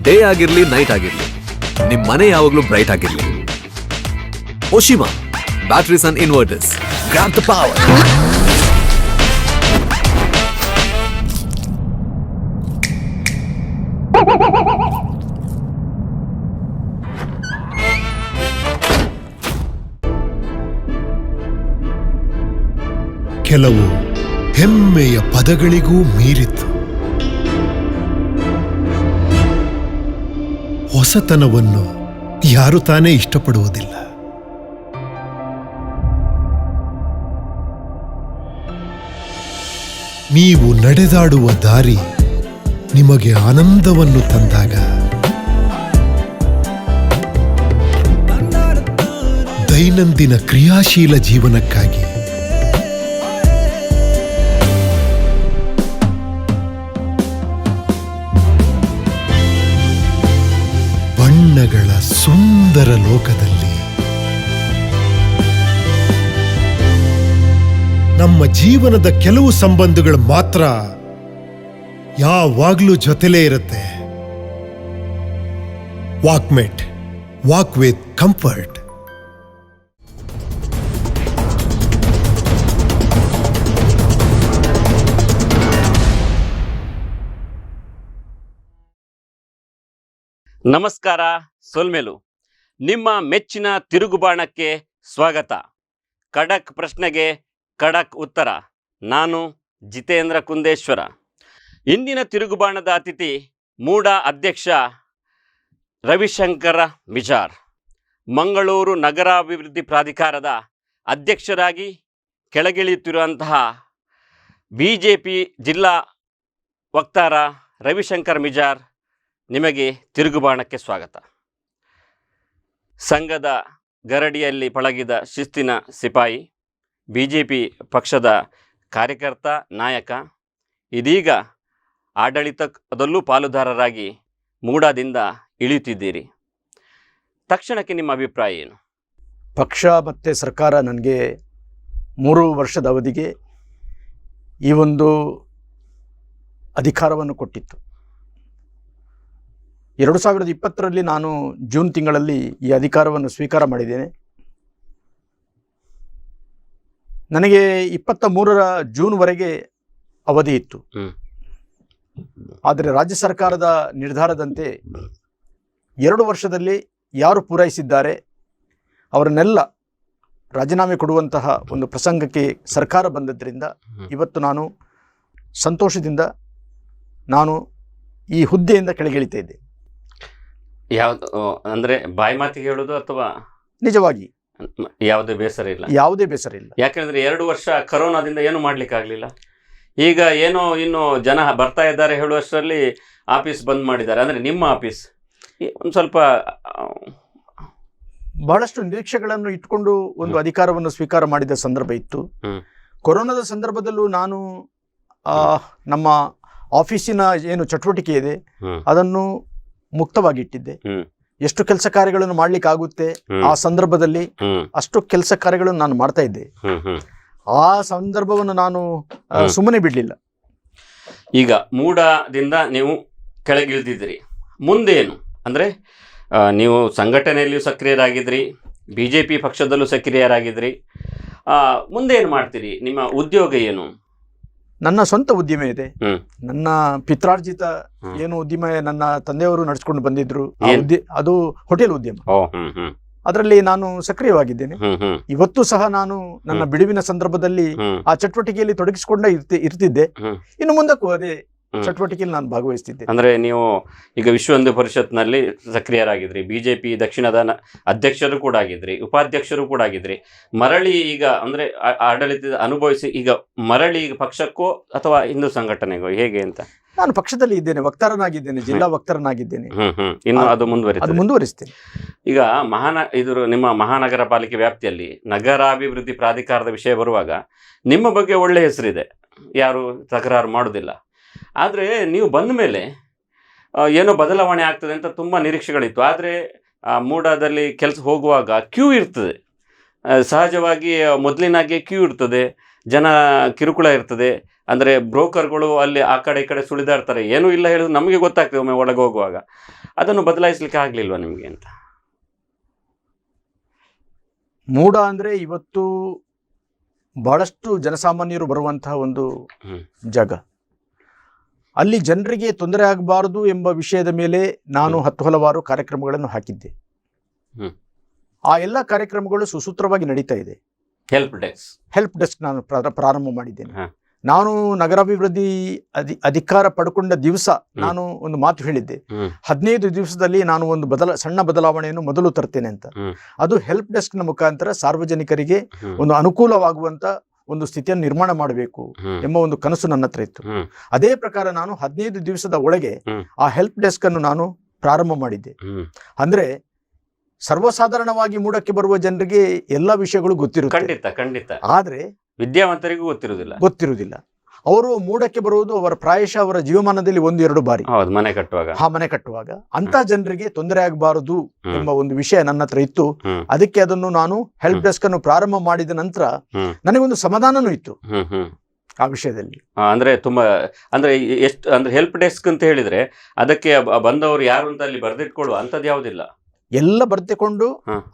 Day ಆಗಿರ್ಲಿ night ಆಗಿರ್ಲಿ ನಿಮ್ ಮನೆ ಯಾವಾಗ್ಲೂ ಬ್ರೈಟ್ ಆಗಿರ್ಲಿ. Oshima batteries and inverters, grab the power. ಕೆಲವು ಹೆಮ್ಮೆಯ ಪದಗಳಿಗೂ ಮೀರಿತು. ಹೊಸತನವನ್ನು ಯಾರು ತಾನೇ ಇಷ್ಟಪಡುವುದಿಲ್ಲ. ನೀವು ನಡೆದಾಡುವ ದಾರಿ ನಿಮಗೆ ಆನಂದವನ್ನು ತಂದಾಗ, ದೈನಂದಿನ ಕ್ರಿಯಾಶೀಲ ಜೀವನಕ್ಕಾಗಿ ಬಣ್ಣಗಳ ಸುಂದರ ಲೋಕದಲ್ಲಿ ನಮ್ಮ ಜೀವನದ ಕೆಲವು ಸಂಬಂಧಗಳು ಮಾತ್ರ ಯಾವಾಗ್ಲೂ ಜೊತೆಲೇ ಇರುತ್ತೆ. Walkmate, walk with comfort. ನಮಸ್ಕಾರ. ಸೋಲ್ಮೇಲು ನಿಮ್ಮ ಮೆಚ್ಚಿನ ತಿರುಗುಬಾಣಕ್ಕೆ ಸ್ವಾಗತ. ಖಡಕ್ ಪ್ರಶ್ನೆಗೆ ಖಡಕ್ ಉತ್ತರ. ನಾನು ಜಿತೇಂದ್ರ ಕುಂದೇಶ್ವರ. ಇಂದಿನ ತಿರುಗುಬಾಣದ ಅತಿಥಿ ಮೂಡ ಅಧ್ಯಕ್ಷ ರವಿಶಂಕರ ಮಿಜಾರ್. ಮಂಗಳೂರು ನಗರಾಭಿವೃದ್ಧಿ ಪ್ರಾಧಿಕಾರದ ಅಧ್ಯಕ್ಷರಾಗಿ ಕೆಳಗಿಳಿಯುತ್ತಿರುವಂತಹ BJP ಜಿಲ್ಲಾ ವಕ್ತಾರ ರವಿಶಂಕರ್ ಮಿಜಾರ್, ನಿಮಗೆ ತಿರುಗುಬಾಣಕ್ಕೆ ಸ್ವಾಗತ. ಸಂಘದ ಗರಡಿಯಲ್ಲಿ ಪಳಗಿದ ಶಿಸ್ತಿನ ಸಿಪಾಯಿ, BJP ಪಕ್ಷದ ಕಾರ್ಯಕರ್ತ, ನಾಯಕ, ಇದೀಗ ಆಡಳಿತದಲ್ಲೂ ಪಾಲುದಾರರಾಗಿ ಮೂಡಾದಿಂದ ಇಳಿಯುತ್ತಿದ್ದೀರಿ. ತಕ್ಷಣಕ್ಕೆ ನಿಮ್ಮ ಅಭಿಪ್ರಾಯ ಏನು? ಪಕ್ಷ ಮತ್ತು ಸರ್ಕಾರ ನನಗೆ 3 ವರ್ಷದ ಅವಧಿಗೆ ಈ ಒಂದು ಅಧಿಕಾರವನ್ನು ಕೊಟ್ಟಿತ್ತು. 2020ರಲ್ಲಿ ನಾನು ಜೂನ್ ತಿಂಗಳಲ್ಲಿ ಈ ಅಧಿಕಾರವನ್ನು ಸ್ವೀಕಾರ ಮಾಡಿದ್ದೇನೆ. ನನಗೆ 23ರ ಜೂನ್ವರೆಗೆ ಅವಧಿ ಇತ್ತು. ಆದರೆ ರಾಜ್ಯ ಸರ್ಕಾರದ ನಿರ್ಧಾರದಂತೆ 2 ವರ್ಷದಲ್ಲಿ ಯಾರು ಪೂರೈಸಿದ್ದಾರೆ ಅವರನ್ನೆಲ್ಲ ರಾಜೀನಾಮೆ ಕೊಡುವಂತಹ ಒಂದು ಪ್ರಸಂಗಕ್ಕೆ ಸರ್ಕಾರ ಬಂದದ್ದರಿಂದ ಇವತ್ತು ನಾನು ಸಂತೋಷದಿಂದ ನಾನು ಈ ಹುದ್ದೆಯಿಂದ ಕೆಳಗಿಳಿತಾ ಇದ್ದೆ. ಯಾವುದು ಅಂದರೆ ಬಾಯಿ ಮಾತಿಗೆ ಹೇಳೋದು ಅಥವಾ ನಿಜವಾಗಿ ಯಾವುದೇ ಬೇಸರ ಇಲ್ಲ? ಯಾವುದೇ ಬೇಸರ ಇಲ್ಲ. ಯಾಕೆಂದರೆ 2 ವರ್ಷ ಕರೋನಾದಿಂದ ಏನು ಮಾಡಲಿಕ್ಕಾಗಲಿಲ್ಲ. ಈಗ ಏನೋ ಇನ್ನು ಜನ ಬರ್ತಾ ಇದ್ದಾರೆ ಹೇಳುವಷ್ಟರಲ್ಲಿ ಆಫೀಸ್ ಬಂದ್ ಮಾಡಿದ್ದಾರೆ. ಅಂದರೆ ನಿಮ್ಮ ಆಫೀಸ್ ಒಂದು ಸ್ವಲ್ಪ ಬಹಳಷ್ಟು ನಿರೀಕ್ಷೆಗಳನ್ನು ಇಟ್ಕೊಂಡು ಒಂದು ಅಧಿಕಾರವನ್ನು ಸ್ವೀಕಾರ ಮಾಡಿದ ಸಂದರ್ಭ ಇತ್ತು. ಕೊರೋನಾದ ಸಂದರ್ಭದಲ್ಲೂ ನಾನು ನಮ್ಮ ಆಫೀಸಿನ ಏನು ಚಟುವಟಿಕೆ ಇದೆ ಅದನ್ನು ಮುಕ್ತವಾಗಿ ಇಟ್ಟಿದ್ದೆ. ಎಷ್ಟು ಕೆಲಸ ಕಾರ್ಯಗಳನ್ನು ಮಾಡ್ಲಿಕ್ಕೆ ಆಗುತ್ತೆ ಆ ಸಂದರ್ಭದಲ್ಲಿ ಅಷ್ಟು ಕೆಲಸ ಕಾರ್ಯಗಳನ್ನು ನಾನು ಮಾಡ್ತಾ ಇದ್ದೆ. ಆ ಸಂದರ್ಭವನ್ನು ನಾನು ಸುಮ್ಮನೆ ಬಿಡ್ಲಿಲ್ಲ. ಈಗ ಮೂಡದಿಂದ ನೀವು ಕೆಳಗಿಳಿದಿದ್ದೀರಿ, ಮುಂದೇನು? ಅಂದರೆ ನೀವು ಸಂಘಟನೆಯಲ್ಲಿಯೂ ಸಕ್ರಿಯರಾಗಿದ್ರಿ, BJP ಪಕ್ಷದಲ್ಲೂ ಸಕ್ರಿಯರಾಗಿದ್ರಿ. ಮುಂದೆ ಏನು ಮಾಡ್ತೀರಿ? ನಿಮ್ಮ ಉದ್ಯೋಗ ಏನು? ನನ್ನ ಸ್ವಂತ ಉದ್ಯಮ ಇದೆ. ನನ್ನ ಪಿತ್ರಾರ್ಜಿತ ಏನು ಉದ್ಯಮ ನನ್ನ ತಂದೆಯವರು ನಡೆಸ್ಕೊಂಡು ಬಂದಿದ್ರು, ಅದು ಹೋಟೆಲ್ ಉದ್ಯಮ. ಅದರಲ್ಲಿ ನಾನು ಸಕ್ರಿಯವಾಗಿದ್ದೇನೆ. ಇವತ್ತು ಸಹ ನಾನು ನನ್ನ ಬಿಡುವಿನ ಸಂದರ್ಭದಲ್ಲಿ ಆ ಚಟುವಟಿಕೆಯಲ್ಲಿ ತೊಡಗಿಸಿಕೊಂಡ ಇರ್ತಿದ್ದೆ. ಇನ್ನು ಮುಂದಕ್ಕೂ ಅದೇ ಚಟುವಟಿಕೆಯಲ್ಲಿ ನಾನು ಭಾಗವಹಿಸ್ತಿದ್ದೆ. ಅಂದ್ರೆ ನೀವು ಈಗ ವಿಶ್ವ ಹಿಂದೂ ಪರಿಷತ್ನಲ್ಲಿ ಸಕ್ರಿಯರಾಗಿದ್ರಿ, BJP ದಕ್ಷಿಣದ ಅಧ್ಯಕ್ಷರು ಕೂಡ ಆಗಿದ್ರಿ, ಉಪಾಧ್ಯಕ್ಷರು ಕೂಡ ಆಗಿದ್ರಿ. ಮರಳಿ ಈಗ ಅಂದ್ರೆ ಆಡಳಿತ ಅನುಭವಿಸಿ ಈಗ ಮರಳಿ ಪಕ್ಷಕ್ಕೋ ಅಥವಾ ಹಿಂದೂ ಸಂಘಟನೆಗೋ ಹೇಗೆ ಅಂತ? ನಾನು ಪಕ್ಷದಲ್ಲಿ ಇದ್ದೇನೆ, ವಕ್ತಾರನಾಗಿದ್ದೇನೆ, ಜಿಲ್ಲಾ ವಕ್ತಾರನಾಗಿದ್ದೇನೆ. ಇನ್ನು ಅದು ಮುಂದುವರಿಸ್ತೇನೆ. ಈಗ ನಿಮ್ಮ ಮಹಾನಗರ ಪಾಲಿಕೆ ವ್ಯಾಪ್ತಿಯಲ್ಲಿ ನಗರಾಭಿವೃದ್ಧಿ ಪ್ರಾಧಿಕಾರದ ವಿಷಯ ಬರುವಾಗ ನಿಮ್ಮ ಬಗ್ಗೆ ಒಳ್ಳೆ ಹೆಸರಿದೆ, ಯಾರು ತಕರಾರು ಮಾಡೋದಿಲ್ಲ. ಆದರೆ ನೀವು ಬಂದ ಮೇಲೆ ಏನೋ ಬದಲಾವಣೆ ಆಗ್ತದೆ ಅಂತ ತುಂಬ ನಿರೀಕ್ಷೆಗಳಿತ್ತು. ಆದರೆ ಮೂಡಾದಲ್ಲಿ ಕೆಲಸ ಹೋಗುವಾಗ ಕ್ಯೂ ಇರ್ತದೆ, ಸಹಜವಾಗಿ ಮೊದಲಿನಾಗೆ ಕ್ಯೂ ಇರ್ತದೆ, ಜನ ಕಿರುಕುಳ ಇರ್ತದೆ. ಅಂದರೆ ಬ್ರೋಕರ್ಗಳು ಅಲ್ಲಿ ಆ ಕಡೆ ಈ ಕಡೆ ಸುಳಿದಾಡ್ತಾರೆ, ಏನೂ ಇಲ್ಲ ಹೇಳಿದ್ರು ನಮಗೆ ಗೊತ್ತಾಗ್ತದೆ ಒಮ್ಮೆ ಒಳಗೆ ಹೋಗುವಾಗ. ಅದನ್ನು ಬದಲಾಯಿಸಲಿಕ್ಕೆ ಆಗ್ಲಿಲ್ವಾ ನಿಮಗೆ ಅಂತ? ಮೂಡ ಅಂದ್ರೆ ಇವತ್ತು ಬಹಳಷ್ಟು ಜನಸಾಮಾನ್ಯರು ಬರುವಂತಹ ಒಂದು ಜಾಗ. ಅಲ್ಲಿ ಜನರಿಗೆ ತೊಂದರೆ ಆಗಬಾರದು ಎಂಬ ವಿಷಯದ ಮೇಲೆ ನಾನು ಹಲವಾರು ಕಾರ್ಯಕ್ರಮಗಳನ್ನು ಹಾಕಿದ್ದೆ. ಆ ಎಲ್ಲ ಕಾರ್ಯಕ್ರಮಗಳು ಸುಸೂತ್ರವಾಗಿ ನಡೀತಾ ಇದೆ. ಹೆಲ್ಪ್ ಡೆಸ್ಕ್ ನಾನು ಪ್ರಾರಂಭ ಮಾಡಿದ್ದೇನೆ. ನಾನು ನಗರಾಭಿವೃದ್ಧಿ ಅಧಿಕಾರ ಪಡ್ಕೊಂಡ ದಿವಸ ನಾನು ಒಂದು ಮಾತು ಹೇಳಿದ್ದೆ, 15 ದಿವಸದಲ್ಲಿ ನಾನು ಒಂದು ಸಣ್ಣ ಬದಲಾವಣೆಯನ್ನು ಮೊದಲು ತರ್ತೇನೆ ಅಂತ. ಅದು ಹೆಲ್ಪ್ ಡೆಸ್ಕ್ ನ ಮುಖಾಂತರ ಸಾರ್ವಜನಿಕರಿಗೆ ಒಂದು ಅನುಕೂಲವಾಗುವಂತ ಒಂದು ಸ್ಥಿತಿಯನ್ನು ನಿರ್ಮಾಣ ಮಾಡಬೇಕು ಎಂಬ ಒಂದು ಕನಸು ನನ್ನ ಹತ್ರ ಇತ್ತು. ಅದೇ ಪ್ರಕಾರ ನಾನು 15 ದಿವಸದ ಒಳಗೆ ಆ ಹೆಲ್ಪ್ ಡೆಸ್ಕ್ ಅನ್ನು ನಾನು ಪ್ರಾರಂಭ ಮಾಡಿದ್ದೆ. ಅಂದ್ರೆ ಸರ್ವಸಾಧಾರಣವಾಗಿ ಮೂಡಕ್ಕೆ ಬರುವ ಜನರಿಗೆ ಎಲ್ಲಾ ವಿಷಯಗಳು ಗೊತ್ತಿರುತ್ತೆ, ಆದ್ರೆ ವಿದ್ಯಾವಂತರಿಗೂ ಗೊತ್ತಿರುವುದಿಲ್ಲ. ಅವರು ಮೂಡಕ್ಕೆ ಬರುವುದು ಅವರ ಪ್ರಾಯಶಃ ಅವರ ಜೀವಮಾನದಲ್ಲಿ 1-2 ಬಾರಿ ಮನೆ ಕಟ್ಟುವಾಗ ಅಂತ ಜನರಿಗೆ ತೊಂದರೆ ಆಗಬಾರದು ಎಂಬ ಒಂದು ವಿಷಯ ನನ್ನ ಹತ್ರ ಇತ್ತು. ಅದಕ್ಕೆ ಅದನ್ನು ನಾನು ಹೆಲ್ಪ್ ಡೆಸ್ಕ್ ಅನ್ನು ಪ್ರಾರಂಭ ಮಾಡಿದ ನಂತರ ನನಗೊಂದು ಸಮಾಧಾನನೂ ಇತ್ತು ಆ ವಿಷಯದಲ್ಲಿ. ಅಂದ್ರೆ ತುಂಬಾ ಎಷ್ಟು ಹೆಲ್ಪ್ ಡೆಸ್ಕ್ ಅಂತ ಹೇಳಿದ್ರೆ ಅದಕ್ಕೆ ಬಂದವರು ಯಾರು ಅಂತ ಅಲ್ಲಿ ಬರೆದಿಟ್ಕೊಳ್ಳುವ ಅಂತದ್ದು ಯಾವುದಿಲ್ಲ, ಎಲ್ಲ ಬರೆದುಕೊಂಡು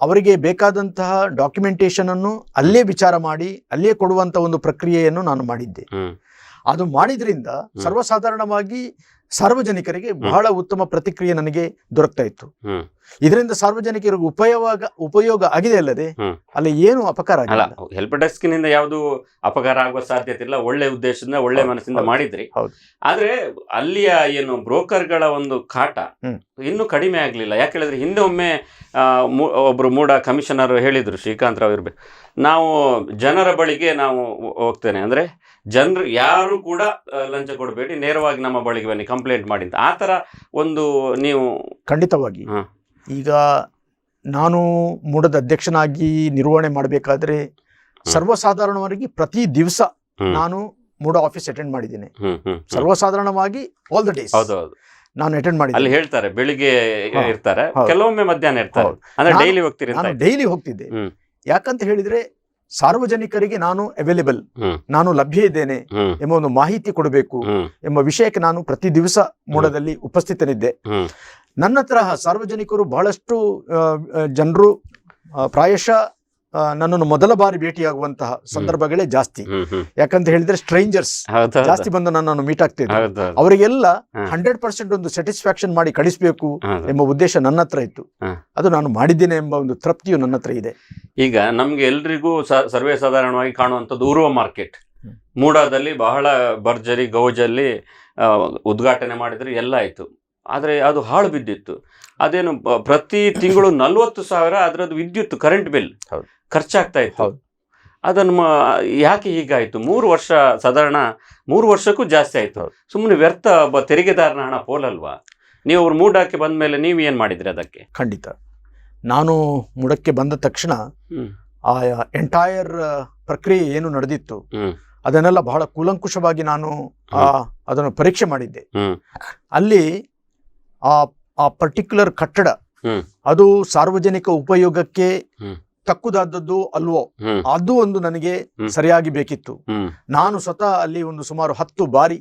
ಅವರಿಗೆ ಬೇಕಾದಂತಹ ಡಾಕ್ಯುಮೆಂಟೇಶನ್ ಅನ್ನು ಅಲ್ಲೇ ವಿಚಾರ ಮಾಡಿ ಅಲ್ಲೇ ಕೊಡುವಂತ ಒಂದು ಪ್ರಕ್ರಿಯೆಯನ್ನು ನಾನು ಮಾಡಿದ್ದೆ. ಅದು ಮಾಡಿದ್ರಿಂದ ಸರ್ವಸಾಧಾರಣವಾಗಿ ಸಾರ್ವಜನಿಕರಿಗೆ ಬಹಳ ಉತ್ತಮ ಪ್ರತಿಕ್ರಿಯೆ ನನಗೆ ದೊರಕ್ತಾ ಇತ್ತು. ಇದರಿಂದ ಸಾರ್ವಜನಿಕರಿಗೆ ಉಪಯೋಗ ಆಗಿದೆ ಅಲ್ಲದೆ ಅಲ್ಲಿ ಏನು ಅಪಕಾರ ಅಲ್ಲ. ಹೆಲ್ಪ್ ಡೆಸ್ಕ್ ನಿಂದ ಯಾವುದು ಅಪಕಾರ ಆಗುವ ಸಾಧ್ಯತೆ ಇಲ್ಲ. ಒಳ್ಳೆ ಉದ್ದೇಶದಿಂದ ಒಳ್ಳೆ ಮನಸ್ಸಿಂದ ಮಾಡಿದ್ರಿ. ಆದ್ರೆ ಅಲ್ಲಿಯ ಏನು ಬ್ರೋಕರ್ಗಳ ಒಂದು ಕಾಟ ಇನ್ನೂ ಕಡಿಮೆ ಆಗ್ಲಿಲ್ಲ. ಯಾಕೆ ಹೇಳಿದ್ರೆ ಹಿಂದೆ ಒಮ್ಮೆ ಒಬ್ರು ಮೂಡ ಕಮಿಷನರ್ ಹೇಳಿದ್ರು, ಶ್ರೀಕಾಂತ್ ರಾವ್ ಇರ್ಬೇಕು, ನಾವು ಜನರ ಬಳಿಗೆ ನಾವು ಹೋಗ್ತೇನೆ, ಅಂದ್ರೆ ಜನರು ಯಾರು ಕೂಡ ಲಂಚ ಕೊಡಬೇಡಿ, ನೇರವಾಗಿ ನಮ್ಮ ಬಳಿಗೆ ಬನ್ನಿ, ಕಂಪ್ಲೇಂಟ್ ಮಾಡಿ ಅಂತ. ಆ ತರ ಒಂದು ನೀವು ಖಂಡಿತವಾಗಿ ಈಗ ನಾನು ಮೂಡದ ಅಧ್ಯಕ್ಷನಾಗಿ ನಿರ್ವಹಣೆ ಮಾಡಬೇಕಾದ್ರೆ ಸರ್ವಸಾಧಾರಣವಾಗಿ ಪ್ರತಿ ದಿವಸ ನಾನು ಮೂಡ ಆಫೀಸ್ ಅಟೆಂಡ್ ಮಾಡಿದ್ದೇನೆ. ಸರ್ವಸಾಧಾರಣವಾಗಿ ಆಲ್ ದ ಡೇಸ್ ನಾನು ಅಟೆಂಡ್ ಮಾಡಿದ್ದೆ. ಅಲ್ಲಿ ಹೇಳ್ತಾರೆ ಬೆಳಿಗ್ಗೆ ಇರ್ತಾರೆ, ಕೆಲವೊಮ್ಮೆ ಮಧ್ಯಾಹ್ನ ಇರ್ತಾರೆ. ಅಂದ್ರೆ ಡೈಲಿ ಹೋಗ್ತೀರಿ? ನಾನು ಡೈಲಿ ಹೋಗ್ತಿದ್ದೆ. ಯಾಕಂತ ಹೇಳಿದ್ರೆ ಸಾರ್ವಜನಿಕರಿಗೆ ನಾನು ಅವೈಲೇಬಲ್, ನಾನು ಲಭ್ಯ ಇದ್ದೇನೆ ಎಂಬ ಒಂದು ಮಾಹಿತಿ ಕೊಡಬೇಕು ಎಂಬ ವಿಷಯಕ್ಕೆ ನಾನು ಪ್ರತಿ ದಿವಸ ಮೂಡದಲ್ಲಿ ಉಪಸ್ಥಿತನಿದ್ದೆ. ನನ್ನ ಹತ್ರ ಸಾರ್ವಜನಿಕರು ಬಹಳಷ್ಟು ಜನರು ಪ್ರಾಯಶಃ ನನ್ನನ್ನು ಮೊದಲ ಬಾರಿ ಭೇಟಿಯಾಗುವಂತಹ ಸಂದರ್ಭಗಳೇ ಜಾಸ್ತಿ. ಯಾಕಂತ ಹೇಳಿದ್ರೆ ಸ್ಟ್ರೇಂಜರ್ಸ್ ಜಾಸ್ತಿ ಬಂದು ನನ್ನನ್ನು ಮೀಟ್ ಆಗ್ತಿದ್ರು. ಅವರಿಗೆಲ್ಲ 100% ಒಂದು ಸ್ಯಾಟಿಸ್ಫ್ಯಾಕ್ಷನ್ ಮಾಡಿ ಕಳಿಸ್ಬೇಕು ಎಂಬ ಉದ್ದೇಶ ನನ್ನ ಹತ್ರ ಇತ್ತು. ಅದು ನಾನು ಮಾಡಿದ್ದೇನೆ ಎಂಬ ಒಂದು ತೃಪ್ತಿಯು ನನ್ನ ಹತ್ರ ಇದೆ. ಈಗ ನಮ್ಗೆ ಎಲ್ರಿಗೂ ಸರ್ವೇ ಸಾಧಾರಣವಾಗಿ ಕಾಣುವಂಥದ್ದು ಉರುವ ಮಾರ್ಕೆಟ್. ಮೂಡಾದಲ್ಲಿ ಬಹಳ ಭರ್ಜರಿ ಗೌಜಲ್ಲಿ ಉದ್ಘಾಟನೆ ಮಾಡಿದ್ರೆ ಎಲ್ಲ ಆಯ್ತು. ಆದರೆ ಅದು ಹಾಳು ಬಿದ್ದಿತ್ತು. ಅದೇನು ಪ್ರತಿ ತಿಂಗಳು 40,000 ಅದರದ್ದು ವಿದ್ಯುತ್ ಕರೆಂಟ್ ಬಿಲ್ ಖರ್ಚಾಗ್ತಾ ಇತ್ತು. ಅದನ್ನು ಯಾಕೆ ಹೀಗಾಯ್ತು? 3 ವರ್ಷ, ಸಾಧಾರಣ 3 ವರ್ಷಕ್ಕೂ ಜಾಸ್ತಿ ಆಯ್ತು. ಸುಮ್ಮನೆ ವ್ಯರ್ಥ ತೆರಿಗೆದಾರನ ಹಣ ಪೋಲಲ್ವಾ? ನೀವು ಅವ್ರು ಮೂಡಕ್ಕೆ ಬಂದ ಮೇಲೆ ನೀವು ಏನ್ ಮಾಡಿದ್ರಿ ಅದಕ್ಕೆ? ಖಂಡಿತ ನಾನು ಮೂಡಕ್ಕೆ ಬಂದ ತಕ್ಷಣ ಆ ಎಂಟೈರ್ ಪ್ರಕ್ರಿಯೆ ಏನು ನಡೆದಿತ್ತು ಅದನ್ನೆಲ್ಲ ಬಹಳ ಕೂಲಂಕುಷವಾಗಿ ನಾನು ಅದನ್ನು ಪರೀಕ್ಷೆ ಮಾಡಿದ್ದೆ. ಅಲ್ಲಿ ಆ ಪರ್ಟಿಕ್ಯುಲರ್ ಕಟ್ಟಡ ಅದು ಸಾರ್ವಜನಿಕ ಉಪಯೋಗಕ್ಕೆ ತಕ್ಕುದಾದದ್ದು ಅಲ್ವೋ ಅದು ಒಂದು ನನಗೆ ಸರಿಯಾಗಿ ಬೇಕಿತ್ತು. ನಾನು ಸ್ವತಃ ಅಲ್ಲಿ ಒಂದು ಸುಮಾರು 10 ಬಾರಿ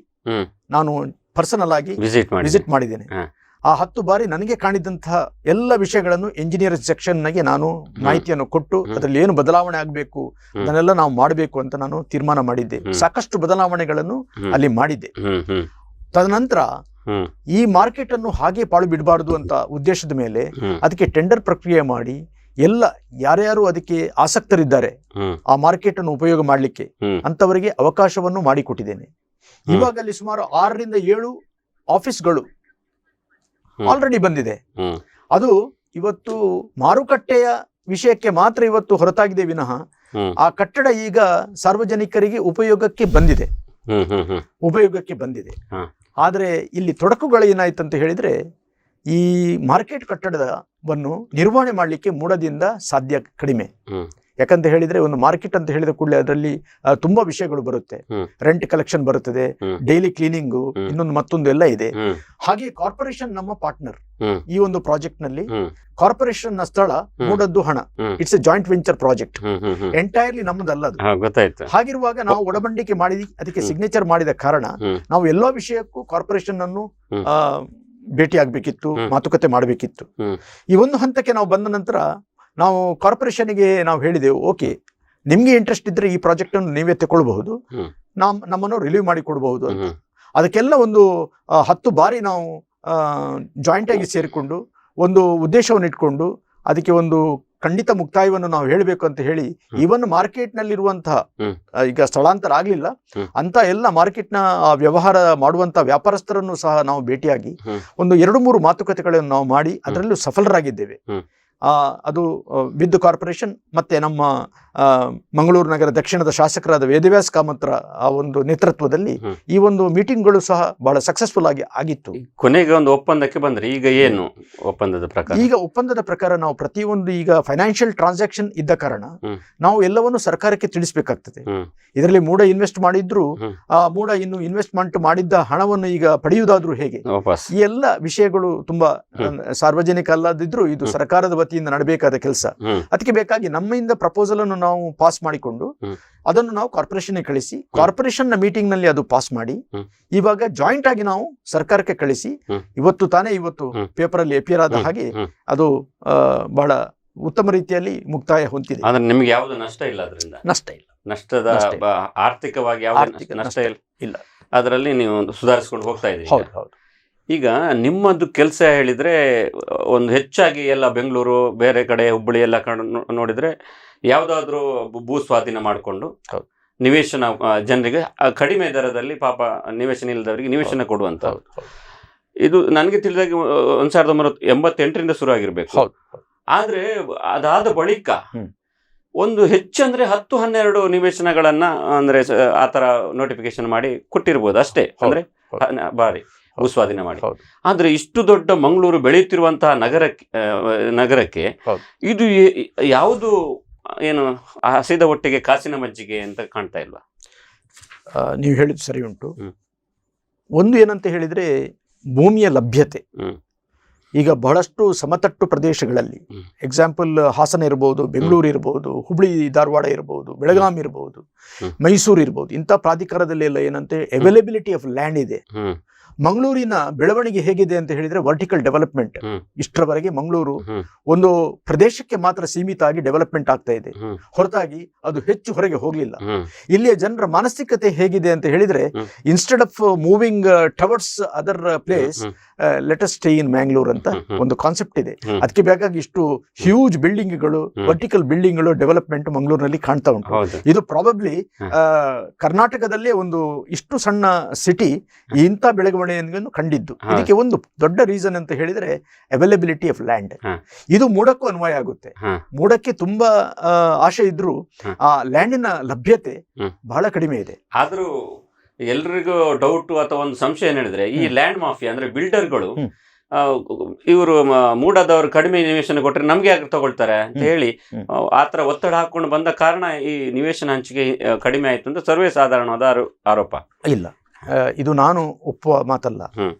ನಾನು ಪರ್ಸನಲ್ ಆಗಿ ವಿಸಿಟ್ ಮಾಡಿದ್ದೇನೆ. ಆ 10 ಬಾರಿ ನನಗೆ ಕಾಣಿದಂತಹ ಎಲ್ಲ ವಿಷಯಗಳನ್ನು ಇಂಜಿನಿಯರ್ ಸೆಕ್ಷನ್ ನಾಗೆ ನಾನು ಮಾಹಿತಿಯನ್ನು ಕೊಟ್ಟು ಅದರಲ್ಲಿ ಏನು ಬದಲಾವಣೆ ಆಗಬೇಕು ಅದನ್ನೆಲ್ಲ ನಾವು ಮಾಡಬೇಕು ಅಂತ ನಾನು ತೀರ್ಮಾನ ಮಾಡಿದ್ದೆ. ಸಾಕಷ್ಟು ಬದಲಾವಣೆಗಳನ್ನು ಅಲ್ಲಿ ಮಾಡಿದ್ದೆ. ತದನಂತರ ಈ ಮಾರ್ಕೆಟ್ ಅನ್ನು ಹಾಗೆ ಪಾಳು ಬಿಡಬಾರದು ಅಂತ ಉದ್ದೇಶದ ಮೇಲೆ ಅದಕ್ಕೆ ಟೆಂಡರ್ ಪ್ರಕ್ರಿಯೆ ಮಾಡಿ ಎಲ್ಲ ಯಾರ್ಯಾರು ಅದಕ್ಕೆ ಆಸಕ್ತರಿದ್ದಾರೆ ಆ ಮಾರ್ಕೆಟ್ ಅನ್ನು ಉಪಯೋಗ ಮಾಡಲಿಕ್ಕೆ ಅಂತವರಿಗೆ ಅವಕಾಶವನ್ನು ಮಾಡಿಕೊಟ್ಟಿದ್ದೇನೆ. ಇವಾಗ ಅಲ್ಲಿ ಸುಮಾರು 6 ರಿಂದ 7 ಆಫೀಸ್ಗಳು ಆಲ್ರೆಡಿ ಬಂದಿದೆ. ಅದು ಇವತ್ತು ಮಾರುಕಟ್ಟೆಯ ವಿಷಯಕ್ಕೆ ಮಾತ್ರ ಇವತ್ತು ಹೊರತಾಗಿದೆ ವಿನಃ ಆ ಕಟ್ಟಡ ಈಗ ಸಾರ್ವಜನಿಕರಿಗೆ ಉಪಯೋಗಕ್ಕೆ ಬಂದಿದೆ. ಆದರೆ ಇಲ್ಲಿ ತೊಡಕುಗಳು ಏನಾಯ್ತಂತ ಹೇಳಿದ್ರೆ ಈ ಮಾರ್ಕೆಟ್ ಕಟ್ಟಡವನ್ನು ನಿರ್ವಹಣೆ ಮಾಡಲಿಕ್ಕೆ ಮೂಡದಿಂದ ಸಾಧ್ಯ ಕಡಿಮೆ. ಯಾಕಂತ ಹೇಳಿದ್ರೆ ಒಂದು ಮಾರ್ಕೆಟ್ ಅಂತ ಹೇಳಿದ ಕೂಡಲೇ ಅದರಲ್ಲಿ ತುಂಬಾ ವಿಷಯಗಳು ಬರುತ್ತೆ. ರೆಂಟ್ ಕಲೆಕ್ಷನ್ ಬರುತ್ತದೆ, ಡೈಲಿ ಕ್ಲೀನಿಂಗು, ಮತ್ತೊಂದು ಎಲ್ಲ ಇದೆ. ಹಾಗೆ ಕಾರ್ಪೊರೇಷನ್ ನಮ್ಮ ಪಾರ್ಟ್ನರ್ ಈ ಒಂದು ಪ್ರಾಜೆಕ್ಟ್ ನಲ್ಲಿ. ಕಾರ್ಪೊರೇಷನ್ ನ ಸ್ಥಳ ಮೂಡದ್ದು ಹಣ, it's a joint venture project, entirely ನಮ್ಮದಲ್ಲದು. ಹಾಗಿರುವಾಗ ನಾವು ಒಡಂಬಡಿಕೆ ಮಾಡಿ ಅದಕ್ಕೆ ಸಿಗ್ನೇಚರ್ ಮಾಡಿದ ಕಾರಣ ನಾವು ಎಲ್ಲಾ ವಿಷಯಕ್ಕೂ ಕಾರ್ಪೊರೇಷನ್ ಅನ್ನು ಭೇಟಿ ಆಗಬೇಕಿತ್ತು, ಮಾತುಕತೆ ಮಾಡಬೇಕಿತ್ತು. ಹ್ಮ್. ಈ ಒಂದು ಹಂತಕ್ಕೆ ನಾವು ಬಂದ ನಂತರ ನಾವು ಕಾರ್ಪೊರೇಷನ್ಗೆ ನಾವು ಹೇಳಿದೆವು, ಓಕೆ ನಿಮ್ಗೆ ಇಂಟ್ರೆಸ್ಟ್ ಇದ್ರೆ ಈ ಪ್ರಾಜೆಕ್ಟ್ ಅನ್ನು ನೀವೇ ತಗೊಳ್ಬಹುದು, ನಮ್ಮನ್ನು ರಿಲೀವ್ ಮಾಡಿ ಕೊಡಬಹುದು ಅಂತ. ಅದಕ್ಕೆಲ್ಲ ಒಂದು 10 ಬಾರಿ ನಾವು ಜಾಯಿಂಟ್ ಆಗಿ ಸೇರಿಕೊಂಡು ಒಂದು ಉದ್ದೇಶವನ್ನು ಇಟ್ಕೊಂಡು ಅದಕ್ಕೆ ಒಂದು ಖಂಡಿತ ಮುಕ್ತಾಯವನ್ನು ನಾವು ಹೇಳಬೇಕು ಅಂತ ಹೇಳಿ, ಈವನ್ ಮಾರ್ಕೆಟ್ ನಲ್ಲಿರುವಂತಹ ಈಗ ಸ್ಥಳಾಂತರ ಆಗ್ಲಿಲ್ಲ ಅಂತ ಎಲ್ಲ ಮಾರ್ಕೆಟ್ನ ವ್ಯವಹಾರ ಮಾಡುವಂತಹ ವ್ಯಾಪಾರಸ್ಥರನ್ನು ಸಹ ನಾವು ಭೇಟಿಯಾಗಿ ಒಂದು 2-3 ಮಾತುಕತೆಗಳನ್ನು ನಾವು ಮಾಡಿ ಅದರಲ್ಲೂ ಸಫಲರಾಗಿದ್ದೇವೆ. ಅದು ವಿದ್ ಕಾರ್ಪೊರೇಷನ್ ಮತ್ತೆ ನಮ್ಮ ಮಂಗಳೂರು ನಗರ ದಕ್ಷಿಣದ ಶಾಸಕರಾದ ವೇದವ್ಯಾಸ್ ಕಾಮತ್ರ ಆ ಒಂದು ನೇತೃತ್ವದಲ್ಲಿ ಈ ಒಂದು ಮೀಟಿಂಗ್ಗಳು ಸಹ ಬಹಳ ಸಕ್ಸಸ್ಫುಲ್ ಆಗಿ ಆಗಿತ್ತು. ಕೊನೆಗೆ ಒಂದು ಒಪ್ಪಂದಕ್ಕೆ ಬಂದ್ರೆ ಈಗ ಏನು ಒಪ್ಪಂದದ ಪ್ರಕಾರ? ಈಗ ಒಪ್ಪಂದದ ಪ್ರಕಾರ ನಾವು ಪ್ರತಿಯೊಂದು ಈಗ ಫೈನಾನ್ಷಿಯಲ್ ಟ್ರಾನ್ಸಾಕ್ಷನ್ ಇದ್ದ ಕಾರಣ ನಾವು ಎಲ್ಲವನ್ನು ಸರ್ಕಾರಕ್ಕೆ ತಿಳಿಸಬೇಕಾಗ್ತದೆ. ಇದರಲ್ಲಿ ಮೂಡ ಇನ್ವೆಸ್ಟ್ ಮಾಡಿದ್ರು ಮೂಡ ಇನ್ನು ಇನ್ವೆಸ್ಟ್ಮೆಂಟ್ ಮಾಡಿದ್ದ ಹಣವನ್ನು ಈಗ ಪಡೆಯುವುದಾದ್ರೂ ಹೇಗೆ, ಈ ಎಲ್ಲ ವಿಷಯಗಳು ತುಂಬಾ ಸಾರ್ವಜನಿಕ ಅಲ್ಲದಿದ್ರು ಇದು ಸರ್ಕಾರದ ವತಿಯಿಂದ ನಡೆಯಬೇಕಾದ ಕೆಲಸ. ಅದಕ್ಕೆ ಬೇಕಾಗಿ ನಮ್ಮಿಂದ ಪ್ರಪೋಸಲ್ ಅನ್ನು ನಾವು ಪಾಸ್ ಮಾಡಿಕೊಂಡು ಅದನ್ನು ನಾವು ಕಾರ್ಪೊರೇಷನ್ ಕಳಿಸಿ, ಕಾರ್ಪೊರೇಷನ್ ನ ಮೀಟಿಂಗ್ ನಲ್ಲಿ ಅದು ಪಾಸ್ ಮಾಡಿ ಇವಾಗ ಜಾಯಿಂಟ್ ಆಗಿ ನಾವು ಸರ್ಕಾರಕ್ಕೆ ಕಳಿಸಿ ಇವತ್ತು ಪೇಪರ್ ಅಲ್ಲಿ ಅಪಿಯರ್ ಆದ ಹಾಗೆ ಅದು ಬಹಳ ಉತ್ತಮ ರೀತಿಯಲ್ಲಿ ಮುಕ್ತಾಯ ಹೊಂದಿದೆ. ಆದ್ರೆ ನಿಮ್ಗೆ ಯಾವುದು ನಷ್ಟ ಇಲ್ಲ, ಅದರಿಂದ ನಷ್ಟದ ಆರ್ಥಿಕವಾಗಿ ಯಾವುದೇ ನಷ್ಟ ಇಲ್ಲ. ಅದರಲ್ಲಿ ನೀವು ಸುಧಾರಿಸಿಕೊಂಡು ಹೋಗ್ತಾ ಇದ್ದೀರಿ. ಈಗ ನಿಮ್ಮದು ಕೆಲಸ ಹೇಳಿದ್ರೆ ಒಂದು ಹೆಚ್ಚಾಗಿ ಎಲ್ಲ ಬೆಂಗಳೂರು ಬೇರೆ ಕಡೆ ಹುಬ್ಬಳ್ಳಿ ಎಲ್ಲ ನೋಡಿದ್ರೆ ಯಾವುದಾದ್ರೂ ಭೂ ಸ್ವಾಧೀನ ಮಾಡಿಕೊಂಡು ನಿವೇಶನ ಜನರಿಗೆ ಕಡಿಮೆ ದರದಲ್ಲಿ ಪಾಪ ನಿವೇಶನ ಇಲ್ಲದವರಿಗೆ ನಿವೇಶನ ಕೊಡುವಂತ. ಇದು ನನಗೆ ತಿಳಿದಾಗ 1988ರಿಂದ ಶುರು ಆಗಿರ್ಬೇಕು. ಆದ್ರೆ ಅದಾದ ಬಳಿಕ ಒಂದು ಹೆಚ್ಚಂದ್ರೆ 10-12 ನಿವೇಶನಗಳನ್ನ ಅಂದ್ರೆ ಆತರ ನೋಟಿಫಿಕೇಶನ್ ಮಾಡಿ ಕೊಟ್ಟಿರ್ಬೋದು ಅಷ್ಟೇ, ಅಂದ್ರೆ ಬಾರಿ ಭೂಸ್ವಾಧೀನ ಮಾಡಿ. ಆದ್ರೆ ಇಷ್ಟು ದೊಡ್ಡ ಮಂಗಳೂರು ಬೆಳೆಯುತ್ತಿರುವಂತಹ ನಗರಕ್ಕೆ ಇದು ಯಾವುದು ಏನು ಹಸಿದ ಒಟ್ಟಿಗೆ ಕಾಸಿನ ಮಜ್ಜಿಗೆ ಅಂತ ಕಾಣ್ತಾ ಇಲ್ವಾ? ನೀವು ಹೇಳಿದ್ದು ಸರಿ ಉಂಟು. ಒಂದು ಏನಂತ ಹೇಳಿದ್ರೆ ಭೂಮಿಯ ಲಭ್ಯತೆ. ಈಗ ಬಹಳಷ್ಟು ಸಮತಟ್ಟು ಪ್ರದೇಶಗಳಲ್ಲಿ ಎಕ್ಸಾಂಪಲ್ ಹಾಸನ ಇರಬಹುದು, ಬೆಂಗಳೂರು ಇರಬಹುದು, ಹುಬ್ಳಿ ಧಾರವಾಡ ಇರಬಹುದು, ಬೆಳಗಾಂ ಇರಬಹುದು, ಮೈಸೂರು ಇರಬಹುದು, ಇಂಥ ಪ್ರಾಧಿಕಾರದಲ್ಲಿ ಎಲ್ಲ ಏನಂತೆ ಅವೈಲಬಿಲಿಟಿ ಆಫ್ ಲ್ಯಾಂಡ್ ಇದೆ. ಮಂಗಳೂರಿನ ಬೆಳವಣಿಗೆ ಹೇಗಿದೆ ಅಂತ ಹೇಳಿದ್ರೆ ವರ್ಟಿಕಲ್ ಡೆವಲಪ್ಮೆಂಟ್. ಇಷ್ಟರವರೆಗೆ ಮಂಗಳೂರು ಒಂದು ಪ್ರದೇಶಕ್ಕೆ ಮಾತ್ರ ಸೀಮಿತ ಆಗಿ ಡೆವಲಪ್ಮೆಂಟ್ ಆಗ್ತಾ ಇದೆ, ಹೊರತಾಗಿ ಅದು ಹೆಚ್ಚು ಹೊರಗೆ ಹೋಗ್ಲಿಲ್ಲ. ಇಲ್ಲಿಯ ಜನರ ಮಾನಸಿಕತೆ ಹೇಗಿದೆ ಅಂತ ಹೇಳಿದ್ರೆ instead of moving towards other place let us stay in Mangalore ಅಂತ ಒಂದು ಕಾನ್ಸೆಪ್ಟ್ ಇದೆ. ಅದಕ್ಕೆ ಬೇಕಾಗಿ ಇಷ್ಟು ಹ್ಯೂಜ್ ಬಿಲ್ಡಿಂಗ್ಗಳು, ವರ್ಟಿಕಲ್ ಬಿಲ್ಡಿಂಗ್ಗಳು ಡೆವಲಪ್ಮೆಂಟ್ ಮಂಗಳೂರಿನಲ್ಲಿ ಕಾಣ್ತಾ ಉಂಟು. ಇದು ಪ್ರಾಬಬ್ಲಿ ಕರ್ನಾಟಕದಲ್ಲೇ ಒಂದು ಇಷ್ಟು ಸಣ್ಣ ಸಿಟಿ ಇಂಥ ಬೆಳವಣಿಗೆಯನ್ನು ಕಂಡಿದ್ದು. ಇದಕ್ಕೆ ಒಂದು ದೊಡ್ಡ ರೀಸನ್ ಅಂತ ಹೇಳಿದ್ರೆ ಅವೈಲಬಿಲಿಟಿ ಆಫ್ ಲ್ಯಾಂಡ್. ಇದು ಮೂಡಕ್ಕೂ ಅನ್ವಯ ಆಗುತ್ತೆ. ಮೂಡಕ್ಕೆ ತುಂಬಾ ಆಶೆ ಇದ್ರೂ ಆ ಲ್ಯಾಂಡಿನ ಲಭ್ಯತೆ ಬಹಳ ಕಡಿಮೆ ಇದೆ. ಆದ್ರೂ ಎಲ್ರಿಗೂ ಡೌಟ್ ಅಥವಾ ಒಂದು ಸಂಶಯ ಏನ್ ಹೇಳಿದ್ರೆ ಈ ಲ್ಯಾಂಡ್ ಮಾಫಿಯಾ ಅಂದ್ರೆ ಬಿಲ್ಡರ್ಗಳು ಇವರು ಮೂಡದವರು ಕಡಿಮೆ ನಿವೇಶನ ಕೊಟ್ಟರೆ ನಮ್ಗೆ ಯಾಕೆ ತಗೊಳ್ತಾರೆ ಅಂತ ಹೇಳಿ ಆತರ ಒತ್ತಡ ಹಾಕೊಂಡು ಬಂದ ಕಾರಣ ಈ ನಿವೇಶನ ಹಂಚಿಕೆ ಕಡಿಮೆ ಆಯ್ತು ಅಂತ ಸರ್ವೇ ಸಾಧಾರಣವಾದ ಆರೋಪ. ಇಲ್ಲ, ಇದು ನಾನು ಒಪ್ಪುವ ಮಾತಲ್ಲ.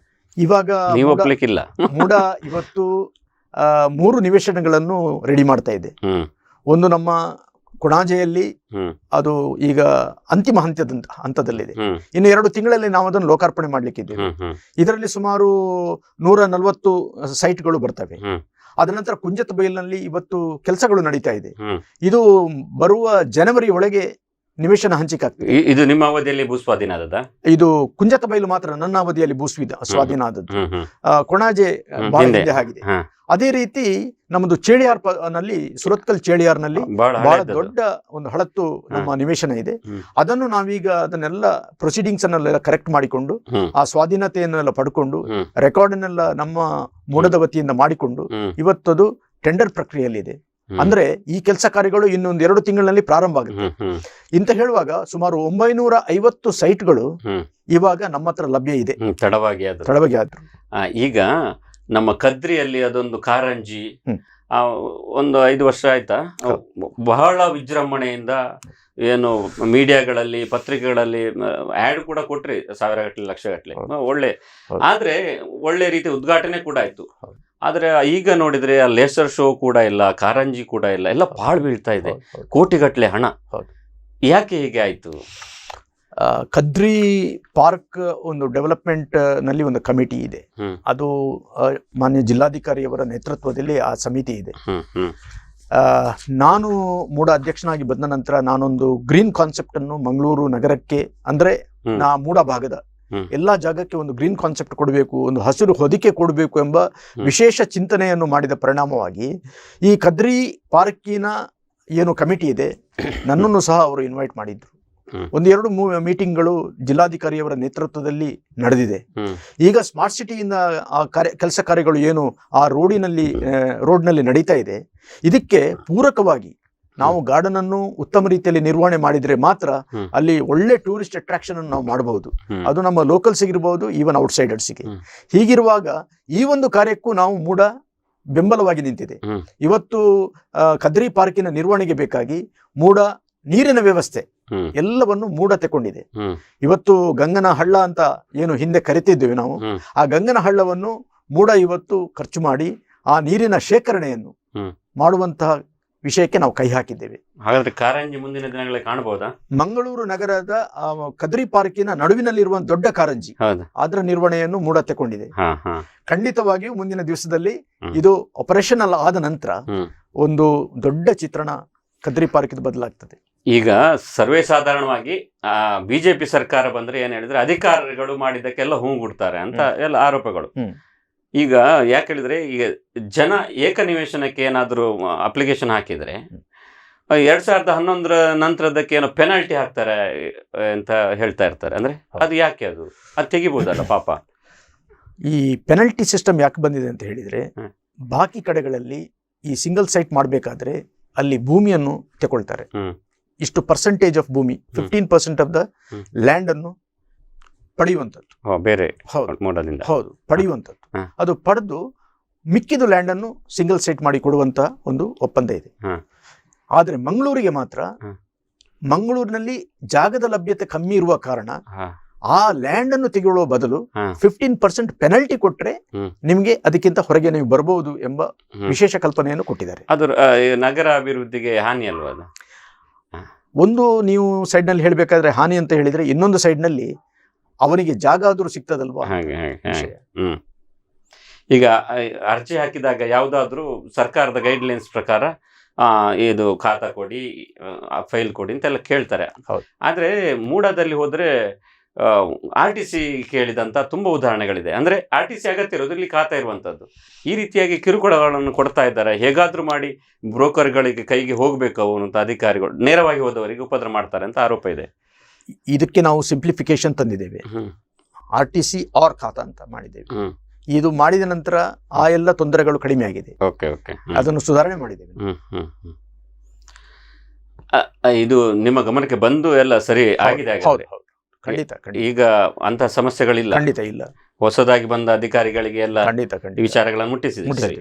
ಇವಾಗ ನೀವು ಒಪ್ಪಲಿಕ್ಕಿಲ್ಲ. ಮೂಡ ಇವತ್ತು 3 ನಿವೇಶನಗಳನ್ನು ರೆಡಿ ಮಾಡ್ತಾ ಇದೆ. ಒಂದು ನಮ್ಮ ಕೊಣಾಜೆಯಲ್ಲಿ ಅದು ಈಗ ಅಂತಿಮ ಹಂತದಲ್ಲಿದೆ. ಇನ್ನು 2 ತಿಂಗಳಲ್ಲಿ ನಾವು ಅದನ್ನು ಲೋಕಾರ್ಪಣೆ ಮಾಡ್ಲಿಕ್ಕಿದ್ದೇವೆ. ಇದರಲ್ಲಿ ಸುಮಾರು 140 ಸೈಟ್ಗಳು ಬರ್ತವೆ. ಅದ ನಂತರ ಕುಂಜತ ಬೈಲ್ನಲ್ಲಿ ಇವತ್ತು ಕೆಲಸಗಳು ನಡೀತಾ ಇದೆ. ಇದು ಬರುವ ಜನವರಿ ಒಳಗೆ ನಿವೇಶನ ಹಂಚಿಕೆ ಆಗ್ತದೆ. ಇದು ನಿಮ್ಮ ಅವಧಿಯಲ್ಲಿ ಭೂಸ್ವಾಧೀನ ಆದದ? ಇದು ಕುಂಜತ ಬೈಲು ಮಾತ್ರ ನನ್ನ ಅವಧಿಯಲ್ಲಿ ಸ್ವಾಧೀನ ಆದದ್ದು. ಕೊಣಾಜೆ ಬಹಳ ಹಿಂದೆ ಆಗಿದೆ. ಅದೇ ರೀತಿ ನಮ್ಮದು ಚೇಳಿಯಾರ್ ನಲ್ಲಿ ಸುರತ್ಕಲ್ ಚೇಳಿಯಾರ್ನಲ್ಲಿ ಬಹಳ ದೊಡ್ಡ ಒಂದು ಹಳತ್ತು ನಮ್ಮ ನಿವೇಶನ ಇದೆ. ಅದನ್ನು ನಾವೀಗ ಅದನ್ನೆಲ್ಲ ಪ್ರೊಸೀಡಿಂಗ್ಸ್ ಅನ್ನೆಲ್ಲ ಕರೆಕ್ಟ್ ಮಾಡಿಕೊಂಡು ಆ ಸ್ವಾಧೀನತೆಯನ್ನೆಲ್ಲ ಪಡ್ಕೊಂಡು ರೆಕಾರ್ಡನ್ನೆಲ್ಲ ನಮ್ಮ ಮೂಡದ ವತಿಯಿಂದ ಮಾಡಿಕೊಂಡು ಇವತ್ತದು ಟೆಂಡರ್ ಪ್ರಕ್ರಿಯೆಯಲ್ಲಿದೆ. ಅಂದ್ರೆ ಈ ಕೆಲಸ ಕಾರ್ಯಗಳು ಇನ್ನೊಂದು 2 ತಿಂಗಳಲ್ಲಿ ಪ್ರಾರಂಭ ಆಗುತ್ತೆ ಅಂತ ಹೇಳುವಾಗ ಸುಮಾರು 950 ಸೈಟ್ಗಳು ಇವಾಗ ನಮ್ಮ ಹತ್ರ ಲಭ್ಯ ಇದೆ. ತಡವಾಗಿ ಆದ್ರು. ಈಗ ನಮ್ಮ ಕದ್ರಿಯಲ್ಲಿ ಅದೊಂದು ಕಾರಂಜಿ ಒಂದು 5 ವರ್ಷ ಆಯ್ತಾ, ಬಹಳ ವಿಜೃಂಭಣೆಯಿಂದ ಏನು ಮೀಡಿಯಾಗಳಲ್ಲಿ ಪತ್ರಿಕೆಗಳಲ್ಲಿ ಆಡ್ ಕೂಡ ಕೊಟ್ರಿ, 1000 ಲಕ್ಷಗಟ್ಟಲೆ, ಒಳ್ಳೆ. ಆದ್ರೆ ಒಳ್ಳೆ ರೀತಿ ಉದ್ಘಾಟನೆ ಕೂಡ ಆಯ್ತು. ಆದ್ರೆ ಈಗ ನೋಡಿದ್ರೆ ಆ ಲೇಸರ್ ಶೋ ಕೂಡ ಇಲ್ಲ, ಕಾರಂಜಿ ಕೂಡ ಇಲ್ಲ, ಎಲ್ಲ ಪಾಳು ಬೀಳ್ತಾ ಇದೆ, ಕೋಟಿಗಟ್ಟಲೆ ಹಣ. ಯಾಕೆ ಹೀಗೆ ಆಯ್ತು? ಕದ್ರಿ ಪಾರ್ಕ್ ಒಂದು ಡೆವಲಪ್ಮೆಂಟ್ ನಲ್ಲಿ ಒಂದು ಕಮಿಟಿ ಇದೆ. ಅದು ಮಾನ್ಯ ಜಿಲ್ಲಾಧಿಕಾರಿಯವರ ನೇತೃತ್ವದಲ್ಲಿ ಆ ಸಮಿತಿ ಇದೆ. ನಾನು ಮೂಡ ಅಧ್ಯಕ್ಷನಾಗಿ ಬಂದ ನಂತರ ನಾನೊಂದು ಗ್ರೀನ್ ಕಾನ್ಸೆಪ್ಟ್ ಅನ್ನು ಮಂಗಳೂರು ನಗರಕ್ಕೆ, ಅಂದ್ರೆ ಮೂಡ ಭಾಗದ ಎಲ್ಲಾ ಜಾಗಕ್ಕೆ ಒಂದು ಗ್ರೀನ್ ಕಾನ್ಸೆಪ್ಟ್ ಕೊಡಬೇಕು, ಒಂದು ಹಸಿರು ಹೊದಿಕೆ ಕೊಡಬೇಕು ಎಂಬ ವಿಶೇಷ ಚಿಂತನೆಯನ್ನು ಮಾಡಿದ ಪರಿಣಾಮವಾಗಿ ಈ ಕದ್ರಿ ಪಾರ್ಕಿನ ಏನು ಕಮಿಟಿ ಇದೆ, ನನ್ನನ್ನು ಸಹ ಅವರು ಇನ್ವೈಟ್ ಮಾಡಿದ್ರು. 1-2 ಮೀಟಿಂಗ್ಗಳು ಜಿಲ್ಲಾಧಿಕಾರಿಯವರ ನೇತೃತ್ವದಲ್ಲಿ ನಡೆದಿದೆ. ಈಗ ಸ್ಮಾರ್ಟ್ ಸಿಟಿಯಿಂದ ಆ ಕೆಲಸ ಕಾರ್ಯಗಳು ಏನು ಆ ರೋಡ್ನಲ್ಲಿ ನಡೀತಾ ಇದೆ, ಇದಕ್ಕೆ ಪೂರಕವಾಗಿ ನಾವು ಗಾರ್ಡನ್ ಅನ್ನು ಉತ್ತಮ ರೀತಿಯಲ್ಲಿ ನಿರ್ವಹಣೆ ಮಾಡಿದ್ರೆ ಮಾತ್ರ ಅಲ್ಲಿ ಒಳ್ಳೆ ಟೂರಿಸ್ಟ್ ಅಟ್ರಾಕ್ಷನ್ ಅನ್ನು ನಾವು ಮಾಡಬಹುದು. ಅದು ನಮ್ಮ ಲೋಕಲ್ಸ್ ಇರಬಹುದು, ಈವನ್ ಔಟ್ಸೈಡರ್ಸ್ಗೆ. ಹೀಗಿರುವಾಗ ಈ ಒಂದು ಕಾರ್ಯಕ್ಕೂ ನಾವು ಮೂಡ ಬೆಂಬಲವಾಗಿ ನಿಂತಿದೆ. ಇವತ್ತು ಕದ್ರಿ ಪಾರ್ಕಿನ ನಿರ್ವಹಣೆಗೆ ಬೇಕಾಗಿ ಮೂಡ ನೀರಿನ ವ್ಯವಸ್ಥೆ ಎಲ್ಲವನ್ನು ಮೂಡ ತಗೊಂಡಿದೆ. ಇವತ್ತು ಗಂಗನ ಹಳ್ಳ ಅಂತ ಏನು ಹಿಂದೆ ಕರಿತಿದ್ದೇವೆ ನಾವು, ಆ ಗಂಗನ ಹಳ್ಳವನ್ನು ಮೂಡ ಇವತ್ತು ಖರ್ಚು ಮಾಡಿ ಆ ನೀರಿನ ಶೇಖರಣೆಯನ್ನು ಮಾಡುವಂತಹ ವಿಷಯಕ್ಕೆ ನಾವು ಕೈ ಹಾಕಿದ್ದೇವೆ. ಹಾಗಾದ್ರೆ ಕಾರಂಜಿ ಮುಂದಿನ ದಿನಗಳಲ್ಲಿ ಕಾಣಬಹುದಾ? ಮಂಗಳೂರು ನಗರದ ಕದ್ರಿ ಪಾರ್ಕಿನ ನಡುವಿನಲ್ಲಿರುವ ದೊಡ್ಡ ಕಾರಂಜಿ, ಅದರ ನಿರ್ವಹಣೆಯನ್ನು ಮೂಡ ತಗೊಂಡಿದೆ. ಖಂಡಿತವಾಗಿಯೂ ಮುಂದಿನ ದಿವಸದಲ್ಲಿ ಇದು ಆಪರೇಷನಲ್ ಆದ ನಂತರ ಒಂದು ದೊಡ್ಡ ಚಿತ್ರಣ ಕದ್ರಿ ಪಾರ್ಕ್ ಬದಲಾಗ್ತದೆ. ಈಗ ಸರ್ವೇ ಸಾಧಾರಣವಾಗಿ ಬಿಜೆಪಿ ಸರ್ಕಾರ ಬಂದ್ರೆ ಏನ್ ಹೇಳಿದ್ರೆ ಅಧಿಕಾರಿಗಳು ಮಾಡಿದ್ದಕ್ಕೆಲ್ಲ ಹೂಗುಡ್ತಾರೆ ಅಂತ ಎಲ್ಲ ಆರೋಪಗಳು. ಈಗ ಯಾಕೆ ಹೇಳಿದ್ರೆ, ಈಗ ಜನ ಏಕನಿವೇಶನಕ್ಕೆ ಏನಾದರೂ ಅಪ್ಲಿಕೇಶನ್ ಹಾಕಿದ್ರೆ 2011 ನಂತರದಕ್ಕೆ ಏನೋ ಪೆನಾಲ್ಟಿ ಹಾಕ್ತಾರೆ ಅಂತ ಹೇಳ್ತಾ ಇರ್ತಾರೆ. ಅಂದ್ರೆ ಅದು ಯಾಕೆ ಅದು ತೆಗಿಬಹುದಲ್ಲ ಪಾಪ? ಈ ಪೆನಾಲ್ಟಿ ಸಿಸ್ಟಮ್ ಯಾಕೆ ಬಂದಿದೆ ಅಂತ ಹೇಳಿದ್ರೆ, ಬಾಕಿ ಕಡೆಗಳಲ್ಲಿ ಈ ಸಿಂಗಲ್ ಸೈಟ್ ಮಾಡಬೇಕಾದ್ರೆ ಅಲ್ಲಿ ಭೂಮಿಯನ್ನು ತಗೊಳ್ತಾರೆ. ಇಷ್ಟು ಪರ್ಸೆಂಟೇಜ್ ಆಫ್ ಭೂಮಿ, 15% ಆಫ್ ದ ಲ್ಯಾಂಡ್ ಅನ್ನು ಪಡೆಯುವಂಥದ್ದು. ಬೇರೆ ಹೌದು, ಪಡೆಯುವಂಥದ್ದು. ಅದು ಪಡೆದು ಮಿಕ್ಕಿದ ಲ್ಯಾಂಡ್ ಅನ್ನು ಸಿಂಗಲ್ ಸೈಟ್ ಮಾಡಿ ಕೊಡುವಂತ ಒಂದು ಒಪ್ಪಂದ ಇದೆ. ಆದ್ರೆ ಮಂಗಳೂರಿಗೆ ಮಾತ್ರ, ಮಂಗಳೂರಿನಲ್ಲಿ ಜಾಗದ ಲಭ್ಯತೆ ಕಮ್ಮಿ ಇರುವ ಕಾರಣ ಆ ಲ್ಯಾಂಡ್ ಅನ್ನು ತೆಗೆಯುವ ಬದಲು 15% ಪೆನಾಲ್ಟಿ ಕೊಟ್ರೆ ನಿಮ್ಗೆ ಅದಕ್ಕಿಂತ ಹೊರಗೆ ನೀವು ಬರಬಹುದು ಎಂಬ ವಿಶೇಷ ಕಲ್ಪನೆಯನ್ನು ಕೊಟ್ಟಿದ್ದಾರೆ. ಅದು ನಗರ ಅಭಿವೃದ್ಧಿಗೆ ಹಾನಿ ಅಲ್ವಾ? ಅದು ಒಂದು ನೀವು ಸೈಡ್ ನಲ್ಲಿ ಹೇಳ್ಬೇಕಾದ್ರೆ ಹಾನಿ ಅಂತ ಹೇಳಿದ್ರೆ, ಇನ್ನೊಂದು ಸೈಡ್ ನಲ್ಲಿ ಅವನಿಗೆ ಜಾಗ ಆದ್ರೂ ಸಿಗ್ತದಲ್ವಾ? ಈಗ ಅರ್ಜಿ ಹಾಕಿದಾಗ ಯಾವುದಾದ್ರೂ ಸರ್ಕಾರದ ಗೈಡ್ಲೈನ್ಸ್ ಪ್ರಕಾರ ಇದು ಖಾತಾ ಕೊಡಿ, ಫೈಲ್ ಕೊಡಿ ಅಂತೆಲ್ಲ ಕೇಳ್ತಾರೆ. ಆದ್ರೆ ಮೂಡದಲ್ಲಿ ಹೋದ್ರೆ RTC ಕೇಳಿದಂತ ತುಂಬಾ ಉದಾಹರಣೆಗಳಿದೆ. ಅಂದ್ರೆ RTC ಅಗತ್ಯ ಇರೋದು ಇಲ್ಲಿ ಖಾತಾ ಇರುವಂತದ್ದು. ಈ ರೀತಿಯಾಗಿ ಕಿರುಕುಳಗಳನ್ನು ಕೊಡ್ತಾ ಇದ್ದಾರೆ. ಹೇಗಾದ್ರೂ ಮಾಡಿ ಬ್ರೋಕರ್ಗಳಿಗೆ ಕೈಗೆ ಹೋಗ್ಬೇಕು ಅವನಂತ ಅಧಿಕಾರಿಗಳು ನೇರವಾಗಿ ಹೋದವರಿಗೆ ಉಪದ್ರ ಮಾಡ್ತಾರೆ ಅಂತ ಆರೋಪ ಇದೆ. ಇದಕ್ಕೆ ನಾವು ಸಿಂಪ್ಲಿಫಿಕೇಶನ್ ತಂದಿದ್ದೇವೆ. RTC ಆರ್ ಖಾತಾ ಅಂತ ಮಾಡಿದ್ದೇವೆ. ಇದು ಮಾಡಿದ ನಂತರ ಆ ಎಲ್ಲ ತೊಂದರೆಗಳು ಕಡಿಮೆ ಆಗಿದೆ. ಅದನ್ನು ಸುಧಾರಣೆ ಮಾಡಿದ್ದೇವೆ. ಇದು ನಿಮ್ಮ ಗಮನಕ್ಕೆ ಬಂದು ಎಲ್ಲ ಸರಿ ಆಗಿದೆ? ಖಂಡಿತ. ಈಗ ಅಂತ ಸಮಸ್ಯೆಗಳಿಲ್ಲ? ಖಂಡಿತ ಇಲ್ಲ. ಹೊಸದಾಗಿ ಬಂದ ಅಧಿಕಾರಿಗಳಿಗೆ ಎಲ್ಲ ವಿಚಾರಗಳನ್ನು ಮುಟ್ಟಿಸಿದೆ. ಸರಿ.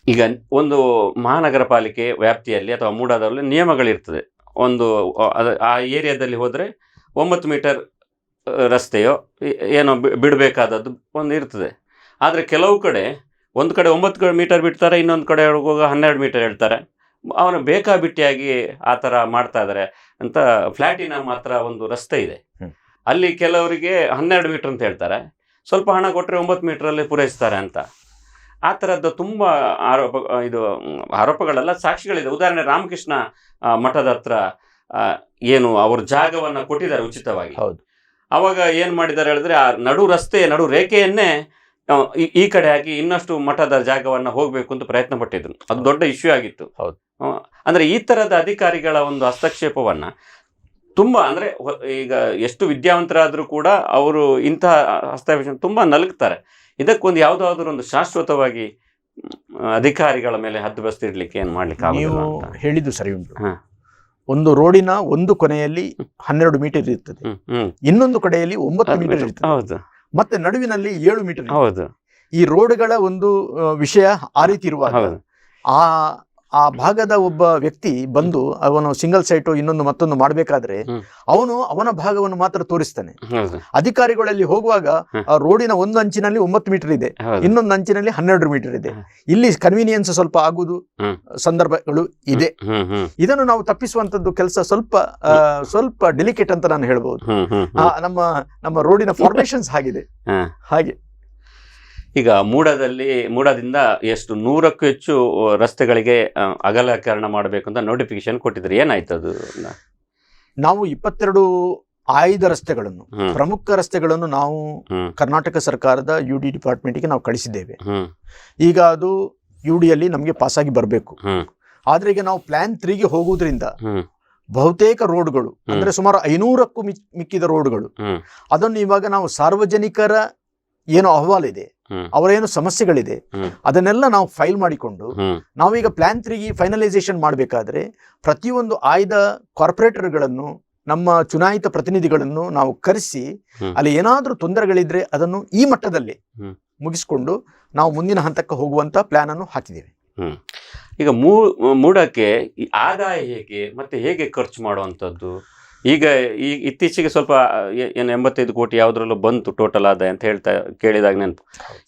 ಈಗ ಒಂದು ಮಹಾನಗರ ಪಾಲಿಕೆ ವ್ಯಾಪ್ತಿಯಲ್ಲಿ ಅಥವಾ ಮೂಡಾದಲ್ಲಿ ನಿಯಮಗಳಿರ್ತದೆ. ಒಂದು ಆ ಏರಿಯಾದಲ್ಲಿ ಹೋದ್ರೆ 9 ಮೀಟರ್ ರಸ್ತೆಯೋ ಏನೋ ಬಿಡಬೇಕಾದದ್ದು ಒಂದು ಇರ್ತದೆ. ಆದರೆ ಕೆಲವು ಕಡೆ ಒಂದು ಕಡೆ 9 ಮೀಟರ್ ಬಿಡ್ತಾರೆ, ಇನ್ನೊಂದು ಕಡೆ ಹೋಗುವಾಗ 12 ಮೀಟರ್ ಹೇಳ್ತಾರೆ. ಅವನು ಬೇಕಾಬಿಟ್ಟಿಯಾಗಿ ಆ ಥರ ಮಾಡ್ತಾ ಇದ್ದಾರೆ ಅಂತ. ಫ್ಲ್ಯಾಟಿನ ಮಾತ್ರ ಒಂದು ರಸ್ತೆ ಇದೆ, ಅಲ್ಲಿ ಕೆಲವರಿಗೆ 12 ಮೀಟರ್ ಅಂತ ಹೇಳ್ತಾರೆ, ಸ್ವಲ್ಪ ಹಣ ಕೊಟ್ಟರೆ 9 ಮೀಟರಲ್ಲಿ ಪೂರೈಸ್ತಾರೆ ಅಂತ. ಆ ಥರದ್ದು ತುಂಬ ಆರೋಪಗಳೆಲ್ಲ ಸಾಕ್ಷಿಗಳಿದೆ. ಉದಾಹರಣೆ, ರಾಮಕೃಷ್ಣ ಮಠದ ಹತ್ರ ಏನು ಅವ್ರ ಜಾಗವನ್ನು ಕೊಟ್ಟಿದ್ದಾರೆ ಉಚಿತವಾಗಿ. ಅವಾಗ ಏನು ಮಾಡಿದ್ದಾರೆ ಹೇಳಿದ್ರೆ, ಆ ನಡು ರೇಖೆಯನ್ನೇ ಈ ಕಡೆ ಹಾಕಿ ಇನ್ನಷ್ಟು ಮಠದ ಜಾಗವನ್ನು ಹೋಗಬೇಕು ಅಂತ ಪ್ರಯತ್ನ ಪಟ್ಟಿದ್ರು. ಅದು ದೊಡ್ಡ ಇಶ್ಯೂ ಆಗಿತ್ತು. ಅಂದ್ರೆ ಈ ತರದ ಅಧಿಕಾರಿಗಳ ಒಂದು ಹಸ್ತಕ್ಷೇಪವನ್ನ ತುಂಬಾ, ಅಂದ್ರೆ ಈಗ ಎಷ್ಟು ವಿದ್ಯಾವಂತರಾದ್ರೂ ಕೂಡ ಅವರು ಇಂತಹ ಹಸ್ತಕ್ಷೇಪ ತುಂಬಾ ನಲುಗ್ತಾರೆ. ಇದಕ್ಕೊಂದು ಯಾವುದಾದ್ರೂ ಒಂದು ಶಾಶ್ವತವಾಗಿ ಅಧಿಕಾರಿಗಳ ಮೇಲೆ ಹದ್ದು ಬಸ್ತಿಡ್ಲಿಕ್ಕೆ ಏನ್ ಮಾಡ್ಲಿಕ್ಕೆ ನೀವು ಹೇಳಿದ್ದು ಸರಿ ಉಂಟು. ಒಂದು ರೋಡಿನ ಒಂದು ಕೊನೆಯಲ್ಲಿ 12 ಮೀಟರ್ ಇರ್ತದೆ, ಇನ್ನೊಂದು ಕಡೆಯಲ್ಲಿ 9 ಮೀಟರ್ ಇರ್ತದೆ, ಮತ್ತೆ ನಡುವಿನಲ್ಲಿ 7 ಮೀಟರ್. ಈ ರೋಡ್ಗಳ ಒಂದು ವಿಷಯ ಆ ರೀತಿ ಇರುವಾಗ ಆ ಭಾಗದ ಒಬ್ಬ ವ್ಯಕ್ತಿ ಬಂದು ಅವನು ಸಿಂಗಲ್ ಸೈಟು ಇನ್ನೊಂದು ಮತ್ತೊಂದು ಮಾಡಬೇಕಾದ್ರೆ ಅವನು ಅವನ ಭಾಗವನ್ನು ಮಾತ್ರ ತೋರಿಸ್ತಾನೆ. ಅಧಿಕಾರಿಗಳಲ್ಲಿ ಹೋಗುವಾಗ ಆ ರೋಡಿನ ಒಂದು ಅಂಚಿನಲ್ಲಿ 9 ಮೀಟರ್ ಇದೆ, ಇನ್ನೊಂದು ಅಂಚಿನಲ್ಲಿ 12 ಮೀಟರ್ ಇದೆ. ಇಲ್ಲಿ ಕನ್ವೀನಿಯನ್ಸ್ ಸ್ವಲ್ಪ ಆಗುವುದು ಸಂದರ್ಭಗಳು ಇದೆ. ಇದನ್ನು ನಾವು ತಪ್ಪಿಸುವಂತದ್ದು ಕೆಲಸ ಸ್ವಲ್ಪ ಡೆಲಿಕೇಟ್ ಅಂತ ನಾನು ಹೇಳ್ಬಹುದು. ನಮ್ಮ ರೋಡಿನ ಫಾರ್ಮೇಶನ್ಸ್ ಆಗಿದೆ ಹಾಗೆ. ಈಗ ಮೂಡದಿಂದ ಎಷ್ಟು 100ಕ್ಕೂ ಹೆಚ್ಚು ರಸ್ತೆಗಳಿಗೆ ಅಗಲೀಕರಣ ಮಾಡಬೇಕು ಅಂತ ನೋಟಿಫಿಕೇಶನ್ ಕೊಟ್ಟಿದ್ರು, ಏನಾಯ್ತು ಅದು? ನಾವು 22 ಆಯ್ದ ರಸ್ತೆಗಳನ್ನು, ಪ್ರಮುಖ ರಸ್ತೆಗಳನ್ನು ನಾವು ಕರ್ನಾಟಕ ಸರ್ಕಾರದ UD ಡಿಪಾರ್ಟ್ಮೆಂಟ್ಗೆ ನಾವು ಕಳಿಸಿದ್ದೇವೆ. ಈಗ ಅದು UDಯಲ್ಲಿ ನಮಗೆ ಪಾಸ್ ಆಗಿ ಬರಬೇಕು. ಆದ್ರೆ ಈಗ ನಾವು ಪ್ಲಾನ್ 3ಗೆ ಹೋಗುವುದರಿಂದ ಬಹುತೇಕ ರೋಡ್ಗಳು ಅಂದ್ರೆ ಸುಮಾರು 500ಕ್ಕೂ ಮಿಕ್ಕಿದ ರೋಡ್ಗಳು, ಅದನ್ನು ಇವಾಗ ನಾವು ಸಾರ್ವಜನಿಕರ ಏನೋ ಅಹವಾಲಿದೆ, ಅವರೇನು ಸಮಸ್ಯೆಗಳಿದೆ, ಅದನ್ನೆಲ್ಲ ನಾವು ಫೈಲ್ ಮಾಡಿಕೊಂಡು ನಾವೀಗ ಪ್ಲಾನ್ 3ಗೆ ಫೈನಲೈಸೇಷನ್ ಮಾಡಬೇಕಾದ್ರೆ ಪ್ರತಿಯೊಂದು ಆಯ್ದ ಕಾರ್ಪೊರೇಟರ್ಗಳನ್ನು, ನಮ್ಮ ಚುನಾಯಿತ ಪ್ರತಿನಿಧಿಗಳನ್ನು ನಾವು ಕರೆಸಿ ಅಲ್ಲಿ ಏನಾದ್ರೂ ತೊಂದರೆಗಳಿದ್ರೆ ಅದನ್ನು ಈ ಮಟ್ಟದಲ್ಲಿ ಮುಗಿಸ್ಕೊಂಡು ನಾವು ಮುಂದಿನ ಹಂತಕ್ಕೆ ಹೋಗುವಂತ ಪ್ಲಾನ್ ಅನ್ನು ಹಾಕಿದ್ದೇವೆ. ಈಗ ಮೂಡಕ್ಕೆ ಆದಾಯ ಹೇಗೆ ಮತ್ತೆ ಹೇಗೆ ಖರ್ಚು ಮಾಡುವಂಥದ್ದು? ಈಗ ಇತ್ತೀಚೆಗೆ ಸ್ವಲ್ಪ ಏನು 85 ಕೋಟಿ ಯಾವುದ್ರಲ್ಲೂ ಬಂತು ಟೋಟಲ್ ಆದಾಯ ಅಂತ ಕೇಳಿದಾಗ ನೆನಪು.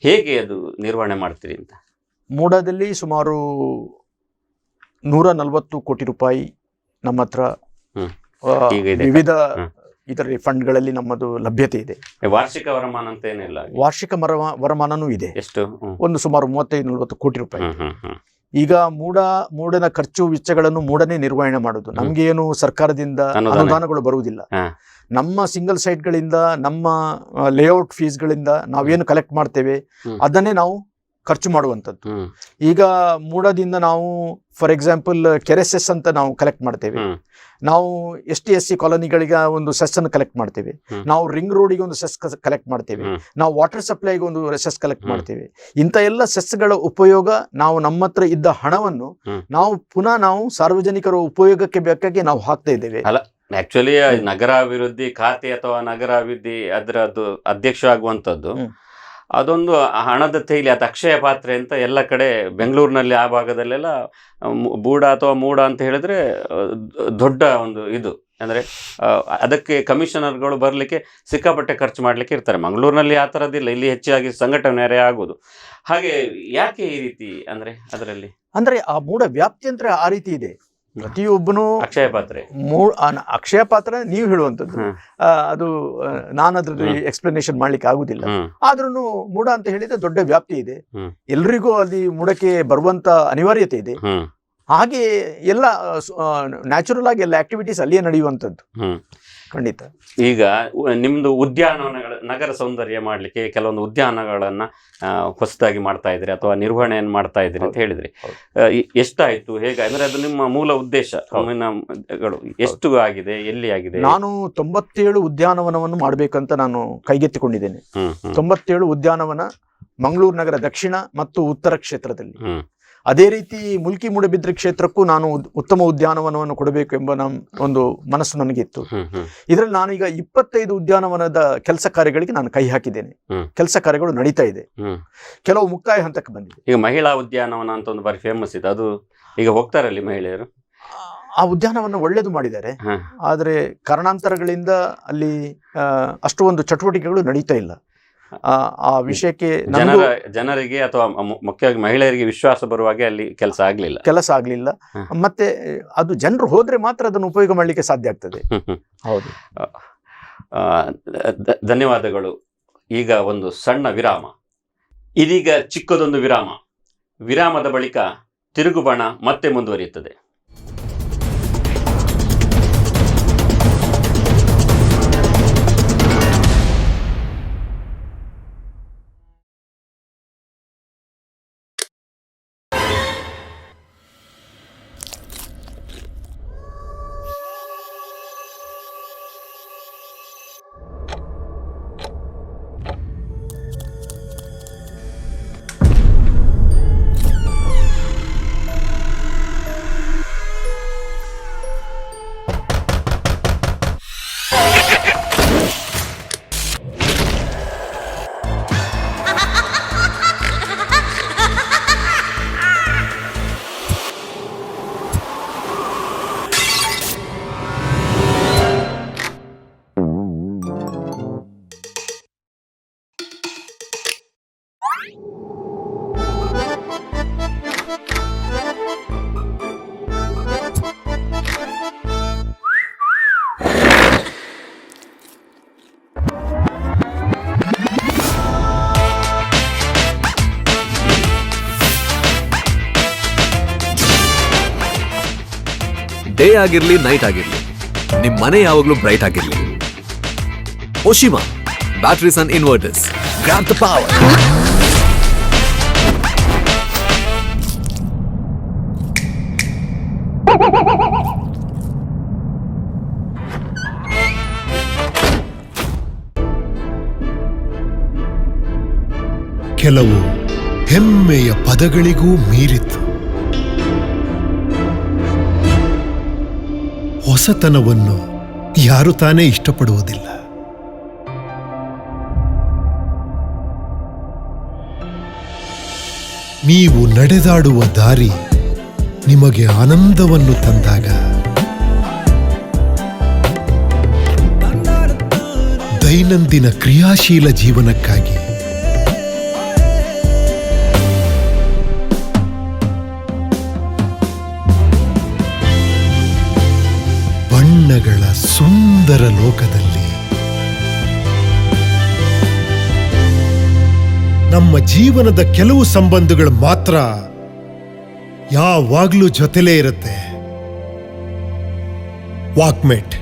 ಹೇಗೆ ಅದು ನಿರ್ವಹಣೆ ಮಾಡ್ತೀರಿ ಅಂತ? ಮೂಡಾದಲ್ಲಿ ಸುಮಾರು 140 ಕೋಟಿ ರೂಪಾಯಿ ನಮ್ಮ ಹತ್ರ ವಿವಿಧ ಇದರ ಫಂಡ್ಗಳಲ್ಲಿ ನಮ್ಮದು ಲಭ್ಯತೆ ಇದೆ. ವಾರ್ಷಿಕ ವರಮಾನ ಅಂತ ಏನಿಲ್ಲ, ವಾರ್ಷಿಕ ವರಮಾನನೂ ಇದೆ. ಎಷ್ಟು? ಒಂದು ಸುಮಾರು 35-40 ಕೋಟಿ ರೂಪಾಯಿ. ಈಗ ಮೂಡನ ಖರ್ಚು ವೆಚ್ಚಗಳನ್ನು ಮೂಡನೇ ನಿರ್ವಹಣೆ ಮಾಡುದು. ನಮ್ಗೆ ಏನು ಸರ್ಕಾರದಿಂದ ಅನುದಾನಗಳು ಬರುವುದಿಲ್ಲ. ನಮ್ಮ ಸಿಂಗಲ್ ಸೈಟ್ಗಳಿಂದ, ನಮ್ಮ ಲೇಔಟ್ ಫೀಸ್ಗಳಿಂದ ನಾವೇನು ಕಲೆಕ್ಟ್ ಮಾಡ್ತೇವೆ ಅದನ್ನೇ ನಾವು ಖರ್ಚು ಮಾಡುವಂಥದ್ದು. ಈಗ ಮೂಡದಿಂದ ನಾವು ಫಾರ್ ಎಕ್ಸಾಂಪಲ್ ಕೆರೆ ಸೆಸ್ ಅಂತ ನಾವು ಕಲೆಕ್ಟ್ ಮಾಡ್ತೇವೆ. ನಾವು ST/SC ಕಾಲೋನಿಗಳಿಗೆ ಒಂದು ಸೆಸ್ ಅನ್ನು ಕಲೆಕ್ಟ್ ಮಾಡ್ತೇವೆ. ನಾವು ರಿಂಗ್ ರೋಡಿಗೆ ಒಂದು ಸೆಸ್ ಕಲೆಕ್ಟ್ ಮಾಡ್ತೇವೆ. ನಾವು ವಾಟರ್ ಸಪ್ಲೈಗೆ ಒಂದು ಸೆಸ್ ಕಲೆಕ್ಟ್ ಮಾಡ್ತೇವೆ. ಇಂಥ ಎಲ್ಲ ಸೆಸ್ಗಳ ಉಪಯೋಗ ನಾವು ನಮ್ಮ ಹತ್ರ ಇದ್ದ ಹಣವನ್ನು ನಾವು ಪುನಃ ನಾವು ಸಾರ್ವಜನಿಕರ ಉಪಯೋಗಕ್ಕೆ ಬೇಕಾಗಿ ನಾವು ಹಾಕ್ತಾ ಇದ್ದೇವೆ. ಆಕ್ಚುಲಿ ನಗರಾಭಿವೃದ್ಧಿ ಖಾತೆ ಅಥವಾ ನಗರಾಭಿವೃದ್ಧಿ ಅದರದ್ದು ಅಧ್ಯಕ್ಷ ಆಗುವಂಥದ್ದು ಅದೊಂದು ಹಣದ ತೈಲಿ, ಅದು ಅಕ್ಷಯ ಪಾತ್ರೆ ಅಂತ ಎಲ್ಲ ಕಡೆ ಬೆಂಗಳೂರಿನಲ್ಲಿ ಆ ಭಾಗದಲ್ಲೆಲ್ಲ ಮೂಡ ಅಂತ ಹೇಳಿದ್ರೆ ದೊಡ್ಡ ಒಂದು ಇದು. ಅಂದರೆ ಅದಕ್ಕೆ ಕಮಿಷನರ್ಗಳು ಬರಲಿಕ್ಕೆ ಸಿಕ್ಕಾಪಟ್ಟೆ ಖರ್ಚು ಮಾಡಲಿಕ್ಕೆ ಇರ್ತಾರೆ. ಮಂಗಳೂರಿನಲ್ಲಿ ಆ ಥರದ್ದಿಲ್ಲ, ಇಲ್ಲಿ ಹೆಚ್ಚಾಗಿ ಸಂಘಟನೆ ಆಗೋದು. ಹಾಗೆ ಯಾಕೆ ಈ ರೀತಿ ಅಂದ್ರೆ ಅದರಲ್ಲಿ ಅಂದ್ರೆ ಆ ಮೂಡ ವ್ಯಾಪ್ತಿ ಅಂದ್ರೆ ಆ ರೀತಿ ಇದೆ. ಪ್ರತಿಯೊಬ್ಬನು ಅಕ್ಷಯ ಪಾತ್ರೆ ಅಕ್ಷಯ ಪಾತ್ರ ನೀವು ಹೇಳುವಂಥದ್ದು, ಅದು ನಾನು ಅದ್ರಲ್ಲಿ ಎಕ್ಸ್ಪ್ಲನೇಷನ್ ಮಾಡ್ಲಿಕ್ಕೆ ಆಗುದಿಲ್ಲ. ಆದ್ರೂ ಮೂಡ ಅಂತ ಹೇಳಿದ್ರೆ ದೊಡ್ಡ ವ್ಯಾಪ್ತಿ ಇದೆ, ಎಲ್ರಿಗೂ ಅಲ್ಲಿ ಮೂಡಕ್ಕೆ ಬರುವಂತ ಅನಿವಾರ್ಯತೆ ಇದೆ. ಹಾಗೆ ಎಲ್ಲ ನ್ಯಾಚುರಲ್ ಆಗಿ ಎಲ್ಲ ಆಕ್ಟಿವಿಟೀಸ್ ಅಲ್ಲಿಯೇ ನಡೆಯುವಂಥದ್ದು. ಖಂಡಿತ. ಈಗ ನಿಮ್ದು ಉದ್ಯಾನವನಗಳ ನಗರ ಸೌಂದರ್ಯ ಮಾಡ್ಲಿಕ್ಕೆ ಕೆಲವೊಂದು ಉದ್ಯಾನಗಳನ್ನ ಹೊಸದಾಗಿ ಮಾಡ್ತಾ ಇದ್ರಿ ಅಥವಾ ನಿರ್ವಹಣೆಯನ್ನು ಮಾಡ್ತಾ ಇದ್ರಿ ಅಂತ ಹೇಳಿದ್ರಿ. ಎಷ್ಟಾಯ್ತು, ಹೇಗೆ ಅಂದ್ರೆ ಅದು ನಿಮ್ಮ ಮೂಲ ಉದ್ದೇಶ ಎಷ್ಟು ಆಗಿದೆ, ಎಲ್ಲಿ ಆಗಿದೆ? ನಾನು 97 ಉದ್ಯಾನವನವನ್ನು ಮಾಡ್ಬೇಕಂತ ನಾನು ಕೈಗೆತ್ತಿಕೊಂಡಿದ್ದೇನೆ. 97 ಉದ್ಯಾನವನ ಮಂಗಳೂರು ನಗರ ದಕ್ಷಿಣ ಮತ್ತು ಉತ್ತರ ಕ್ಷೇತ್ರದಲ್ಲಿ. ಅದೇ ರೀತಿ ಮುಲ್ಕಿ ಮೂಡಬಿದ್ರೆ ಕ್ಷೇತ್ರಕ್ಕೂ ನಾನು ಉತ್ತಮ ಉದ್ಯಾನವನವನ್ನು ಕೊಡಬೇಕು ಎಂಬ ಒಂದು ಮನಸ್ಸು ನನಗಿತ್ತು. ಇದರಲ್ಲಿ ನಾನೀಗ 25 ಉದ್ಯಾನವನದ ಕೆಲಸ ಕಾರ್ಯಗಳಿಗೆ ನಾನು ಕೈ ಹಾಕಿದ್ದೇನೆ. ಕೆಲಸ ಕಾರ್ಯಗಳು ನಡೀತಾ ಇದೆ, ಕೆಲವು ಮುಕ್ತಾಯ ಹಂತಕ್ಕೆ ಬಂದಿದೆ. ಈಗ ಮಹಿಳಾ ಉದ್ಯಾನವನ ಅಂತ ಒಂದು ಬಾರಿ ಫೇಮಸ್ ಇದೆ, ಅದು ಈಗ ಹೋಗ್ತಾರಲ್ಲಿ ಮಹಿಳೆಯರು? ಆ ಉದ್ಯಾನವನ ಒಳ್ಳೇದು ಮಾಡಿದ್ದಾರೆ, ಆದರೆ ಕಾರಣಾಂತರಗಳಿಂದ ಅಲ್ಲಿ ಅಷ್ಟು ಒಂದು ಚಟುವಟಿಕೆಗಳು ನಡೀತಾ ಇಲ್ಲ. ಆ ವಿಷಯಕ್ಕೆ ಜನರಿಗೆ ಅಥವಾ ಮುಖ್ಯವಾಗಿ ಮಹಿಳೆಯರಿಗೆ ವಿಶ್ವಾಸ ಬರುವಾಗೆ ಅಲ್ಲಿ ಕೆಲಸ ಆಗ್ಲಿಲ್ಲ. ಮತ್ತೆ ಅದು ಜನರು ಹೋದ್ರೆ ಮಾತ್ರ ಅದನ್ನು ಉಪಯೋಗ ಮಾಡ್ಲಿಕ್ಕೆ ಸಾಧ್ಯ ಆಗ್ತದೆ. ಹೌದು, ಧನ್ಯವಾದಗಳು. ಈಗ ಒಂದು ಸಣ್ಣ ವಿರಾಮ. ಇದೀಗ ಚಿಕ್ಕದೊಂದು ವಿರಾಮ. ವಿರಾಮದ ಬಳಿಕ ತಿರುಗುಬಾಣ ಮತ್ತೆ ಮುಂದುವರಿಯುತ್ತದೆ. ಡೇ ಆಗಿರ್ಲಿ ನೈಟ್ ಆಗಿರ್ಲಿ ನಿಮ್ ಮನೆ ಯಾವಾಗ್ಲೂ ಬ್ರೈಟ್ ಆಗಿರ್ಲಿ. Oshima batteries and inverters, grab the power. ಕೆಲವು ಹೆಮ್ಮೆಯ ಪದಗಳಿಗೂ ಮೀರಿತು. ಹೊಸತನವನ್ನು ಯಾರು ತಾನೇ ಇಷ್ಟಪಡುವುದಿಲ್ಲ. ನೀವು ನಡೆದಾಡುವ ದಾರಿ ನಿಮಗೆ ಆನಂದವನ್ನು ತಂದಾಗ, ದೈನಂದಿನ ಕ್ರಿಯಾಶೀಲ ಜೀವನಕ್ಕಾಗಿ ಬಣ್ಣಗಳ ಸುಂದರ ಲೋಕದಲ್ಲಿ ನಮ್ಮ ಜೀವನದ ಕೆಲವು ಸಂಬಂಧಗಳು ಮಾತ್ರ ಯಾವಾಗ್ಲೂ ಜೊತೆಲೇ ಇರುತ್ತೆ. Walkmate,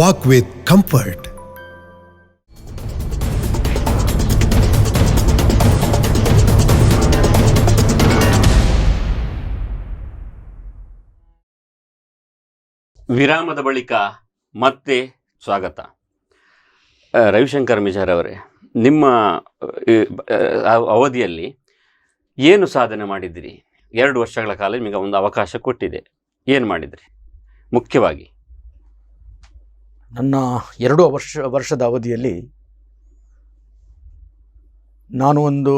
walk with comfort. ವಿರಾಮದ ಬಳಿಕ ಮತ್ತೆ ಸ್ವಾಗತ. ರವಿಶಂಕರ್ ಮಿಜಾರ್ ಅವರೇ, ನಿಮ್ಮ ಅವಧಿಯಲ್ಲಿ ಏನು ಸಾಧನೆ ಮಾಡಿದಿರಿ? 2 ವರ್ಷಗಳ ಕಾಲ ನಿಮಗೆ ಒಂದು ಅವಕಾಶ ಕೊಟ್ಟಿದೆ, ಏನು ಮಾಡಿದ್ರಿ ಮುಖ್ಯವಾಗಿ? ನನ್ನ 2 ವರ್ಷದ ಅವಧಿಯಲ್ಲಿ ನಾನು ಒಂದು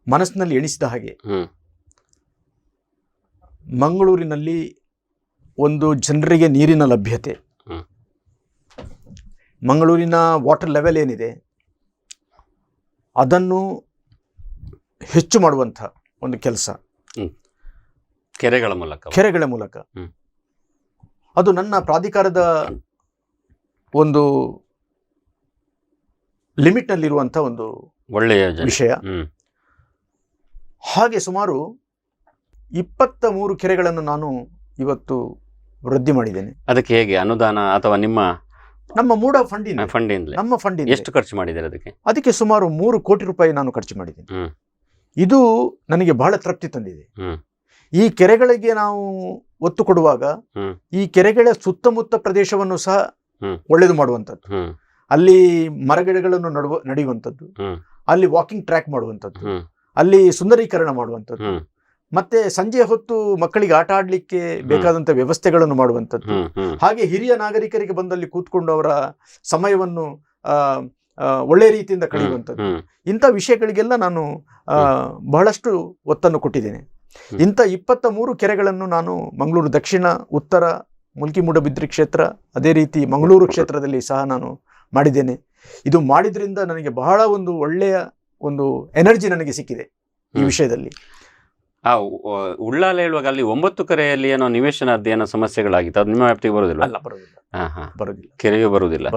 ಮನಸ್ಸಿನಲ್ಲಿ ಎಣಿಸಿದ ಹಾಗೆ ಮಂಗಳೂರಿನಲ್ಲಿ ಒಂದು ಜನರಿಗೆ ನೀರಿನ ಲಭ್ಯತೆ, ಮಂಗಳೂರಿನ ವಾಟರ್ ಲೆವೆಲ್ ಏನಿದೆ ಅದನ್ನು ಹೆಚ್ಚು ಮಾಡುವಂಥ ಒಂದು ಕೆಲಸ ಕೆರೆಗಳ ಮೂಲಕ ಅದು ನನ್ನ ಪ್ರಾಧಿಕಾರದ ಒಂದು ಲಿಮಿಟ್ನಲ್ಲಿರುವಂಥ ಒಂದು ಒಳ್ಳೆಯ ವಿಷಯ. ಹಾಗೆ ಸುಮಾರು 23 ಕೆರೆಗಳನ್ನು ನಾನು ಇವತ್ತು ವೃದ್ಧಿ ಮಾಡಿದ್ದೇನೆ. ಅದಕ್ಕೆ ಹೇಗೆ ಅನುದಾನ ಅಥವಾ ನಮ್ಮ ಮೂಡ ಫಂಡಿಂದ ನಮ್ಮ ಫಂಡಿಂದ ಎಷ್ಟು ಖರ್ಚು ಮಾಡಿದ್ದೀರಿ? ಅದಕ್ಕೆ ಸುಮಾರು 3 ಕೋಟಿ ರೂಪಾಯಿ ನಾನು ಖರ್ಚು ಮಾಡಿದ್ದೇನೆ. ಇದು ನನಗೆ ಬಹಳ ತೃಪ್ತಿ ತಂದಿದೆ. ಈ ಕೆರೆಗಳಿಗೆ ನಾವು ಒತ್ತು ಕೊಡುವಾಗ ಈ ಕೆರೆಗಳ ಸುತ್ತಮುತ್ತ ಪ್ರದೇಶವನ್ನು ಸಹ ಒಳ್ಳೆಯದು ಮಾಡುವಂಥದ್ದು, ಅಲ್ಲಿ ಮರಗಿಡಗಳನ್ನು ನಡೆಯುವಂಥದ್ದು, ಅಲ್ಲಿ ವಾಕಿಂಗ್ ಟ್ರ್ಯಾಕ್ ಮಾಡುವಂಥದ್ದು, ಅಲ್ಲಿ ಸುಂದರೀಕರಣ ಮಾಡುವಂಥದ್ದು, ಮತ್ತೆ ಸಂಜೆ ಹೊತ್ತು ಮಕ್ಕಳಿಗೆ ಆಟ ಆಡ್ಲಿಕ್ಕೆ ಬೇಕಾದಂತ ವ್ಯವಸ್ಥೆಗಳನ್ನು ಮಾಡುವಂಥದ್ದು, ಹಾಗೆ ಹಿರಿಯ ನಾಗರಿಕರಿಗೆ ಬಂದಲ್ಲಿ ಕೂತ್ಕೊಂಡು ಅವರ ಸಮಯವನ್ನು ಒಳ್ಳೆಯ ರೀತಿಯಿಂದ ಕಳೆಯುವಂಥದ್ದು, ಇಂಥ ವಿಷಯಗಳಿಗೆಲ್ಲ ನಾನು ಬಹಳಷ್ಟು ಒತ್ತನ್ನು ಕೊಟ್ಟಿದ್ದೇನೆ. ಇಂಥ 23 ಕೆರೆಗಳನ್ನು ನಾನು ಮಂಗಳೂರು ದಕ್ಷಿಣ, ಉತ್ತರ, ಮುಲ್ಕಿ ಮೂಡಬಿದ್ರಿ ಕ್ಷೇತ್ರ, ಅದೇ ರೀತಿ ಮಂಗಳೂರು ಕ್ಷೇತ್ರದಲ್ಲಿ ಸಹ ನಾನು ಮಾಡಿದ್ದೇನೆ. ಇದು ಮಾಡಿದ್ರಿಂದ ನನಗೆ ಬಹಳ ಒಂದು ಒಳ್ಳೆಯ ಒಂದು ಎನರ್ಜಿ ನನಗೆ ಸಿಕ್ಕಿದೆ ಈ ವಿಷಯದಲ್ಲಿ. ಉಳ್ಳಾಲ ಹೇಳುವಾಗ ಅಲ್ಲಿ 9 ಕೆರೆಯಲ್ಲಿ ಏನೋ ನಿವೇಶನ ಏನೋ ಸಮಸ್ಯೆಗಳಾಗಿತ್ತು, ಅದು ನಿಮ್ಮ ವ್ಯಾಪ್ತಿಗೆ ಬರುವುದಿಲ್ಲ? ಬರುವುದಿಲ್ಲ, ಕೆರೆಯೂ ಬರುವುದಿಲ್ಲ.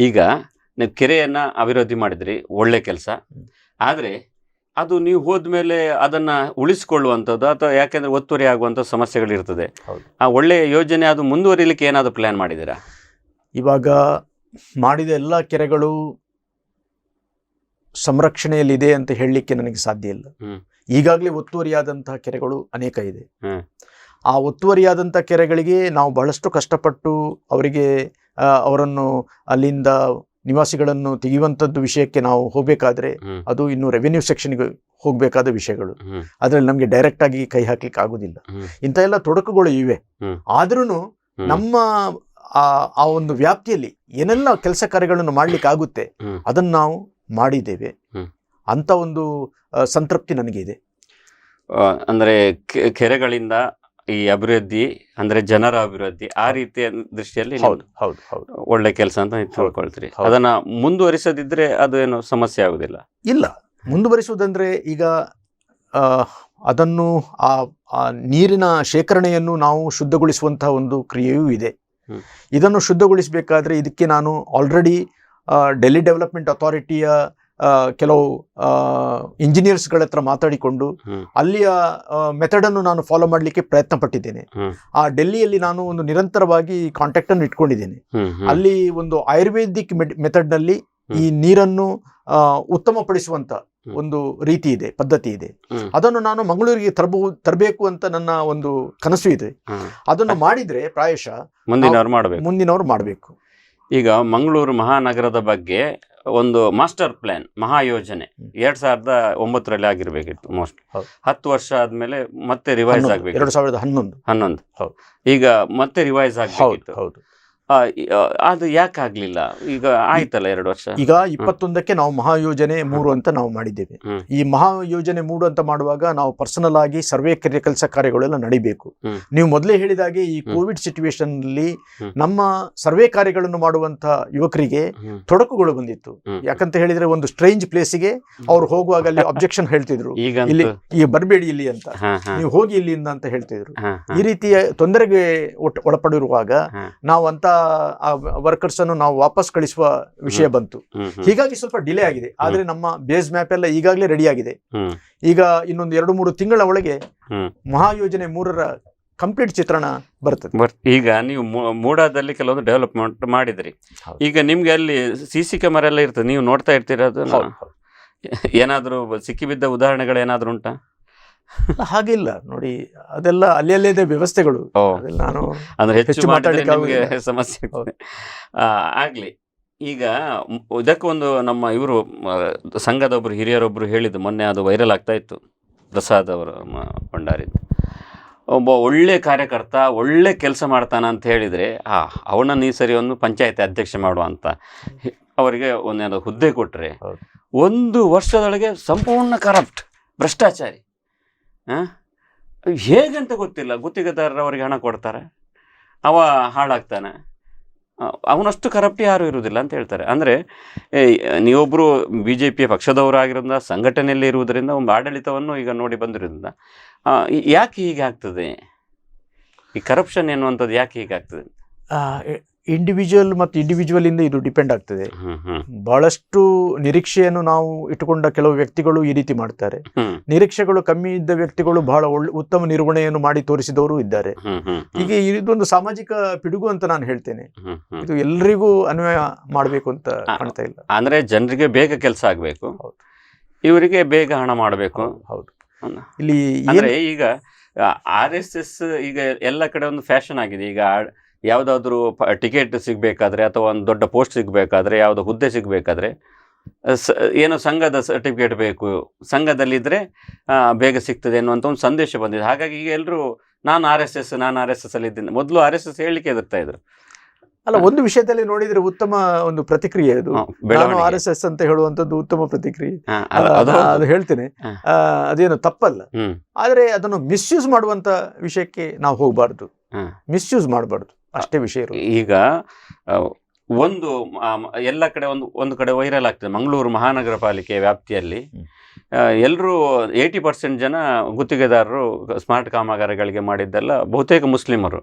ಈಗ ನೀವು ಕೆರೆಯನ್ನ ಅಭಿವೃದ್ಧಿ ಮಾಡಿದ್ರಿ, ಒಳ್ಳೆ ಕೆಲಸ. ಆದ್ರೆ ಅದು ನೀವು ಹೋದ್ಮೇಲೆ ಅದನ್ನ ಉಳಿಸಿಕೊಳ್ಳುವಂಥದ್ದು ಅಥವಾ ಯಾಕೆಂದ್ರೆ ಒತ್ತುವರಿ ಆಗುವಂಥ ಸಮಸ್ಯೆಗಳಿರ್ತದೆ. ಆ ಒಳ್ಳೆಯ ಯೋಜನೆ ಅದು ಮುಂದುವರಿಲಿಕ್ಕೆ ಏನಾದರೂ ಪ್ಲಾನ್ ಮಾಡಿದ್ದೀರಾ? ಇವಾಗ ಮಾಡಿದ ಎಲ್ಲ ಕೆರೆಗಳು ಸಂರಕ್ಷಣೆಯಲ್ಲಿದೆ ಅಂತ ಹೇಳಲಿಕ್ಕೆ ನನಗೆ ಸಾಧ್ಯ ಇಲ್ಲ. ಈಗಾಗಲೇ ಒತ್ತುವರಿಯಾದಂತಹ ಕೆರೆಗಳು ಅನೇಕ ಇದೆ. ಆ ಒತ್ತುವರಿಯಾದಂಥ ಕೆರೆಗಳಿಗೆ ನಾವು ಬಹಳಷ್ಟು ಕಷ್ಟಪಟ್ಟು ಅವರನ್ನು ಅಲ್ಲಿಂದ ನಿವಾಸಿಗಳನ್ನು ತೆಗೆಯುವಂಥದ್ದು ವಿಷಯಕ್ಕೆ ನಾವು ಹೋಗಬೇಕಾದ್ರೆ ಅದು ಇನ್ನು ರೆವಿನ್ಯೂ ಸೆಕ್ಷನ್ಗೆ ಹೋಗಬೇಕಾದ ವಿಷಯಗಳು. ಅದರಲ್ಲಿ ನಮಗೆ ಡೈರೆಕ್ಟ್ ಆಗಿ ಕೈ ಹಾಕ್ಲಿಕ್ಕೆ ಆಗುದಿಲ್ಲ. ಇಂಥ ಎಲ್ಲ ತೊಡಕುಗಳು ಇವೆ. ಆದ್ರೂ ನಮ್ಮ ಆ ಒಂದು ವ್ಯಾಪ್ತಿಯಲ್ಲಿ ಏನೆಲ್ಲ ಕೆಲಸ ಕಾರ್ಯಗಳನ್ನು ಮಾಡ್ಲಿಕ್ಕೆ ಆಗುತ್ತೆ ಅದನ್ನು ನಾವು ಮಾಡಿದ್ದೇವೆ ಅಂತ ಒಂದು ಸಂತೃಪ್ತಿ ನನಗೆ ಇದೆ. ಅಂದ್ರೆ ಕೆರೆಗಳಿಂದ ಈ ಅಭಿವೃದ್ಧಿ ಅಂದ್ರೆ ಜನರ ಅಭಿವೃದ್ಧಿ ಆ ರೀತಿಯ ದೃಷ್ಟಿಯಲ್ಲಿ ಒಳ್ಳೆ ಕೆಲಸ ಅಂತ ತಿಳ್ಕೊಳ್ತೀರಿ. ಅದನ್ನ ಮುಂದುವರಿಸದಿದ್ರೆ ಅದು ಏನು ಸಮಸ್ಯೆ ಆಗುದಿಲ್ಲ? ಇಲ್ಲ, ಮುಂದುವರಿಸುವುದಂದ್ರೆ ಈಗ ಅದನ್ನು ಆ ನೀರಿನ ಶೇಖರಣೆಯನ್ನು ನಾವು ಶುದ್ಧಗೊಳಿಸುವಂತಹ ಒಂದು ಕ್ರಿಯೆಯೂ ಇದೆ. ಇದನ್ನು ಶುದ್ಧಗೊಳಿಸಬೇಕಾದ್ರೆ ಇದಕ್ಕೆ ನಾನು ಆಲ್ರೆಡಿ ಡೆಲ್ಲಿ ಡೆವಲಪ್ಮೆಂಟ್ ಅಥಾರಿಟಿಯ ಕೆಲವು ಇಂಜಿನಿಯರ್ಸ್ಗಳ ಹತ್ರ ಮಾತಾಡಿಕೊಂಡು ಅಲ್ಲಿಯ ಮೆಥಡನ್ನು ನಾನು ಫಾಲೋ ಮಾಡಲಿಕ್ಕೆ ಪ್ರಯತ್ನ ಪಟ್ಟಿದ್ದೇನೆ. ಆ ಡೆಲ್ಲಿಯಲ್ಲಿ ನಾನು ಒಂದು ನಿರಂತರವಾಗಿ ಕಾಂಟ್ಯಾಕ್ಟ್ ಅನ್ನು ಇಟ್ಕೊಂಡಿದ್ದೇನೆ. ಅಲ್ಲಿ ಒಂದು ಆಯುರ್ವೇದಿಕ್ ಮೆಥಡ್ನಲ್ಲಿ ಈ ನೀರನ್ನು ಉತ್ತಮಪಡಿಸುವಂತ ಒಂದು ರೀತಿ ಇದೆ, ಪದ್ಧತಿ ಇದೆ. ಅದನ್ನು ನಾನು ಮಂಗಳೂರಿಗೆ ತರಬೇಕು ಅಂತ ನನ್ನ ಒಂದು ಕನಸು ಇದೆ. ಅದನ್ನು ಮಾಡಿದ್ರೆ ಪ್ರಾಯಶಃ ಮುಂದಿನವರು ಮಾಡಬೇಕು. ಈಗ ಮಂಗಳೂರು ಮಹಾನಗರದ ಬಗ್ಗೆ ಒಂದು ಮಾಸ್ಟರ್ ಪ್ಲಾನ್, ಮಹಾಯೋಜನೆ 2009ರಲ್ಲಿ ಆಗಿರ್ಬೇಕಿತ್ತು. ಮೋಸ್ಟ್ 10 ವರ್ಷ ಆದ್ಮೇಲೆ ಮತ್ತೆ ರಿವೈಸ್ ಆಗ್ಬೇಕು. 2011 ಈಗ ಮತ್ತೆ ರಿವೈಸ್ ಆಗ್ಬೇಕಿತ್ತು. ಹೌದು. ಅದು ಯಾಕೆ ಆಗ್ಲಿಲ್ಲ? ಈಗ ಆಯ್ತಲ್ಲ 2 ವರ್ಷ. ಈಗ 21ಕ್ಕೆ ನಾವು ಮಹಾಯೋಜನೆ 3 ಅಂತ ನಾವು ಮಾಡಿದ್ದೇವೆ. ಈ ಮಹಾಯೋಜನೆ 3 ಅಂತ ಮಾಡುವಾಗ ನಾವು ಪರ್ಸನಲ್ ಆಗಿ ಸರ್ವೆ ಕೆಲಸ ಕಾರ್ಯಗಳೆಲ್ಲ ನಡಿಬೇಕು. ನೀವು ಮೊದಲೇ ಹೇಳಿದಾಗೆ ಈ ಕೋವಿಡ್ ಸಿಚುವೇಶನ್ ಅಲ್ಲಿ ನಮ್ಮ ಸರ್ವೆ ಕಾರ್ಯಗಳನ್ನು ಮಾಡುವಂತ ಯುವಕರಿಗೆ ತೊಡಕುಗಳು ಬಂದಿತ್ತು. ಯಾಕಂತ ಹೇಳಿದ್ರೆ ಒಂದು ಸ್ಟ್ರೇಂಜ್ ಪ್ಲೇಸಿಗೆ ಅವ್ರು ಹೋಗುವಾಗ ಅಲ್ಲಿ ಅಬ್ಜೆಕ್ಷನ್ ಹೇಳ್ತಿದ್ರು, ಇಲ್ಲಿ ಈ ಬರಬೇಡಿ ಇಲ್ಲಿ ಅಂತ, ನೀವು ಹೋಗಿ ಇಲ್ಲಿಂದ ಅಂತ ಹೇಳ್ತಿದ್ರು. ಈ ರೀತಿಯ ತೊಂದರೆಗೆ ಒಳಪಡಿರುವಾಗ ನಾವು ಅಂತ ವರ್ಕರ್ಸ್ ಅನ್ನು ನಾವು ವಾಪಸ್ ಕಳಿಸುವ ವಿಷಯ ಬಂತು. ಹೀಗಾಗಿ ಸ್ವಲ್ಪ ಡಿಲೇ ಆಗಿದೆ. ಆದ್ರೆ ನಮ್ಮ ಬೇಸ್ ಮ್ಯಾಪ್ ಎಲ್ಲ ಈಗಾಗಲೇ ರೆಡಿ ಆಗಿದೆ. ಈಗ ಇನ್ನೊಂದು 2-3 ತಿಂಗಳ ಒಳಗೆ ಮಹಾಯೋಜನೆ 3ರ ಕಂಪ್ಲೀಟ್ ಚಿತ್ರಣ ಬರ್ತದೆ. ಈಗ ನೀವು ಮೂಡಾದಲ್ಲಿ ಕೆಲವೊಂದು ಡೆವಲಪ್ಮೆಂಟ್ ಮಾಡಿದ್ರಿ. ಈಗ ನಿಮ್ಗೆ ಅಲ್ಲಿ CC ಕ್ಯಾಮರಾ ಎಲ್ಲ ಇರ್ತದೆ, ನೀವು ನೋಡ್ತಾ ಇರ್ತೀರದು. ಏನಾದ್ರು ಸಿಕ್ಕಿಬಿದ್ದ ಉದಾಹರಣೆಗಳು ಏನಾದ್ರು ಉಂಟಾ? ಹಾಗಿಲ್ಲ ನೋಡಿ, ಅದೆಲ್ಲ ಅಲ್ಲೇ ವ್ಯವಸ್ಥೆಗಳು. ನಾನು ಅಂದ್ರೆ ಹೆಚ್ಚು ಮಾತಾಡಲಿಕ್ಕೆ ಸಮಸ್ಯೆ ಆಗ್ಲಿ. ಈಗ ಇದಕ್ಕೊಂದು ನಮ್ಮ ಇವರು ಸಂಘದ ಒಬ್ರು ಹಿರಿಯರೊಬ್ರು ಹೇಳಿದ್ದು, ಮೊನ್ನೆ ಅದು ವೈರಲ್ ಆಗ್ತಾ ಇತ್ತು, ಪ್ರಸಾದ್ ಅವರು ಭಂಡಾರಿದ್ದು. ಒಬ್ಬ ಒಳ್ಳೆ ಕಾರ್ಯಕರ್ತ, ಒಳ್ಳೆ ಕೆಲಸ ಮಾಡ್ತಾನ ಅಂತ ಹೇಳಿದರೆ ಅವನನ್ನು ಈ ಸರಿ ಒಂದು ಪಂಚಾಯತಿ ಅಧ್ಯಕ್ಷ ಮಾಡುವ ಅಂತ ಅವರಿಗೆ ಒಂದೇನೋ ಹುದ್ದೆ ಕೊಟ್ಟರೆ 1 ವರ್ಷದೊಳಗೆ ಸಂಪೂರ್ಣ ಕರಪ್ಟ್, ಭ್ರಷ್ಟಾಚಾರಿ. ಹೇಗಂತ ಗೊತ್ತಿಲ್ಲ. ಗುತ್ತಿಗೆದಾರರವರಿಗೆ ಹಣ ಕೊಡ್ತಾರೆ, ಅವ ಹಾಳಾಗ್ತಾನೆ. ಅವನಷ್ಟು ಕರಪ್ಟಿ ಯಾರು ಇರುವುದಿಲ್ಲ ಅಂತ ಹೇಳ್ತಾರೆ. ಅಂದರೆ ನೀವೊಬ್ಬರು BJP ಪಕ್ಷದವರು ಆಗಿರೋದ್ರಿಂದ, ಸಂಘಟನೆಯಲ್ಲಿ ಇರುವುದರಿಂದ, ಒಂದು ಆಡಳಿತವನ್ನು ಈಗ ನೋಡಿ ಬಂದಿರೋದ್ರಿಂದ ಯಾಕೆ ಹೀಗೆ ಆಗ್ತದೆ? ಈ ಕರಪ್ಷನ್ ಎನ್ನುವಂಥದ್ದು ಯಾಕೆ ಹೀಗೆ ಆಗ್ತದೆ? ಇಂಡಿವಿಜುವಲ್ ಇಂದ ಇದು ಡಿಪೆಂಡ್ ಆಗ್ತದೆ. ಬಹಳಷ್ಟು ನಿರೀಕ್ಷೆಯನ್ನು ನಾವು ಇಟ್ಟುಕೊಂಡ ಕೆಲವು ವ್ಯಕ್ತಿಗಳು ಈ ರೀತಿ ಮಾಡ್ತಾರೆ. ನಿರೀಕ್ಷೆಗಳು ಕಮ್ಮಿ ಇದ್ದ ವ್ಯಕ್ತಿಗಳು ಬಹಳ ಉತ್ತಮ ನಿರ್ವಹಣೆಯನ್ನು ಮಾಡಿ ತೋರಿಸಿದವರು ಇದ್ದಾರೆ. ಹೀಗೆ ಇದೊಂದು ಸಾಮಾಜಿಕ ಪಿಡುಗು ಅಂತ ನಾನು ಹೇಳ್ತೇನೆ. ಇದು ಎಲ್ರಿಗೂ ಅನ್ವಯ ಮಾಡಬೇಕು ಅಂತ ಕಾಣ್ತಾ ಇಲ್ಲ. ಅಂದ್ರೆ ಜನರಿಗೆ ಬೇಗ ಕೆಲಸ ಆಗ್ಬೇಕು, ಇವರಿಗೆ ಬೇಗ ಹಣ ಮಾಡಬೇಕು. ಹೌದು. ಇಲ್ಲಿ ಅಂದ್ರೆ ಈಗ RSS ಈಗ ಎಲ್ಲ ಕಡೆ ಒಂದು ಫ್ಯಾಷನ್ ಆಗಿದೆ. ಈಗ ಯಾವುದಾದ್ರೂ ಟಿಕೆಟ್ ಸಿಗಬೇಕಾದ್ರೆ ಅಥವಾ ಒಂದು ದೊಡ್ಡ ಪೋಸ್ಟ್ ಸಿಗಬೇಕಾದ್ರೆ, ಯಾವುದೋ ಹುದ್ದೆ ಸಿಗಬೇಕಾದ್ರೆ ಏನೋ ಸಂಘದ ಸರ್ಟಿಫಿಕೇಟ್ ಬೇಕು, ಸಂಘದಲ್ಲಿದ್ದರೆ ಬೇಗ ಸಿಗ್ತದೆ ಅನ್ನುವಂಥ ಒಂದು ಸಂದೇಶ ಬಂದಿದೆ. ಹಾಗಾಗಿ ಈಗ ಎಲ್ಲರೂ ನಾನು RSS ಅಲ್ಲಿ ಇದ್ದೀನಿ. ಮೊದಲು RSS ಹೇಳಲಿಕ್ಕೆ ಎದುರ್ತಾ ಇದ್ರು. ಅಲ್ಲ, ಒಂದು ವಿಷಯದಲ್ಲಿ ನೋಡಿದ್ರೆ ಉತ್ತಮ ಒಂದು ಪ್ರತಿಕ್ರಿಯೆ ಅದು. ನಾನು RSS ಅಂತ ಹೇಳುವಂಥದ್ದು ಉತ್ತಮ ಪ್ರತಿಕ್ರಿಯೆ, ಅದು ಹೇಳ್ತೇನೆ. ಅದೇನು ತಪ್ಪಲ್ಲ. ಆದ್ರೆ ಅದನ್ನು ಮಿಸ್ಯೂಸ್ ಮಾಡುವಂತ ವಿಷಯಕ್ಕೆ ನಾವು ಹೋಗಬಾರ್ದು, ಮಿಸ್ಯೂಸ್ ಮಾಡಬಾರ್ದು, ಅಷ್ಟೇ ವಿಷಯ. ಈಗ ಒಂದು ಎಲ್ಲ ಕಡೆ ಒಂದು ಕಡೆ ವೈರಲ್ ಆಗ್ತದೆ. ಮಂಗಳೂರು ಮಹಾನಗರ ಪಾಲಿಕೆ ವ್ಯಾಪ್ತಿಯಲ್ಲಿ ಎಲ್ಲರೂ 80% ಜನ ಗುತ್ತಿಗೆದಾರರು ಸ್ಮಾರ್ಟ್ ಕಾಮಗಾರಿಗಳಿಗೆ ಮಾಡಿದ್ದೆಲ್ಲ ಬಹುತೇಕ ಮುಸ್ಲಿಮರು.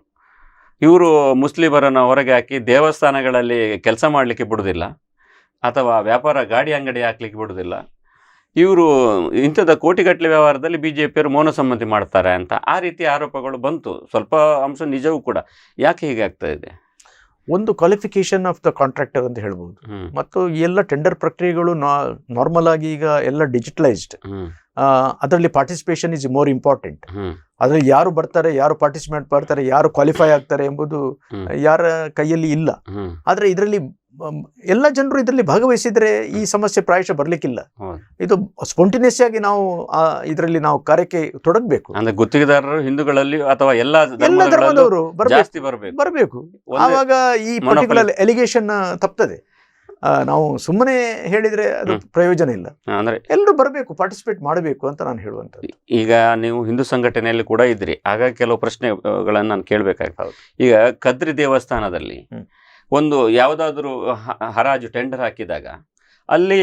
ಇವರು ಮುಸ್ಲಿಮರನ್ನು ಹೊರಗೆ ಹಾಕಿ ದೇವಸ್ಥಾನಗಳಲ್ಲಿ ಕೆಲಸ ಮಾಡಲಿಕ್ಕೆ ಬಿಡುವುದಿಲ್ಲ, ಅಥವಾ ವ್ಯಾಪಾರ ಗಾಡಿ ಅಂಗಡಿ ಹಾಕ್ಲಿಕ್ಕೆ ಬಿಡುವುದಿಲ್ಲ. ಇವರು ಇಂಥದ್ದು ಕೋಟಿಗಟ್ಟಲೆ ವ್ಯವಹಾರದಲ್ಲಿ BJPಯವರು ಮೌನಸಮ್ಮತಿ ಮಾಡ್ತಾರೆ ಅಂತ ಆ ರೀತಿ ಆರೋಪಗಳು ಬಂತು. ಸ್ವಲ್ಪ ಅಂಶ ನಿಜವೂ ಕೂಡ. ಯಾಕೆ ಹೀಗೆ ಆಗ್ತಾ ಇದೆ? ಒಂದು ಕ್ವಾಲಿಫಿಕೇಶನ್ ಆಫ್ ದ ಕಾಂಟ್ರಾಕ್ಟರ್ ಅಂತ ಹೇಳ್ಬೋದು. ಮತ್ತು ಎಲ್ಲ ಟೆಂಡರ್ ಪ್ರಕ್ರಿಯೆಗಳು ನಾರ್ಮಲ್ ಆಗಿ ಈಗ ಎಲ್ಲ ಡಿಜಿಟಲೈಸ್ಡ್. ಅದರಲ್ಲಿ ಪಾರ್ಟಿಸಿಪೇಷನ್ ಇಸ್ ಮೋರ್ ಇಂಪಾರ್ಟೆಂಟ್. ಅದರಲ್ಲಿ ಯಾರು ಬರ್ತಾರೆ, ಯಾರು ಪಾರ್ಟಿಸಿಪೇಟ್ ಮಾಡ್ತಾರೆ, ಯಾರು ಕ್ವಾಲಿಫೈ ಆಗ್ತಾರೆ ಎಂಬುದು ಯಾರ ಕೈಯಲ್ಲಿ ಇಲ್ಲ. ಆದ್ರೆ ಇದರಲ್ಲಿ ಎಲ್ಲ ಜನರು ಇದರಲ್ಲಿ ಭಾಗವಹಿಸಿದ್ರೆ ಈ ಸಮಸ್ಯೆ ಪ್ರಾಯಶಃ ಬರ್ಲಿಕ್ಕಿಲ್ಲ. ಇದು ಸ್ಪಾಂಟೇನಿಯಸ್ ಆಗಿ ನಾವು ಇದರಲ್ಲಿ ನಾವು ಕಾರ್ಯಕ್ಕೆ ತೊಡಗಬೇಕು. ಅಂದ್ರೆ ಗುತ್ತಿಗೆದಾರರು ಹಿಂದೂಗಳಲ್ಲಿ ಅಥವಾ ಎಲ್ಲ ಧರ್ಮದವರು ಬರಬೇಕು. ಆವಾಗ ಈ ಪರ್ಟಿಕ್ಯುಲರ್ ಎಲಿಗೇಷನ್ ತಪ್ತದೆ. ನಾವು ಸುಮ್ಮನೆ ಹೇಳಿದ್ರೆ ಅದು ಪ್ರಯೋಜನ ಇಲ್ಲ. ಅಂದ್ರೆ ಎಲ್ಲರೂ ಬರಬೇಕು, ಪಾರ್ಟಿಸಿಪೇಟ್ ಮಾಡಬೇಕು ಅಂತ ನಾನು ಹೇಳುವಂಥದ್ದು. ಈಗ ನೀವು ಹಿಂದೂ ಸಂಘಟನೆಯಲ್ಲಿ ಕೂಡ ಇದ್ರಿ, ಆಗ ಕೆಲವು ಪ್ರಶ್ನೆಗಳನ್ನು ನಾನು ಕೇಳಬೇಕಾಗ್ತದೆ. ಈಗ ಕದ್ರಿ ದೇವಸ್ಥಾನದಲ್ಲಿ ಒಂದು ಯಾವುದಾದ್ರೂ ಹರಾಜು ಟೆಂಡರ್ ಹಾಕಿದಾಗ ಅಲ್ಲಿ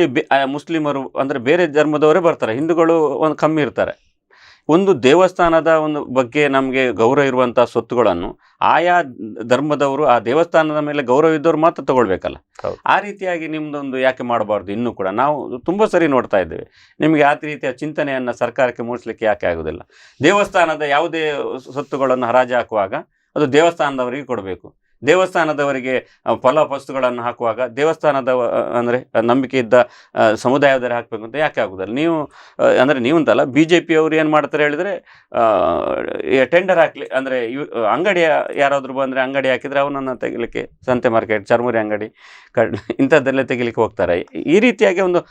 ಮುಸ್ಲಿಮರು ಅಂದರೆ ಬೇರೆ ಧರ್ಮದವರೇ ಬರ್ತಾರೆ, ಹಿಂದೂಗಳು ಒಂದು ಕಮ್ಮಿ ಇರ್ತಾರೆ. ಒಂದು ದೇವಸ್ಥಾನದ ಒಂದು ಬಗ್ಗೆ ನಮಗೆ ಗೌರವ ಇರುವಂತಹ ಸ್ವತ್ತುಗಳನ್ನು ಆಯಾ ಧರ್ಮದವರು ಆ ದೇವಸ್ಥಾನದ ಮೇಲೆ ಗೌರವ ಇದ್ದವ್ರು ಮಾತ್ರ ತಗೊಳ್ಬೇಕಲ್ಲ. ಆ ರೀತಿಯಾಗಿ ನಿಮ್ದೊಂದು ಯಾಕೆ ಮಾಡಬಾರ್ದು? ಇನ್ನೂ ಕೂಡ ನಾವು ತುಂಬ ಸರಿ ನೋಡ್ತಾ ಇದ್ದೇವೆ. ನಿಮಗೆ ಆ ರೀತಿಯ ಚಿಂತನೆಯನ್ನು ಸರ್ಕಾರಕ್ಕೆ ಮೂಡಿಸ್ಲಿಕ್ಕೆ ಯಾಕೆ ಆಗುದಿಲ್ಲ? ದೇವಸ್ಥಾನದ ಯಾವುದೇ ಸ್ವತ್ತುಗಳನ್ನು ಹರಾಜು ಹಾಕುವಾಗ ಅದು ದೇವಸ್ಥಾನದವರಿಗೆ ಕೊಡಬೇಕು. ದೇವಸ್ಥಾನದವರಿಗೆ ಫಲ ವಸ್ತುಗಳನ್ನು ಹಾಕುವಾಗ ದೇವಸ್ಥಾನದ ಅಂದರೆ ನಂಬಿಕೆ ಇದ್ದ ಸಮುದಾಯದವರೇ ಹಾಕಬೇಕು ಅಂತ ಯಾಕೆ ಆಗುದಿಲ್ಲ? ನೀವು ಅಂದರೆ ನೀವು ಅಂತಲ್ಲ, BJP ಅವರು ಏನು ಮಾಡ್ತಾರೆ ಹೇಳಿದರೆ, ಟೆಂಡರ್ ಹಾಕ್ಲಿ ಅಂದರೆ ಅಂಗಡಿಯ ಯಾರಾದರೂ ಬಂದರೆ ಅಂಗಡಿ ಹಾಕಿದರೆ ಅವನನ್ನು ತೆಗಿಲಿಕ್ಕೆ ಸಂತೆ ಮಾರ್ಕೆಟ್, ಚರ್ಮುರಿ ಅಂಗಡಿ, ಇಂಥದ್ದೆಲ್ಲ ತೆಗಿಲಿಕ್ಕೆ ಹೋಗ್ತಾರೆ. ಈ ರೀತಿಯಾಗಿ ಒಂದು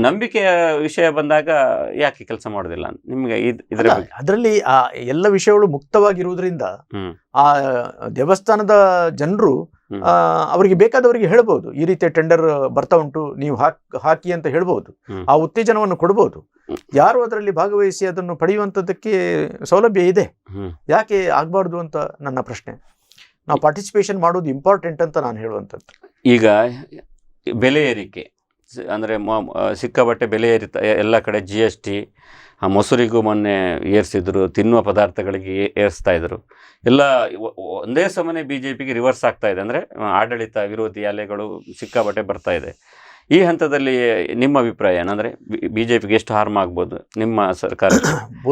ನಂಬಿಕೆಯ ವಿಷಯ ಬಂದಾಗ ಯಾಕೆ ಕೆಲಸ ಮಾಡೋದಿಲ್ಲ ನಿಮಗೆ ಇದರ ಬಗ್ಗೆ? ಅದರಲ್ಲಿ ಆ ಎಲ್ಲ ವಿಷಯಗಳು ಮುಕ್ತವಾಗಿರುವುದರಿಂದ ಆ ದೇವಸ್ಥಾನದ ಜನರು ಅವರಿಗೆ ಬೇಕಾದವರಿಗೆ ಹೇಳ್ಬೋದು, ಈ ರೀತಿಯ ಟೆಂಡರ್ ಬರ್ತಾ ಉಂಟು, ನೀವು ಹಾಕಿ ಅಂತ ಹೇಳ್ಬೋದು. ಆ ಉತ್ತೇಜನವನ್ನು ಕೊಡ್ಬೋದು. ಯಾರು ಅದರಲ್ಲಿ ಭಾಗವಹಿಸಿ ಅದನ್ನು ಪಡೆಯುವಂಥದ್ದಕ್ಕೆ ಸೌಲಭ್ಯ ಇದೆ, ಯಾಕೆ ಆಗಬಾರ್ದು ಅಂತ ನನ್ನ ಪ್ರಶ್ನೆ. ನಾವು ಪಾರ್ಟಿಸಿಪೇಷನ್ ಮಾಡೋದು ಇಂಪಾರ್ಟೆಂಟ್ ಅಂತ ನಾನು ಹೇಳುವಂಥದ್ದು. ಈಗ ಬೆಲೆ ಏರಿಕೆ ಅಂದರೆ ಸಿಕ್ಕಾಪಟ್ಟೆ ಬೆಲೆ ಏರಿತ ಎಲ್ಲ ಕಡೆ. GST, ಮೊಸರಿಗೂ ಮೊನ್ನೆ ಏರಿಸಿದ್ರು, ತಿನ್ನುವ ಪದಾರ್ಥಗಳಿಗೆ ಏರಿಸ್ತಾ ಇದ್ರು. ಎಲ್ಲ ಒಂದೇ ಸಮನೆ BJPಗೆ ರಿವರ್ಸ್ ಆಗ್ತಾ ಇದೆ. ಅಂದರೆ ಆಡಳಿತ ವಿರೋಧಿ ಅಲೆಗಳು ಸಿಕ್ಕಾಪಟ್ಟೆ ಬರ್ತಾ ಇದೆ. ಈ ಹಂತದಲ್ಲಿ ನಿಮ್ಮ ಅಭಿಪ್ರಾಯ ಏನಂದರೆ BJPಗೆ ಎಷ್ಟು ಹಾರ್ಮ್ ಆಗ್ಬೋದು ನಿಮ್ಮ ಸರ್ಕಾರ?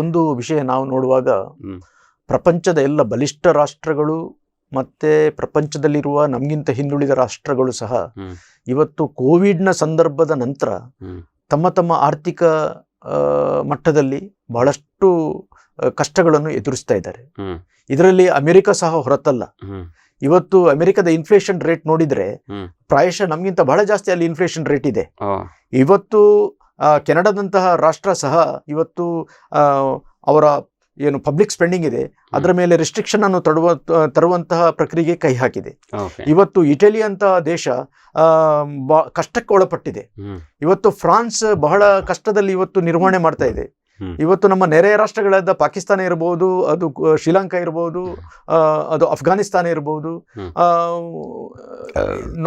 ಒಂದು ವಿಷಯ ನಾವು ನೋಡುವಾಗ ಪ್ರಪಂಚದ ಎಲ್ಲ ಬಲಿಷ್ಠ ರಾಷ್ಟ್ರಗಳು ಮತ್ತು ಪ್ರಪಂಚದಲ್ಲಿರುವ ನಮಗಿಂತ ಹಿಂದುಳಿದ ರಾಷ್ಟ್ರಗಳು ಸಹ ಇವತ್ತು ಕೋವಿಡ್ನ ಸಂದರ್ಭದ ನಂತರ ತಮ್ಮ ತಮ್ಮ ಆರ್ಥಿಕ ಮಟ್ಟದಲ್ಲಿ ಬಹಳಷ್ಟು ಕಷ್ಟಗಳನ್ನು ಎದುರಿಸ್ತಾ ಇದ್ದಾರೆ. ಇದರಲ್ಲಿ ಅಮೆರಿಕ ಸಹ ಹೊರತಲ್ಲ. ಇವತ್ತು ಅಮೆರಿಕದ ಇನ್ಫ್ಲೇಷನ್ ರೇಟ್ ನೋಡಿದರೆ ಪ್ರಾಯಶಃ ನಮಗಿಂತ ಬಹಳ ಜಾಸ್ತಿ ಅಲ್ಲಿ ಇನ್ಫ್ಲೇಷನ್ ರೇಟ್ ಇದೆ. ಇವತ್ತು ಕೆನಡಾದಂತಹ ರಾಷ್ಟ್ರ ಸಹ ಇವತ್ತು ಅವರ ಏನು ಪಬ್ಲಿಕ್ ಸ್ಪೆಂಡಿಂಗ್ ಇದೆ ಅದರ ಮೇಲೆ ರೆಸ್ಟ್ರಿಕ್ಷನ್ ಅನ್ನು ತರುವಂತಹ ಪ್ರಕ್ರಿಯೆಗೆ ಕೈ ಹಾಕಿದೆ. ಇವತ್ತು ಇಟಲಿ ಅಂತ ದೇಶ ಕಷ್ಟಕ್ಕೆ ಒಳಪಟ್ಟಿದೆ. ಇವತ್ತು ಫ್ರಾನ್ಸ್ ಬಹಳ ಕಷ್ಟದಲ್ಲಿ ಇವತ್ತು ನಿರ್ವಹಣೆ ಮಾಡ್ತಾ ಇದೆ. ಇವತ್ತು ನಮ್ಮ ನೆರೆಯ ರಾಷ್ಟ್ರಗಳಾದ ಪಾಕಿಸ್ತಾನ ಇರಬಹುದು, ಅದು ಶ್ರೀಲಂಕಾ ಇರಬಹುದು, ಅದು ಅಫ್ಘಾನಿಸ್ತಾನ ಇರಬಹುದು,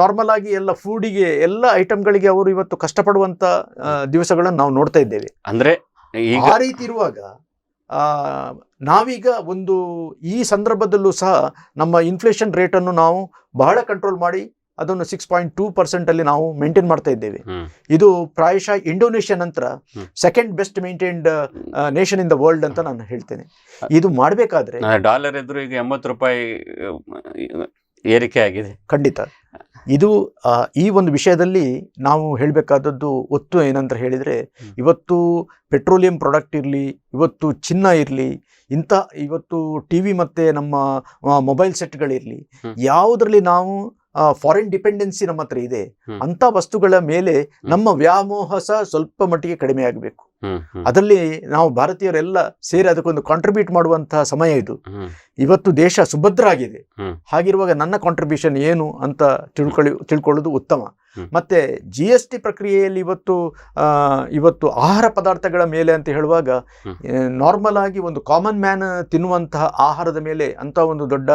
ನಾರ್ಮಲ್ ಆಗಿ ಎಲ್ಲ ಫುಡಿಗೆ ಎಲ್ಲ ಐಟಮ್ಗಳಿಗೆ ಅವರು ಇವತ್ತು ಕಷ್ಟಪಡುವಂತ ದಿವಸಗಳನ್ನು ನಾವು ನೋಡ್ತಾ ಇದ್ದೇವೆ. ಅಂದ್ರೆ ಆ ರೀತಿ ಇರುವಾಗ ನಾವೀಗ ಒಂದು ಈ ಸಂದರ್ಭದಲ್ಲೂ ಸಹ ನಮ್ಮ ಇನ್ಫ್ಲೇಷನ್ ರೇಟನ್ನು ನಾವು ಬಹಳ ಕಂಟ್ರೋಲ್ ಮಾಡಿ ಅದನ್ನು 6.2% ಅಲ್ಲಿ ನಾವು ಮೇಂಟೈನ್ ಮಾಡ್ತಾ ಇದ್ದೇವೆ. ಇದು ಪ್ರಾಯಶಃ ಇಂಡೋನೇಷ್ಯಾ ನಂತರ second best maintained nation in the world ಅಂತ ನಾನು ಹೇಳ್ತೇನೆ. ಇದು ಮಾಡಬೇಕಾದ್ರೆ ಡಾಲರ್ ಎದುರು ಈಗ 80 ರೂಪಾಯಿ ಏರಿಕೆ ಆಗಿದೆ. ಖಂಡಿತ ಇದು ಈ ಒಂದು ವಿಷಯದಲ್ಲಿ ನಾವು ಹೇಳಬೇಕಾದದ್ದು ಒತ್ತು ಏನಂತ ಹೇಳಿದರೆ, ಇವತ್ತು ಪೆಟ್ರೋಲಿಯಂ ಪ್ರಾಡಕ್ಟ್ ಇರಲಿ, ಇವತ್ತು ಚಿನ್ನ ಇರಲಿ, ಇವತ್ತು TV ಮತ್ತು ನಮ್ಮ ಮೊಬೈಲ್ ಸೆಟ್ಗಳಿರಲಿ, ಯಾವುದರಲ್ಲಿ ನಾವು ಫಾರಿನ್ ಡಿಪೆಂಡೆನ್ಸಿ ನಮ್ಮ ಹತ್ರ ಇದೆ ಅಂತ ವಸ್ತುಗಳ ಮೇಲೆ ನಮ್ಮ ವ್ಯಾಮೋಹ ಸಹ ಸ್ವಲ್ಪ ಮಟ್ಟಿಗೆ ಕಡಿಮೆ ಆಗಬೇಕು. ಅದರಲ್ಲಿ ನಾವು ಭಾರತೀಯರೆಲ್ಲ ಸೇರಿ ಅದಕ್ಕೊಂದು ಕಾಂಟ್ರಿಬ್ಯೂಟ್ ಮಾಡುವಂತಹ ಸಮಯ ಇದು. ಇವತ್ತು ದೇಶ ಸುಭದ್ರ ಆಗಿದೆ. ಹಾಗಿರುವಾಗ ನನ್ನ ಕಾಂಟ್ರಿಬ್ಯೂಷನ್ ಏನು ಅಂತ ತಿಳ್ಕೊಳ್ಳೋದು ಉತ್ತಮ. ಮತ್ತೆ GST ಪ್ರಕ್ರಿಯೆಯಲ್ಲಿ ಇವತ್ತು ಆಹಾರ ಪದಾರ್ಥಗಳ ಮೇಲೆ ಅಂತ ಹೇಳುವಾಗ ನಾರ್ಮಲ್ ಆಗಿ ಒಂದು ಕಾಮನ್ ಮ್ಯಾನ್ ತಿನ್ನುವಂತಹ ಆಹಾರದ ಮೇಲೆ ಅಂತ ಒಂದು ದೊಡ್ಡ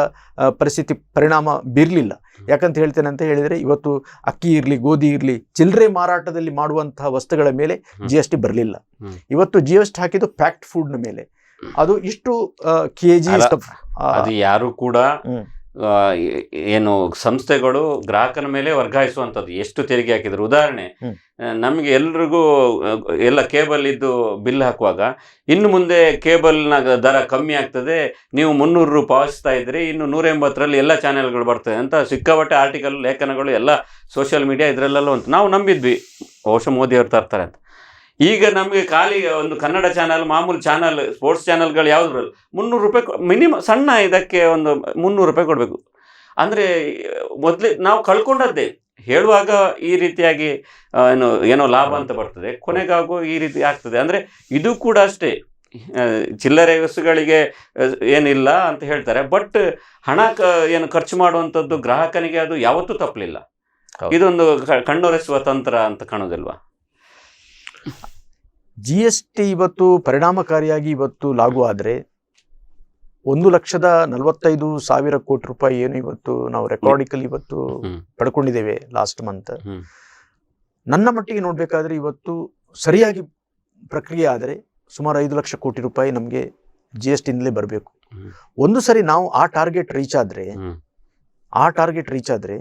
ಪರಿಣಾಮ ಬೀರಲಿಲ್ಲ. ಯಾಕಂತ ಹೇಳ್ತೇನೆ ಅಂತ ಹೇಳಿದರೆ, ಇವತ್ತು ಅಕ್ಕಿ ಇರಲಿ, ಗೋಧಿ ಇರಲಿ, ಚಿಲ್ಲರೆ ಮಾರಾಟದಲ್ಲಿ ಮಾಡುವಂತಹ ವಸ್ತುಗಳ ಮೇಲೆ GST ಬರಲಿಲ್ಲ. ಇವತ್ತು GST ಹಾಕಿದ್ದು ಪ್ಯಾಕ್ಡ್ ಫುಡ್ನ ಮೇಲೆ. ಅದು ಇಷ್ಟು kg ಅದು ಯಾರು ಕೂಡ ಏನು ಸಂಸ್ಥೆಗಳು ಗ್ರಾಹಕನ ಮೇಲೆ ವರ್ಗಾಯಿಸುವಂಥದ್ದು ಎಷ್ಟು ತೆರಿಗೆ ಹಾಕಿದ್ರು. ಉದಾಹರಣೆ, ನಮಗೆ ಎಲ್ರಿಗೂ ಎಲ್ಲ ಕೇಬಲ್ ಇದ್ದು ಬಿಲ್ ಹಾಕುವಾಗ ಇನ್ನು ಮುಂದೆ ಕೇಬಲ್ನ ದರ ಕಮ್ಮಿ ಆಗ್ತದೆ, ನೀವು 300 ರೂಪಾಯಿ ಪಾವತಿಸ್ತಾ ಇದ್ರಿ, ಇನ್ನು 180ರಲ್ಲಿ ಎಲ್ಲ ಚಾನೆಲ್ಗಳು ಬರ್ತದೆ ಅಂತ ಸಿಕ್ಕಾಪಟ್ಟೆ ಆರ್ಟಿಕಲ್, ಲೇಖನಗಳು ಎಲ್ಲ ಸೋಷಿಯಲ್ ಮೀಡಿಯಾ ಇದರಲ್ಲೆಲ್ಲ ಉಂಟು. ನಾವು ನಂಬಿದ್ವಿ ಬಹುಶಃ ಮೋದಿಯವರು ತರ್ತಾರೆ ಅಂತ. ಈಗ ನಮಗೆ ಖಾಲಿ ಒಂದು ಕನ್ನಡ ಚಾನಲ್, ಮಾಮೂಲು ಚಾನಲ್, ಸ್ಪೋರ್ಟ್ಸ್ ಚಾನಲ್ಗಳು ಯಾವ್ದು ಬರಲ್ಲ, 300 ರೂಪಾಯಿ ಮಿನಿಮಮ್. ಸಣ್ಣ ಇದಕ್ಕೆ ಒಂದು 300 ರೂಪಾಯಿ ಕೊಡಬೇಕು. ಅಂದರೆ ಮೊದಲೇ ನಾವು ಕಳ್ಕೊಂಡದ್ದೇ. ಹೇಳುವಾಗ ಈ ರೀತಿಯಾಗಿ ಏನೋ ಲಾಭ ಅಂತ ಬರ್ತದೆ, ಕೊನೆಗಾಗೋ ಈ ರೀತಿ ಆಗ್ತದೆ. ಅಂದರೆ ಇದು ಕೂಡ ಅಷ್ಟೇ, ಚಿಲ್ಲರೆ ವಸ್ತುಗಳಿಗೆ ಏನಿಲ್ಲ ಅಂತ ಹೇಳ್ತಾರೆ, ಬಟ್ ಹಣ ಏನು ಖರ್ಚು ಮಾಡುವಂಥದ್ದು ಗ್ರಾಹಕನಿಗೆ ಅದು ಯಾವತ್ತೂ ತಪ್ಪಲಿಲ್ಲ. ಇದೊಂದು ಕಣ್ಣೊರೆಸುವ ತಂತ್ರ ಅಂತ ಕಾಣೋದಿಲ್ವಾ? GST ಇವತ್ತು ಪರಿಣಾಮಕಾರಿಯಾಗಿ ಇವತ್ತು ಲಾಗು ಆದರೆ 1,45,000 ಕೋಟಿ ರೂಪಾಯಿ ಏನು ಇವತ್ತು ನಾವು ರೆಕಾರ್ಡಿಕಲಿ ಇವತ್ತು ಪಡ್ಕೊಂಡಿದ್ದೇವೆ ಲಾಸ್ಟ್ ಮಂತ್. ನನ್ನ ಮಟ್ಟಿಗೆ ನೋಡಬೇಕಾದ್ರೆ ಇವತ್ತು ಸರಿಯಾಗಿ ಪ್ರಕ್ರಿಯೆ ಆದರೆ ಸುಮಾರು 5 ಲಕ್ಷ ಕೋಟಿ ರೂಪಾಯಿ ನಮಗೆ GSTಯಿಂದಲೇ ಬರಬೇಕು. ಒಂದು ಸರಿ ನಾವು ಆ ಟಾರ್ಗೆಟ್ ರೀಚ್ ಆದರೆ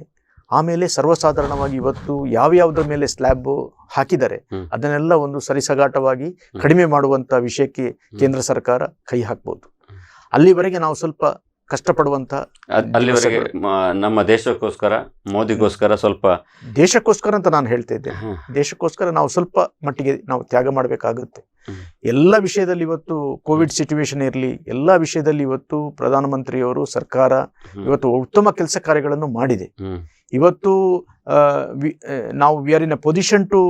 ಆಮೇಲೆ ಸರ್ವಸಾಧಾರಣವಾಗಿ ಇವತ್ತು ಯಾವ್ಯಾವುದ್ರ ಮೇಲೆ ಸ್ಲ್ಯಾಬ್ ಹಾಕಿದ್ದಾರೆ ಅದನ್ನೆಲ್ಲ ಒಂದು ಸರಿಸಗಾಟವಾಗಿ ಕಡಿಮೆ ಮಾಡುವಂಥ ವಿಷಯಕ್ಕೆ ಕೇಂದ್ರ ಸರ್ಕಾರ ಕೈ ಹಾಕ್ಬೋದು. ಅಲ್ಲಿವರೆಗೆ ನಾವು ಸ್ವಲ್ಪ ಕಷ್ಟಪಡುವಂಥ, ಅಲ್ಲಿವರೆಗೆ ನಮ್ಮ ದೇಶಕ್ಕೋಸ್ಕರ, ಮೋದಿಗೋಸ್ಕರ, ಸ್ವಲ್ಪ ದೇಶಕ್ಕೋಸ್ಕರ ಅಂತ ನಾನು ಹೇಳ್ತಾ ಇದ್ದೆ, ದೇಶಕ್ಕೋಸ್ಕರ ನಾವು ಸ್ವಲ್ಪ ಮಟ್ಟಿಗೆ ನಾವು ತ್ಯಾಗ ಮಾಡಬೇಕಾಗುತ್ತೆ. ಎಲ್ಲ ವಿಷಯದಲ್ಲಿ ಇವತ್ತು ಕೋವಿಡ್ ಸಿಚುವೇಶನ್ ಇರಲಿ, ಎಲ್ಲ ವಿಷಯದಲ್ಲಿ ಇವತ್ತು ಪ್ರಧಾನಮಂತ್ರಿಯವರು, ಸರ್ಕಾರ ಇವತ್ತು ಉತ್ತಮ ಕೆಲಸ ಕಾರ್ಯಗಳನ್ನು ಮಾಡಿದೆ. ಇವತ್ತು ನಾವು we are in a position to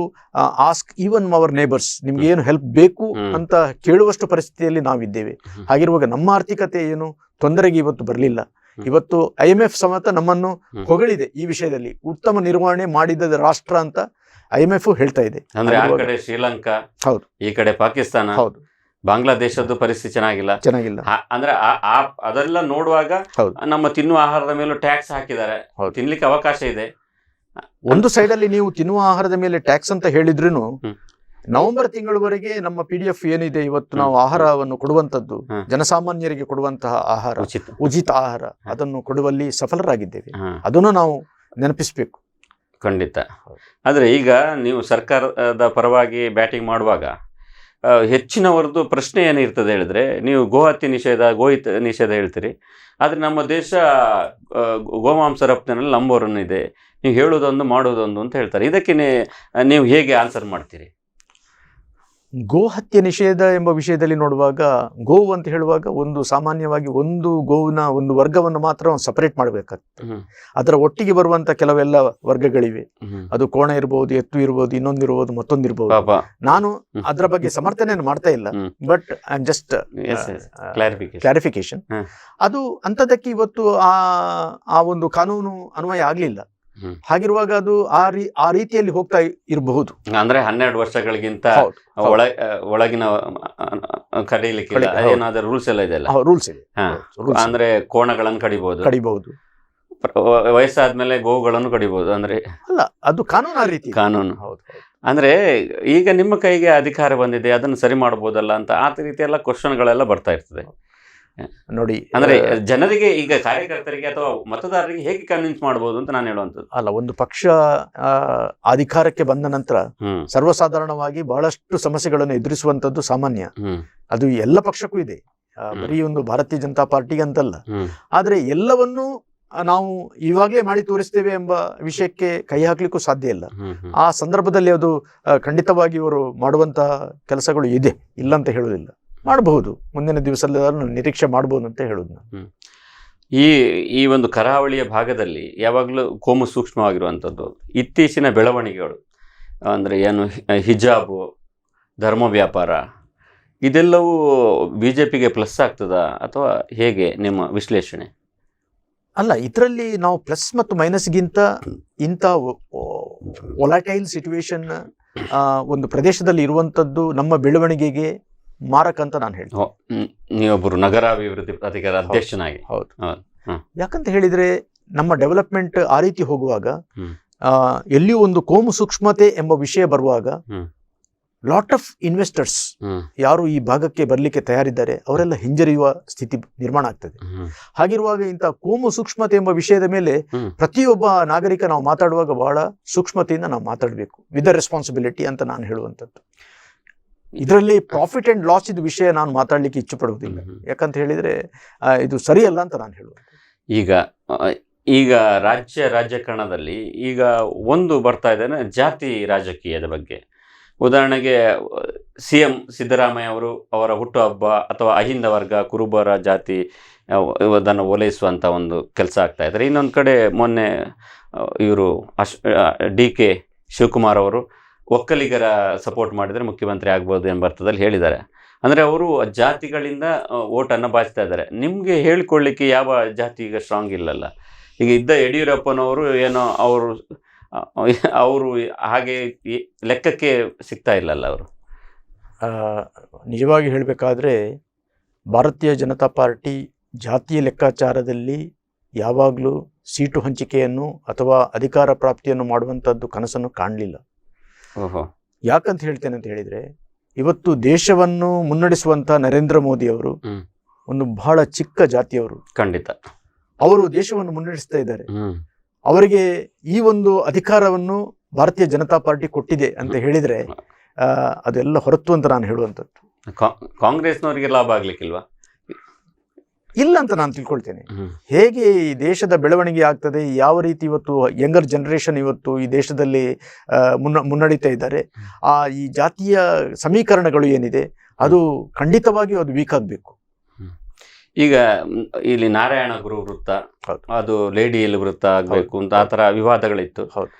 ask even our neighbours, ನಿಮ್ಗೆ ಏನು ಹೆಲ್ಪ್ ಬೇಕು ಅಂತ ಕೇಳುವಷ್ಟು ಪರಿಸ್ಥಿತಿಯಲ್ಲಿ ನಾವಿದ್ದೇವೆ. ಹಾಗಿರುವಾಗ ನಮ್ಮ ಆರ್ಥಿಕತೆ ಏನು ತೊಂದರೆಗೆ ಇವತ್ತು ಬರಲಿಲ್ಲ. ಇವತ್ತು IMF ಸಮೇತ ನಮ್ಮನ್ನು ಹೊಗಳಿದೆ ಈ ವಿಷಯದಲ್ಲಿ, ಉತ್ತಮ ನಿರ್ವಹಣೆ ಮಾಡಿದ ರಾಷ್ಟ್ರ ಅಂತ IMF ಹೇಳ್ತಾ ಇದೆ. ಅಂದ್ರೆ ಆ ಕಡೆ ಶ್ರೀಲಂಕಾ, ಹೌದು, ಈ ಕಡೆ ಪಾಕಿಸ್ತಾನ, ಹೌದು, ಬಾಂಗ್ಲಾದೇಶದ ಪರಿಸ್ಥಿತಿ ಚೆನ್ನಾಗಿಲ್ಲ. ಅಂದ್ರೆ ಅದೆಲ್ಲ ನೋಡುವಾಗ ನಮ್ಮ ತಿನ್ನುವ ಆಹಾರದ ಮೇಲೂ ಟ್ಯಾಕ್ಸ್ ಹಾಕಿದ್ದಾರೆ, ತಿನ್ಲಿಕ್ಕೆ ಅವಕಾಶ ಇದೆ. ಒಂದು ಸೈಡ್ ಅಲ್ಲಿ ನೀವು ತಿನ್ನುವ ಆಹಾರದ ಮೇಲೆ ಟ್ಯಾಕ್ಸ್ ಅಂತ ಹೇಳಿದ್ರು, ನವೆಂಬರ್ ತಿಂಗಳವರೆಗೆ ನಮ್ಮ PDF ಏನಿದೆ ಇವತ್ತು ನಾವು ಆಹಾರವನ್ನು ಕೊಡುವಂತದ್ದು, ಜನಸಾಮಾನ್ಯರಿಗೆ ಕೊಡುವಂತಹ ಆಹಾರ, ಉಚಿತ ಆಹಾರ, ಅದನ್ನು ಕೊಡುವಲ್ಲಿ ಸಫಲರಾಗಿದ್ದೇವೆ. ಅದನ್ನು ನಾವು ನೆನಪಿಸಬೇಕು. ಖಂಡಿತ. ಆದ್ರೆ ಈಗ ನೀವು ಸರ್ಕಾರದ ಪರವಾಗಿ ಬ್ಯಾಟಿಂಗ್ ಮಾಡುವಾಗ ಹೆಚ್ಚಿನವರದ್ದು ಪ್ರಶ್ನೆ ಏನಿರ್ತದೆ ಹೇಳಿದ್ರೆ, ನೀವು ಗೋಹತ್ಯೆ ನಿಷೇಧ, ನಿಷೇಧ ಹೇಳ್ತೀರಿ, ಆದರೆ ನಮ್ಮ ದೇಶ ಗೋಮಾಂಸ ರಫ್ತಿನಲ್ಲಿ ನಂಬರ್ 1 ಇದೆ, ನೀವು ಹೇಳೋದೊಂದು ಮಾಡೋದೊಂದು ಅಂತ ಹೇಳ್ತಾರೆ. ಇದಕ್ಕೆ ನೀವು ಹೇಗೆ ಆನ್ಸರ್ ಮಾಡ್ತೀರಿ? ಗೋಹತ್ಯೆ ನಿಷೇಧ ಎಂಬ ವಿಷಯದಲ್ಲಿ ನೋಡುವಾಗ, ಗೋವು ಅಂತ ಹೇಳುವಾಗ ಒಂದು ಸಾಮಾನ್ಯವಾಗಿ ಒಂದು ಗೋವಿನ ಒಂದು ವರ್ಗವನ್ನು ಮಾತ್ರ ಸಪರೇಟ್ ಮಾಡಬೇಕಾಗ್ತದೆ. ಅದರ ಒಟ್ಟಿಗೆ ಬರುವಂತ ಕೆಲವೆಲ್ಲ ವರ್ಗಗಳಿವೆ. ಅದು ಕೋಣ ಇರ್ಬೋದು, ಎತ್ತು ಇರ್ಬೋದು, ಇನ್ನೊಂದಿರ್ಬೋದು, ಮತ್ತೊಂದಿರ್ಬೋದು. ನಾನು ಅದರ ಬಗ್ಗೆ ಸಮರ್ಥನೆಯನ್ನು ಮಾಡ್ತಾ ಇಲ್ಲ, but I am just clarification. ಅದು ಅಂತದಕ್ಕೆ ಇವತ್ತು ಆ ಒಂದು ಕಾನೂನು ಅನ್ವಯ ಆಗ್ಲಿಲ್ಲ. ಹಾಗಿರುವಾಗ ಅದು ಆ ರೀತಿಯಲ್ಲಿ ಹೋಗ್ತಾ ಇರಬಹುದು. ಅಂದ್ರೆ 12 ವರ್ಷಗಳಿಗಿಂತ ಒಳಗಿನ ಕಡಿಲಿಕ್ಕೆ ಏನಾದ್ರೂ ರೂಲ್ಸ್ ಎಲ್ಲ ಇದೆ, ರೂಲ್ಸ್ ಇದೆ. ಅಂದ್ರೆ ಕೋಣಗಳನ್ನು ಕಡಿಬಹುದು, ವಯಸ್ಸಾದ್ಮೇಲೆ ಗೋವುಗಳನ್ನು ಕಡಿಬಹುದು. ಅಂದ್ರೆ ಅಲ್ಲ, ಅದು ಕಾನೂನು, ಆ ರೀತಿ ಕಾನೂನು. ಅಂದ್ರೆ ಈಗ ನಿಮ್ಮ ಕೈಗೆ ಅಧಿಕಾರ ಬಂದಿದೆ, ಅದನ್ನು ಸರಿ ಮಾಡಬಹುದಲ್ಲ ಅಂತ ಆ ರೀತಿ ಎಲ್ಲ ಕ್ವಶನ್ಗಳೆಲ್ಲ ಬರ್ತಾ ಇರ್ತದೆ. ನೋಡಿ, ಅಂದ್ರೆ ಜನರಿಗೆ, ಈಗ ಕಾರ್ಯಕರ್ತರಿಗೆ ಅಥವಾ ಮತದಾರರಿಗೆ ಹೇಗೆ ಕನ್ವಿನ್ಸ್ ಮಾಡಬಹುದು ಅಂತ ನಾನು ಹೇಳುವಂಥದ್ದು. ಅಲ್ಲ, ಒಂದು ಪಕ್ಷ ಅಧಿಕಾರಕ್ಕೆ ಬಂದ ನಂತರ ಸರ್ವಸಾಧಾರಣವಾಗಿ ಬಹಳಷ್ಟು ಸಮಸ್ಯೆಗಳನ್ನು ಎದುರಿಸುವಂತದ್ದು ಸಾಮಾನ್ಯ. ಅದು ಎಲ್ಲ ಪಕ್ಷಕ್ಕೂ ಇದೆ, ಬರೀ ಒಂದು ಭಾರತೀಯ ಜನತಾ ಪಾರ್ಟಿಗೆ ಅಂತಲ್ಲ. ಆದ್ರೆ ಎಲ್ಲವನ್ನೂ ನಾವು ಇವಾಗಲೇ ಮಾಡಿ ತೋರಿಸ್ತೇವೆ ಎಂಬ ವಿಷಯಕ್ಕೆ ಕೈ ಹಾಕ್ಲಿಕ್ಕೂ ಸಾಧ್ಯ ಇಲ್ಲ. ಆ ಸಂದರ್ಭದಲ್ಲಿ ಅದು ಖಂಡಿತವಾಗಿ ಇವರು ಮಾಡುವಂತಹ ಕೆಲಸಗಳು ಇದೆ, ಇಲ್ಲ ಅಂತ ಹೇಳುವುದಿಲ್ಲ. ಮಾಡಬಹುದು, ಮುಂದಿನ ದಿವಸದಲ್ಲಿ ನಿರೀಕ್ಷೆ ಮಾಡಬಹುದು ಅಂತ ಹೇಳುದು ನಾನು. ಈ ಒಂದು ಕರಾವಳಿಯ ಭಾಗದಲ್ಲಿ ಯಾವಾಗಲೂ ಕೋಮು ಸೂಕ್ಷ್ಮವಾಗಿರುವಂಥದ್ದು. ಇತ್ತೀಚಿನ ಬೆಳವಣಿಗೆಗಳು ಅಂದರೆ ಏನು, ಹಿಜಾಬು, ಧರ್ಮ ವ್ಯಾಪಾರ, ಇದೆಲ್ಲವೂ BJPಗೆ ಪ್ಲಸ್ ಆಗ್ತದಾ ಅಥವಾ ಹೇಗೆ ನಿಮ್ಮ ವಿಶ್ಲೇಷಣೆ? ಅಲ್ಲ, ಇದರಲ್ಲಿ ನಾವು ಪ್ಲಸ್ ಮತ್ತು ಮೈನಸ್ಗಿಂತ ಇಂಥ ವೊಲಟೈಲ್ ಸಿಚುವೇಶನ್ ಒಂದು ಪ್ರದೇಶದಲ್ಲಿ ಇರುವಂಥದ್ದು ನಮ್ಮ ಬೆಳವಣಿಗೆಗೆ ಮಾರಕ ಅಂತ ನಾನು ಹೇಳ್ತೀನಿ. ನೀವೊಬ್ಬರು ನಗರಾಭಿವೃದ್ಧಿ ಪ್ರಾಧಿಕಾರ ಅಧ್ಯಕ್ಷನಾಗಿ. ಹೌದು. ಯಾಕಂತ ಹೇಳಿದ್ರೆ ನಮ್ಮ ಡೆವಲಪ್ಮೆಂಟ್ ಆ ರೀತಿ ಹೋಗುವಾಗ, ಎಲ್ಲಿಯೂ ಒಂದು ಕೋಮು ಸೂಕ್ಷ್ಮತೆ ಎಂಬ ವಿಷಯ ಬರುವಾಗ, ಲಾಟ್ ಆಫ್ ಇನ್ವೆಸ್ಟರ್ಸ್ ಯಾರು ಈ ಭಾಗಕ್ಕೆ ಬರಲಿಕ್ಕೆ ತಯಾರಿದ್ದಾರೆ ಅವರೆಲ್ಲ ಹಿಂಜರಿಯುವ ಸ್ಥಿತಿ ನಿರ್ಮಾಣ ಆಗ್ತದೆ. ಹಾಗಿರುವಾಗ ಇಂಥ ಕೋಮು ಸೂಕ್ಷ್ಮತೆ ಎಂಬ ವಿಷಯದ ಮೇಲೆ ಪ್ರತಿಯೊಬ್ಬ ನಾಗರಿಕ ನಾವು ಮಾತಾಡುವಾಗ ಬಹಳ ಸೂಕ್ಷ್ಮತೆಯಿಂದ ನಾವು ಮಾತಾಡಬೇಕು, ವಿತ್ ರೆಸ್ಪಾನ್ಸಿಬಿಲಿಟಿ ಅಂತ ನಾನು ಹೇಳುವಂಥದ್ದು. ಇದರಲ್ಲಿ ಪ್ರಾಫಿಟ್ ಅಂಡ್ ಲಾಸ್ ಇದು ವಿಷಯ ನಾನು ಮಾತಾಡ್ಲಿಕ್ಕೆ ಇಚ್ಛೆ ಪಡುವುದಿಲ್ಲ. ಯಾಕಂತ ಹೇಳಿದ್ರೆ ಇದು ಸರಿಯಲ್ಲ ಅಂತ ನಾನು ಹೇಳುವುದು. ಈಗ ರಾಜಕಾರಣದಲ್ಲಿ ಈಗ ಒಂದು ಬರ್ತಾ ಇದೆ ಜಾತಿ ರಾಜಕೀಯದ ಬಗ್ಗೆ. ಉದಾಹರಣೆಗೆ CM ಸಿದ್ದರಾಮಯ್ಯ ಅವರು ಅವರ ಹುಟ್ಟುಹಬ್ಬ ಅಥವಾ ಅಹಿಂದ ವರ್ಗ, ಕುರುಬರ ಜಾತಿ ಅದನ್ನು ಓಲೈಸುವಂಥ ಒಂದು ಕೆಲಸ ಆಗ್ತಾ ಇದ್ದಾರೆ. ಇನ್ನೊಂದು ಕಡೆ ಮೊನ್ನೆ ಇವರು DK ಶಿವಕುಮಾರ್ ಅವರು ಒಕ್ಕಲಿಗರ ಸಪೋರ್ಟ್ ಮಾಡಿದರೆ ಮುಖ್ಯಮಂತ್ರಿ ಆಗ್ಬೋದು ಎಂಬ ಅರ್ಥದಲ್ಲಿ ಹೇಳಿದ್ದಾರೆ. ಅಂದರೆ ಅವರು ಜಾತಿಗಳಿಂದ ಓಟನ್ನು ಬಾಚ್ತಾ ಇದ್ದಾರೆ. ನಿಮಗೆ ಹೇಳಿಕೊಳ್ಳಿಕ್ಕೆ ಯಾವ ಜಾತಿ ಈಗ ಸ್ಟ್ರಾಂಗ್ ಇಲ್ಲಲ್ಲ. ಈಗ ಇದ್ದ ಯಡಿಯೂರಪ್ಪನವರು ಏನೋ ಅವರು ಹಾಗೆ ಲೆಕ್ಕಕ್ಕೆ ಸಿಗ್ತಾ ಇಲ್ಲಲ್ಲ ಅವರು. ನಿಜವಾಗಿ ಹೇಳಬೇಕಾದ್ರೆ ಭಾರತೀಯ ಜನತಾ ಪಾರ್ಟಿ ಜಾತಿಯ ಲೆಕ್ಕಾಚಾರದಲ್ಲಿ ಯಾವಾಗಲೂ ಸೀಟು ಹಂಚಿಕೆಯನ್ನು ಅಥವಾ ಅಧಿಕಾರ ಪ್ರಾಪ್ತಿಯನ್ನು ಮಾಡುವಂಥದ್ದು ಕನಸನ್ನು ಕಾಣಲಿಲ್ಲ. ಯಾಕಂತ ಹೇಳ್ತೇನೆ ಅಂತ ಹೇಳಿದರೆ, ಇವತ್ತು ದೇಶವನ್ನು ಮುನ್ನಡೆಸುವಂತ ನರೇಂದ್ರ ಮೋದಿ ಅವರು ಒಂದು ಬಹಳ ಚಿಕ್ಕ ಜಾತಿಯವರು. ಖಂಡಿತ ಅವರು ದೇಶವನ್ನು ಮುನ್ನಡೆಸ್ತಾ ಇದ್ದಾರೆ. ಅವರಿಗೆ ಈ ಒಂದು ಅಧಿಕಾರವನ್ನು ಭಾರತೀಯ ಜನತಾ ಪಾರ್ಟಿ ಕೊಟ್ಟಿದೆ ಅಂತ ಹೇಳಿದ್ರೆ ಅದೆಲ್ಲ ಹೊರತು ಅಂತ ನಾನು ಹೇಳುವಂಥದ್ದು. ಕಾಂಗ್ರೆಸ್ನವರಿಗೆ ಲಾಭ ಆಗ್ಲಿಕ್ಕಿಲ್ವಾ? ಇಲ್ಲ ಅಂತ ನಾನು ತಿಳ್ಕೊಳ್ತೇನೆ. ಹೇಗೆ ಈ ದೇಶದ ಬೆಳವಣಿಗೆ ಆಗ್ತದೆ, ಯಾವ ರೀತಿ ಇವತ್ತು ಯಂಗರ್ ಜನರೇಷನ್ ಇವತ್ತು ಈ ದೇಶದಲ್ಲಿ ಮುನ್ನಡೀತಾ ಇದ್ದಾರೆ, ಈ ಜಾತಿಯ ಸಮೀಕರಣಗಳು ಏನಿದೆ ಅದು ಖಂಡಿತವಾಗಿ ಅದು ವೀಕ್ ಆಗಬೇಕು. ಈಗ ಇಲ್ಲಿ ನಾರಾಯಣ ಗುರು ವೃತ್ತ, ಅದು ಲೇಡಿಯಲ್ಲಿ ವೃತ್ತ ಆಗಬೇಕು ಅಂತ ಆ ಥರ ವಿವಾದಗಳಿತ್ತು.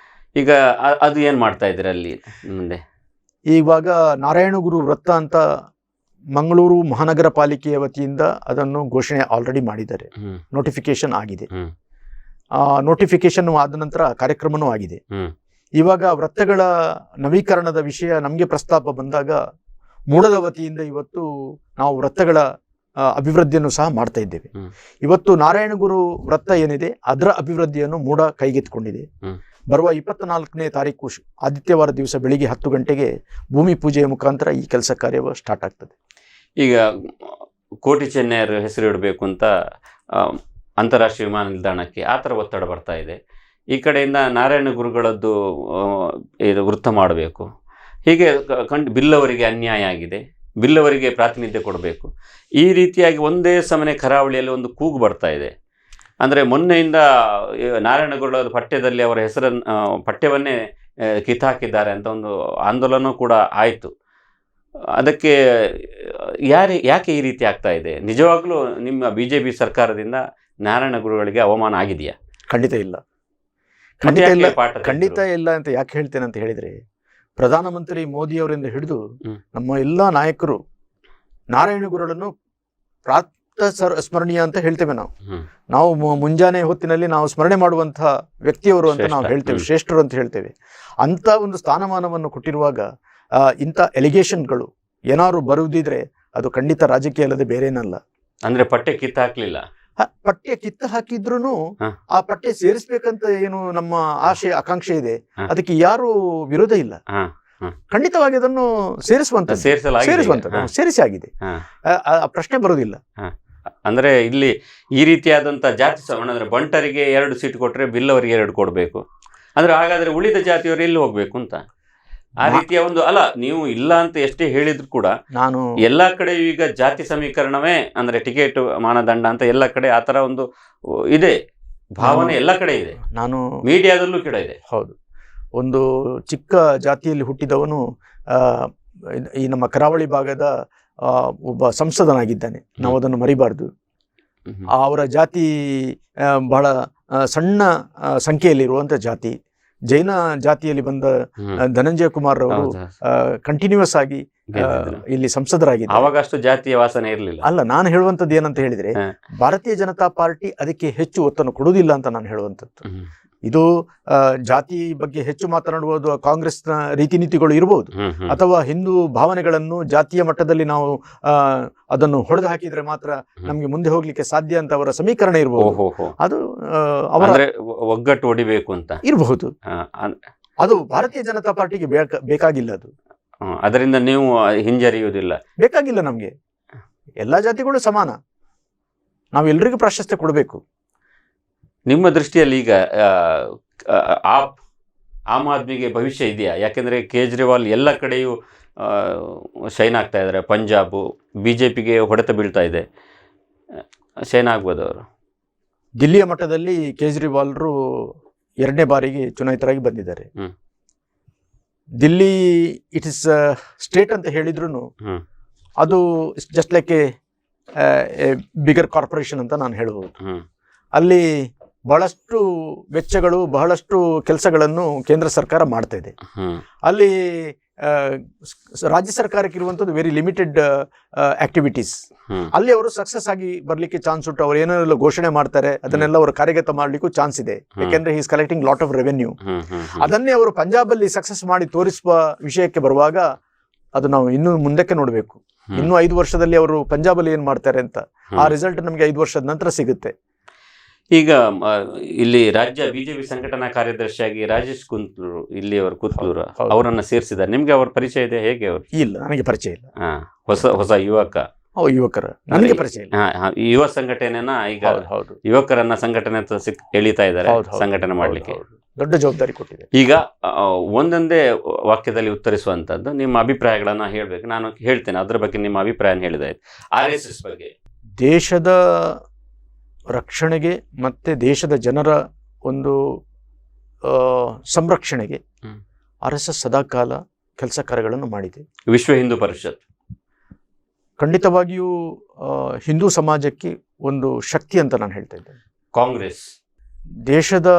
ಈಗ ಅದು ಏನು ಮಾಡ್ತಾ ಇದ್ದೀರಿ ಅಲ್ಲಿ ಮುಂದೆ? ಇವಾಗ ನಾರಾಯಣ ಗುರು ವೃತ್ತ ಅಂತ ಮಂಗಳೂರು ಮಹಾನಗರ ಪಾಲಿಕೆಯ ವತಿಯಿಂದ ಅದನ್ನು ಘೋಷಣೆ ಆಲ್ರೆಡಿ ಮಾಡಿದ್ದಾರೆ. ನೋಟಿಫಿಕೇಶನ್ ಆಗಿದೆ. ನೋಟಿಫಿಕೇಶನ್ ಆದ ನಂತರ ಕಾರ್ಯಕ್ರಮನೂ ಆಗಿದೆ. ಇವಾಗ ವೃತ್ತಗಳ ನವೀಕರಣದ ವಿಷಯ ನಮಗೆ ಪ್ರಸ್ತಾಪ ಬಂದಾಗ ಮೂಡದ ವತಿಯಿಂದ ಇವತ್ತು ನಾವು ವೃತ್ತಗಳ ಅಭಿವೃದ್ಧಿಯನ್ನು ಸಹ ಮಾಡ್ತಾ ಇದ್ದೇವೆ. ಇವತ್ತು ನಾರಾಯಣಗುರು ವೃತ್ತ ಏನಿದೆ ಅದರ ಅಭಿವೃದ್ಧಿಯನ್ನು ಮೂಡ ಕೈಗೆತ್ತಿಕೊಂಡಿದೆ. ಬರುವ 24ನೇ ತಾರೀಕು ಆದಿತ್ಯವಾರ ದಿವಸ ಬೆಳಿಗ್ಗೆ 10 ಗಂಟೆಗೆ ಭೂಮಿ ಪೂಜೆಯ ಮುಖಾಂತರ ಈ ಕೆಲಸ ಕಾರ್ಯ ಸ್ಟಾರ್ಟ್ ಆಗ್ತದೆ. ಈಗ ಕೋಟಿ ಚೆನ್ನೈಯರ ಹೆಸರು ಇಡಬೇಕು ಅಂತ ಅಂತಾರಾಷ್ಟ್ರೀಯ ವಿಮಾನ ನಿಲ್ದಾಣಕ್ಕೆ ಆ ಥರ ಒತ್ತಡ ಬರ್ತಾ ಇದೆ. ಈ ಕಡೆಯಿಂದ ನಾರಾಯಣ ಗುರುಗಳದ್ದು ಇದು ವೃತ್ತ ಮಾಡಬೇಕು. ಹೀಗೆ ಬಿಲ್ಲವರಿಗೆ ಅನ್ಯಾಯ ಆಗಿದೆ, ಬಿಲ್ಲವರಿಗೆ ಪ್ರಾತಿನಿಧ್ಯ ಕೊಡಬೇಕು. ಈ ರೀತಿಯಾಗಿ ಒಂದೇ ಸಮನೆ ಕರಾವಳಿಯಲ್ಲಿ ಒಂದು ಕೂಗು ಬರ್ತಾ ಇದೆ. ಅಂದರೆ ಮೊನ್ನೆಯಿಂದ ನಾರಾಯಣ ಗುರುಗಳ ಪಠ್ಯದಲ್ಲಿ ಅವರ ಹೆಸರನ್ನು ಪಠ್ಯವನ್ನೇ ಕಿತ್ತಾಕಿದ್ದಾರೆ ಅಂತ ಒಂದು ಆಂದೋಲನ ಕೂಡ ಆಯಿತು. ಅದಕ್ಕೆ ಯಾಕೆ ಈ ರೀತಿ ಆಗ್ತಾ ಇದೆ? ನಿಜವಾಗ್ಲೂ ನಿಮ್ಮ BJP ಸರ್ಕಾರದಿಂದ ನಾರಾಯಣ ಗುರುಗಳಿಗೆ ಅವಮಾನ ಆಗಿದೆಯಾ? ಖಂಡಿತ ಇಲ್ಲ, ಖಂಡಿತ ಇಲ್ಲ ಅಂತ ಯಾಕೆ ಹೇಳ್ತೇನೆ ಅಂತ ಹೇಳಿದರೆ, ಪ್ರಧಾನಮಂತ್ರಿ ಮೋದಿ ಅವರಿಂದ ಹಿಡಿದು ನಮ್ಮ ಎಲ್ಲ ನಾಯಕರು ನಾರಾಯಣ ಗುರುಗಳನ್ನು ಸ್ಮರಣೀಯ ಅಂತ ಹೇಳ್ತೇವೆ. ನಾವು ಮುಂಜಾನೆ ಹೊತ್ತಿನಲ್ಲಿ ನಾವು ಸ್ಮರಣೆ ಮಾಡುವಂತಹ ವ್ಯಕ್ತಿಯವರು ಅಂತ ನಾವು ಹೇಳ್ತೇವೆ, ಶ್ರೇಷ್ಠರು ಅಂತ ಹೇಳ್ತೇವೆ. ಅಂತ ಒಂದು ಸ್ಥಾನಮಾನವನ್ನು ಕೊಟ್ಟಿರುವಾಗ ಇಂಥ ಎಲಿಗೇಷನ್ಗಳು ಏನಾದ್ರು ಬರುವುದಿದ್ರೆ ಅದು ಖಂಡಿತ ರಾಜಕೀಯ ಅಲ್ಲದೆ ಬೇರೇನಲ್ಲ. ಅಂದ್ರೆ ಪಠ್ಯ ಕಿತ್ತು ಹಾಕ್ಲಿಲ್ಲ, ಪಠ್ಯ ಕಿತ್ತು ಹಾಕಿದ್ರು ಆ ಪಠ್ಯ ಸೇರಿಸ್ಬೇಕಂತ ಏನು ನಮ್ಮ ಆಶೆ ಆಕಾಂಕ್ಷೆ ಇದೆ, ಅದಕ್ಕೆ ಯಾರು ವಿರೋಧ ಇಲ್ಲ. ಖಂಡಿತವಾಗಿ ಅದನ್ನು ಸೇರಿಸಿ ಆಗಿದೆ, ಪ್ರಶ್ನೆ ಬರುವುದಿಲ್ಲ. ಅಂದ್ರೆ ಇಲ್ಲಿ ಈ ರೀತಿಯಾದಂತ ಜಾತಿ ಅಂದ್ರೆ ಬಂಟರಿಗೆ 2 ಸೀಟ್ ಕೊಟ್ರೆ ಬಿಲ್ಲವರಿಗೆ 2 ಕೊಡ್ಬೇಕು ಅಂದ್ರೆ ಹಾಗಾದ್ರೆ ಉಳಿದ ಜಾತಿಯವರು ಎಲ್ಲಿ ಹೋಗ್ಬೇಕು ಅಂತ ಆ ರೀತಿಯ ಒಂದು ಅಲ್ಲ. ನೀವು ಇಲ್ಲ ಅಂತ ಎಷ್ಟೇ ಹೇಳಿದ್ರು ಕೂಡ ನಾನು ಎಲ್ಲಾ ಕಡೆ ಈಗ ಜಾತಿ ಸಮೀಕರಣವೇ ಅಂದ್ರೆ ಟಿಕೆಟ್ ಮಾನದಂಡ ಅಂತ ಎಲ್ಲ ಕಡೆ ಆತರ ಒಂದು ಇದೆ ಭಾವನೆ, ಎಲ್ಲ ಕಡೆ ಇದೆ. ನಾನು ಮೀಡಿಯಾದಲ್ಲೂ ಕೂಡ ಇದೆ. ಹೌದು, ಒಂದು ಚಿಕ್ಕ ಜಾತಿಯಲ್ಲಿ ಹುಟ್ಟಿದವನು ಈ ನಮ್ಮ ಕರಾವಳಿ ಭಾಗದ ಒಬ್ಬ ಸಂಸದನಾಗಿದ್ದಾನೆ, ನಾವು ಅದನ್ನು ಮರಿಬಾರ್ದು. ಅವರ ಜಾತಿ ಬಹಳ ಸಣ್ಣ ಸಂಖ್ಯೆಯಲ್ಲಿರುವಂಥ ಜಾತಿ. ಜೈನ ಜಾತಿಯಲ್ಲಿ ಬಂದ ಧನಂಜಯ ಕುಮಾರ್ ಅವರು ಕಂಟಿನ್ಯೂಸ್ ಆಗಿ ಇಲ್ಲಿ ಸಂಸದರಾಗಿದ್ದಾರೆ. ಅವಾಗ ಅಷ್ಟು ಜಾತಿಯ ವಾಸನೆ ಇರಲಿಲ್ಲ. ಅಲ್ಲ, ನಾನು ಹೇಳುವಂಥದ್ದು ಏನಂತ ಹೇಳಿದ್ರೆ, ಭಾರತೀಯ ಜನತಾ ಪಾರ್ಟಿ ಅದಕ್ಕೆ ಹೆಚ್ಚು ಒತ್ತನ್ನು ಕೊಡುವುದಿಲ್ಲ ಅಂತ ನಾನು ಹೇಳುವಂಥದ್ದು. ಇದು ಜಾತಿ ಬಗ್ಗೆ ಹೆಚ್ಚು ಮಾತನಾಡುವುದು ಕಾಂಗ್ರೆಸ್ನ ರೀತಿ ನೀತಿಗಳು ಇರಬಹುದು, ಅಥವಾ ಹಿಂದೂ ಭಾವನೆಗಳನ್ನು ಜಾತಿಯ ಮಟ್ಟದಲ್ಲಿ ನಾವು ಅದನ್ನು ಹೊಡೆದು ಹಾಕಿದ್ರೆ ಮಾತ್ರ ನಮ್ಗೆ ಮುಂದೆ ಹೋಗ್ಲಿಕ್ಕೆ ಸಾಧ್ಯ ಅಂತ ಅವರ ಸಮೀಕರಣ ಇರಬಹುದು. ಅದು ಅವರ ಒಗ್ಗಟ್ಟು ಹೊಡಿಬೇಕು ಅಂತ ಇರಬಹುದು. ಅದು ಭಾರತೀಯ ಜನತಾ ಪಾರ್ಟಿಗೆ ಬೇಕಾಗಿಲ್ಲ. ಅದು ಅದರಿಂದ ನೀವು ಹಿಂಜರಿಯುವುದಿಲ್ಲ, ಬೇಕಾಗಿಲ್ಲ. ನಮ್ಗೆ ಎಲ್ಲಾ ಜಾತಿಗಳು ಸಮಾನ, ನಾವೆಲ್ಲರಿಗೂ ಪ್ರಾಶಸ್ತ್ಯ ಕೊಡಬೇಕು. ನಿಮ್ಮ ದೃಷ್ಟಿಯಲ್ಲಿ ಈಗ ಆಮ್ ಆದ್ಮಿಗೆ ಭವಿಷ್ಯ ಇದೆಯಾ? ಯಾಕೆಂದರೆ ಕೇಜ್ರಿವಾಲ್ ಎಲ್ಲ ಕಡೆಯೂ ಶೈನ್ ಆಗ್ತಾ ಇದ್ದಾರೆ. ಪಂಜಾಬು BJPಗೆ ಹೊಡೆತ ಬೀಳ್ತಾ ಇದೆ, ಶೈನ್ ಆಗ್ಬೋದು ಅವರು. ದಿಲ್ಲಿಯ ಮಟ್ಟದಲ್ಲಿ ಕೇಜ್ರಿವಾಲ್ರು 2ನೇ ಬಾರಿಗೆ ಚುನಾಯಿತರಾಗಿ ಬಂದಿದ್ದಾರೆ. ದಿಲ್ಲಿ ಇಟ್ ಇಸ್ ಸ್ಟೇಟ್ ಅಂತ ಹೇಳಿದ್ರು ಅದು just like A bigger corporation ಅಂತ ನಾನು ಹೇಳ್ಬೋದು. ಅಲ್ಲಿ ಬಹಳಷ್ಟು ವೆಚ್ಚಗಳು, ಬಹಳಷ್ಟು ಕೆಲಸಗಳನ್ನು ಕೇಂದ್ರ ಸರ್ಕಾರ ಮಾಡ್ತಾ ಇದೆ. ಅಲ್ಲಿ ರಾಜ್ಯ ಸರ್ಕಾರಕ್ಕೆ ಇರುವಂಥದ್ದು ವೆರಿ ಲಿಮಿಟೆಡ್ ಆಕ್ಟಿವಿಟೀಸ್. ಅಲ್ಲಿ ಅವರು ಸಕ್ಸಸ್ ಆಗಿ ಬರ್ಲಿಕ್ಕೆ ಚಾನ್ಸ್ ಉಂಟು. ಅವರು ಏನೆಲ್ಲ ಘೋಷಣೆ ಮಾಡ್ತಾರೆ ಅದನ್ನೆಲ್ಲ ಅವರು ಕಾರ್ಯಗತ ಮಾಡ್ಲಿಕ್ಕೂ ಚಾನ್ಸ್ ಇದೆ. ಯಾಕೆಂದ್ರೆ is collecting lot of revenue. ಅದನ್ನೇ ಅವರು ಪಂಜಾಬ್ ಅಲ್ಲಿ ಸಕ್ಸಸ್ ಮಾಡಿ ತೋರಿಸುವ ವಿಷಯಕ್ಕೆ ಬರುವಾಗ ಅದು ನಾವು ಇನ್ನು ಮುಂದಕ್ಕೆ ನೋಡಬೇಕು. ಇನ್ನು 5 ವರ್ಷದಲ್ಲಿ ಅವರು ಪಂಜಾಬ್ ಅಲ್ಲಿ ಏನ್ ಮಾಡ್ತಾರೆ ಅಂತ, ಆ ರಿಸಲ್ಟ್ ನಮಗೆ 5 ವರ್ಷದ ನಂತರ ಸಿಗುತ್ತೆ. ಈಗ ಇಲ್ಲಿ ರಾಜ್ಯ ಬಿಜೆಪಿ ಸಂಘಟನಾ ಕಾರ್ಯದರ್ಶಿಯಾಗಿ ರಾಜೇಶ್ ಕುಂತ್ಲೂರು ಇಲ್ಲಿಯವರು ಕುತ್ಲೂರು ಹೌದು. ಅವರನ್ನ ಸೇರಿಸಿದ್ದಾರೆ. ನಿಮ್ಗೆ ಅವ್ರ ಪರಿಚಯ ಇದೆ, ಹೇಗೆ ಅವರು? ಇಲ್ಲ, ನನಗೆ ಪರಿಚಯ ಇಲ್ಲ. ಹೊಸ ಯುವಕ, ಯುವಕರ ನನಗೆ ಪರಿಚಯ ಇಲ್ಲ. ಯುವ ಸಂಘಟನೆನ ಈಗ ಹೌದು, ಯುವಕರನ್ನ ಸಂಘಟನೆ ಅಂತ ಎಳಿತಾ ಇದ್ದಾರೆ, ಹೌದು, ಹೌದು, ಸಂಘಟನೆ ಮಾಡ್ಲಿಕ್ಕೆ. ಹೌದು. ದೊಡ್ಡ ಜವಾಬ್ದಾರಿ ಕೊಟ್ಟಿದೆ. ಈಗ ಒಂದೊಂದೇ ವಾಕ್ಯದಲ್ಲಿ ಉತ್ತರಿಸುವಂತದ್ದು, ನಿಮ್ಮ ಅಭಿಪ್ರಾಯಗಳನ್ನ ಹೇಳ್ಬೇಕು. ನಾನು ಹೇಳ್ತೇನೆ, ಅದ್ರ ಬಗ್ಗೆ ನಿಮ್ಮ ಅಭಿಪ್ರಾಯ ಹೇಳಿದಾಯ್ತು. RSS ಬಗ್ಗೆ, ದೇಶದ ರಕ್ಷಣೆಗೆ ಮತ್ತೆ ದೇಶದ ಜನರ ಒಂದು ಸಂರಕ್ಷಣೆಗೆ RSS ಸದಾಕಾಲ ಕೆಲಸ ಕಾರ್ಯಗಳನ್ನು ಮಾಡಿದೆ. ವಿಶ್ವ ಹಿಂದೂ ಪರಿಷತ್ ಖಂಡಿತವಾಗಿಯೂ ಹಿಂದೂ ಸಮಾಜಕ್ಕೆ ಒಂದು ಶಕ್ತಿ ಅಂತ ನಾನು ಹೇಳ್ತಾ ಇದ್ದೇನೆ. ಕಾಂಗ್ರೆಸ್ ದೇಶದ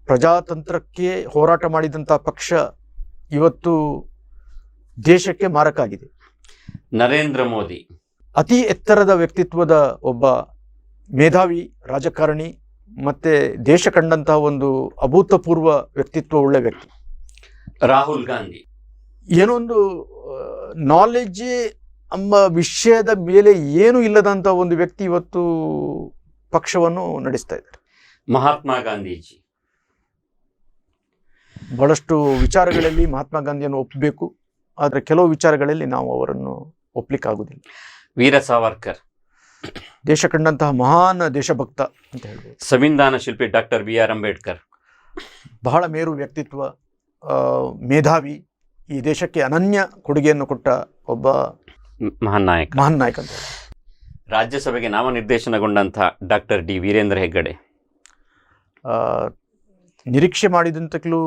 ಪ್ರಜಾತಂತ್ರಕ್ಕೆ ಹೋರಾಟ ಮಾಡಿದಂಥ ಪಕ್ಷ ಇವತ್ತು ದೇಶಕ್ಕೆ ಮಾರಕ ಆಗಿದೆ. ನರೇಂದ್ರ ಮೋದಿ ಅತಿ ಎತ್ತರದ ವ್ಯಕ್ತಿತ್ವದ ಒಬ್ಬ ಮೇಧಾವಿ ರಾಜಕಾರಣಿ, ಮತ್ತೆ ದೇಶ ಕಂಡಂತಹ ಒಂದು ಅಭೂತಪೂರ್ವ ವ್ಯಕ್ತಿತ್ವ ಉಳ್ಳ ವ್ಯಕ್ತಿ. ರಾಹುಲ್ ಗಾಂಧಿ ಏನೋ ಒಂದು ನಾಲೆಜ್ ಎಂಬ ವಿಷಯದ ಮೇಲೆ ಏನು ಇಲ್ಲದಂಥ ಒಂದು ವ್ಯಕ್ತಿ ಇವತ್ತು ಪಕ್ಷವನ್ನು ನಡೆಸ್ತಾ ಇದ್ದಾರೆ. ಮಹಾತ್ಮ ಗಾಂಧೀಜಿ ಬಹಳಷ್ಟು ವಿಚಾರಗಳಲ್ಲಿ ಮಹಾತ್ಮ ಗಾಂಧಿಯನ್ನು ಒಪ್ಪಬೇಕು, ಆದರೆ ಕೆಲವು ವಿಚಾರಗಳಲ್ಲಿ ನಾವು ಅವರನ್ನು ಒಪ್ಪಲಿಕ್ಕಾಗುವುದಿಲ್ಲ. ವೀರ ಸಾವರ್ಕರ್ ದೇಶ ಕಂಡಂತಹ ಮಹಾನ್ ದೇಶಭಕ್ತ ಅಂತ ಹೇಳ್ಬೋದು. ಸಂವಿಧಾನ ಶಿಲ್ಪಿ ಡಾಕ್ಟರ್ BR ಅಂಬೇಡ್ಕರ್ ಬಹಳ ಮೇರು ವ್ಯಕ್ತಿತ್ವ, ಮೇಧಾವಿ, ಈ ದೇಶಕ್ಕೆ ಅನನ್ಯ ಕೊಡುಗೆಯನ್ನು ಕೊಟ್ಟ ಒಬ್ಬ ಮಹಾನ್ ನಾಯಕ ಅಂತ. ರಾಜ್ಯಸಭೆಗೆ ನಾಮನಿರ್ದೇಶನಗೊಂಡಂತಹ ಡಾಕ್ಟರ್ D ವೀರೇಂದ್ರ ಹೆಗ್ಗಡೆ ನಿರೀಕ್ಷೆ ಮಾಡಿದಂತಲೂ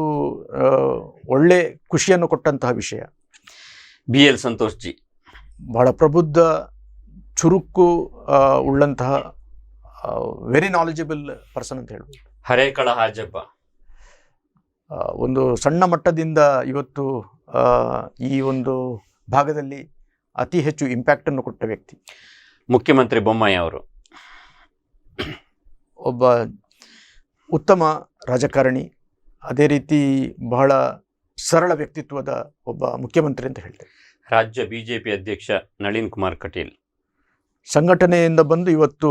ಒಳ್ಳೆ ಖುಷಿಯನ್ನು ಕೊಟ್ಟಂತಹ ವಿಷಯ. BL ಸಂತೋಷ್ ಜಿ ಬಹಳ ಪ್ರಬುದ್ಧ, ಚುರುಕು ಉಳ್ಳಂತಹ ವೆರಿ ನಾಲೆಜಬಲ್ ಪರ್ಸನ್ ಅಂತ ಹೇಳ್ಬೋದು. ಹರೇಕಳ ಹಾಜಬ್ಬ ಒಂದು ಸಣ್ಣ ಮಟ್ಟದಿಂದ ಇವತ್ತು ಈ ಒಂದು ಭಾಗದಲ್ಲಿ ಅತಿ ಹೆಚ್ಚು ಇಂಪ್ಯಾಕ್ಟನ್ನು ಕೊಟ್ಟ ವ್ಯಕ್ತಿ. ಮುಖ್ಯಮಂತ್ರಿ ಬೊಮ್ಮಾಯಿ ಅವರು ಒಬ್ಬ ಉತ್ತಮ ರಾಜಕಾರಣಿ, ಅದೇ ರೀತಿ ಬಹಳ ಸರಳ ವ್ಯಕ್ತಿತ್ವದ ಒಬ್ಬ ಮುಖ್ಯಮಂತ್ರಿ ಅಂತ ಹೇಳ್ತೇವೆ. ರಾಜ್ಯ ಬಿಜೆಪಿ ಅಧ್ಯಕ್ಷ ನಳಿನ್ ಕುಮಾರ್ ಕಟೀಲ್ ಸಂಘಟನೆಯಿಂದ ಬಂದು ಇವತ್ತು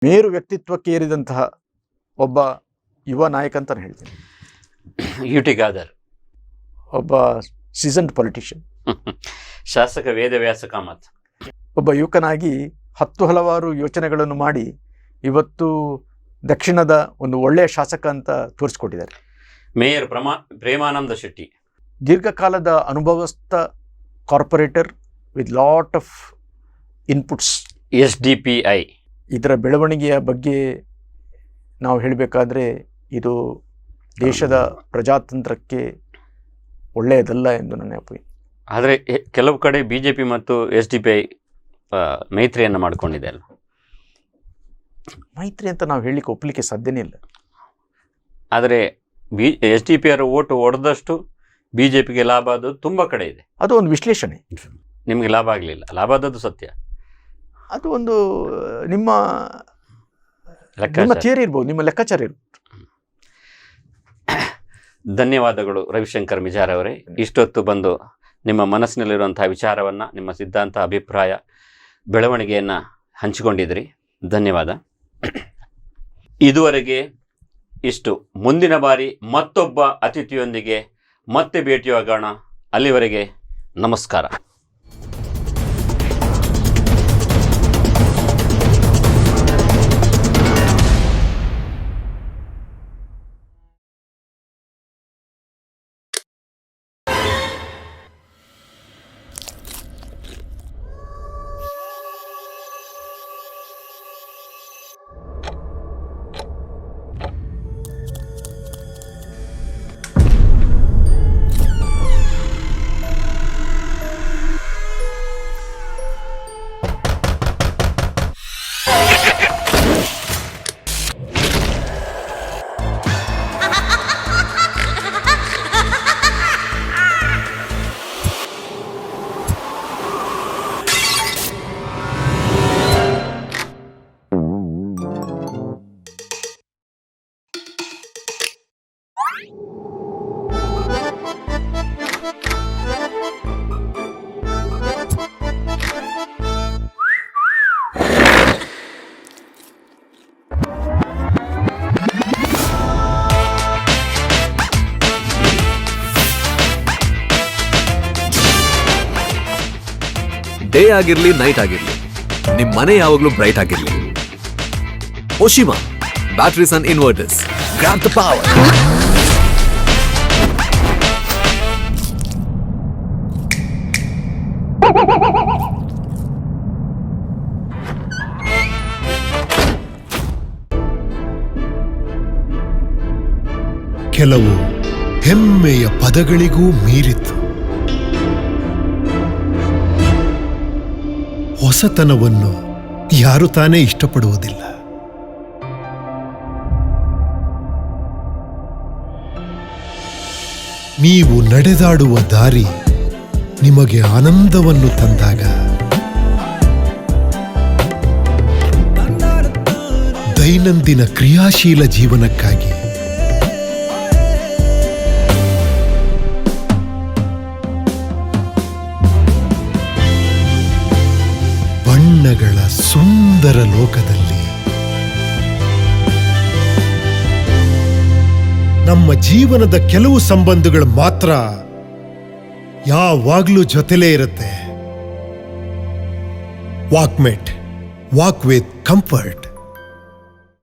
ಮೇರು ವ್ಯಕ್ತಿತ್ವಕ್ಕೆ ಏರಿದಂತಹ ಒಬ್ಬ ಯುವ ನಾಯಕ ಅಂತ ಹೇಳ್ತೇನೆ. UT ಖಾದರ್ ಒಬ್ಬ ಸೀಸನ್ಡ್ ಪೊಲಿಟಿಷಿಯನ್. ಶಾಸಕ ವೇದವ್ಯಾಸ ಕಾಮತ್ ಒಬ್ಬ ಯುವಕನಾಗಿ ಹಲವಾರು ಯೋಚನೆಗಳನ್ನು ಮಾಡಿ ಇವತ್ತು ದಕ್ಷಿಣದ ಒಂದು ಒಳ್ಳೆಯ ಶಾಸಕ ಅಂತ ತೋರಿಸ್ಕೊಟ್ಟಿದ್ದಾರೆ. ಮೇಯರ್ ಪ್ರೇಮಾನಂದ ಶೆಟ್ಟಿ ದೀರ್ಘಕಾಲದ ಅನುಭವಸ್ಥ corporator with lot of inputs. SDPI ಇದರ ಬೆಳವಣಿಗೆಯ ಬಗ್ಗೆ ನಾವು ಹೇಳಬೇಕಾದ್ರೆ ಇದು ದೇಶದ ಪ್ರಜಾತಂತ್ರಕ್ಕೆ ಒಳ್ಳೆಯದಲ್ಲ ಎಂದು ನನ್ನ ಅಭಿಪ್ರಾಯ. ಆದರೆ ಕೆಲವು ಕಡೆ ಬಿಜೆಪಿ ಮತ್ತು SDPI ಮೈತ್ರಿಯನ್ನು ಮಾಡಿಕೊಂಡಿದೆ ಅಲ್ಲ. ಮೈತ್ರಿ ಅಂತ ನಾವು ಹೇಳಲಿಕ್ಕೆ ಒಪ್ಪಲಿಕ್ಕೆ ಸಾಧ್ಯನೇ ಇಲ್ಲ. ಆದರೆ SDPI ಓಟು ಹೊಡೆದಷ್ಟು ಬಿಜೆಪಿಗೆ ಲಾಭ ಆದದ್ದು ತುಂಬ ಕಡೆ ಇದೆ. ಅದು ಒಂದು ವಿಶ್ಲೇಷಣೆ. ನಿಮಗೆ ಲಾಭ ಆಗಲಿಲ್ಲ, ಲಾಭ ಆದದ್ದು ಸತ್ಯ. ಅದು ಒಂದು ನಿಮ್ಮ ಥಿಯರಿ ಇರ್ಬೋದು, ನಿಮ್ಮ ಲೆಕ್ಕಾಚಾರ ಇರ್ಬೋದು. ಧನ್ಯವಾದಗಳು ರವಿಶಂಕರ್ ಮಿಜಾರ್ ಅವರೇ. ಇಷ್ಟೊತ್ತು ಬಂದು ನಿಮ್ಮ ಮನಸ್ಸಿನಲ್ಲಿರುವಂತಹ ವಿಚಾರವನ್ನು, ನಿಮ್ಮ ಸಿದ್ಧಾಂತ, ಅಭಿಪ್ರಾಯ, ಬೆಳವಣಿಗೆಯನ್ನು ಹಂಚಿಕೊಂಡಿದ್ರಿ. ಧನ್ಯವಾದ. ಇದುವರೆಗೆ ಇಷ್ಟು. ಮುಂದಿನ ಬಾರಿ ಮತ್ತೊಬ್ಬ ಅತಿಥಿಯೊಂದಿಗೆ ಮತ್ತೆ ಭೇಟಿಯಾಗೋಣ. ಅಲ್ಲಿವರೆಗೆ ನಮಸ್ಕಾರ. ಡೇ ಆಗಿರ್ಲಿ ನೈಟ್ ಆಗಿರ್ಲಿ ನಿಮ್ ಮನೆ ಯಾವಾಗ್ಲೂ ಬ್ರೈಟ್ ಆಗಿರ್ಲಿ. Oshima batteries and inverters, grab the power. ಕೆಲವು ಹೆಮ್ಮೆಯ ಪದಗಳಿಗೂ ಮೀರಿತು. ಹೊಸತನವನ್ನು ಯಾರು ತಾನೇ ಇಷ್ಟಪಡುವುದಿಲ್ಲ. ನೀವು ನಡೆದಾಡುವ ದಾರಿ ನಿಮಗೆ ಆನಂದವನ್ನು ತಂದಾಗ, ದೈನಂದಿನ ಕ್ರಿಯಾಶೀಲ ಜೀವನಕ್ಕಾಗಿ ಬಣ್ಣಗಳ ಸುಂದರ ಲೋಕದಲ್ಲಿ ನಮ್ಮ ಜೀವನದ ಕೆಲವು ಸಂಬಂಧಗಳು ಮಾತ್ರ ಯಾವಾಗ್ಲೂ ಜೊತೆಲೇ ಇರುತ್ತೆ. Walkmate, walk with comfort.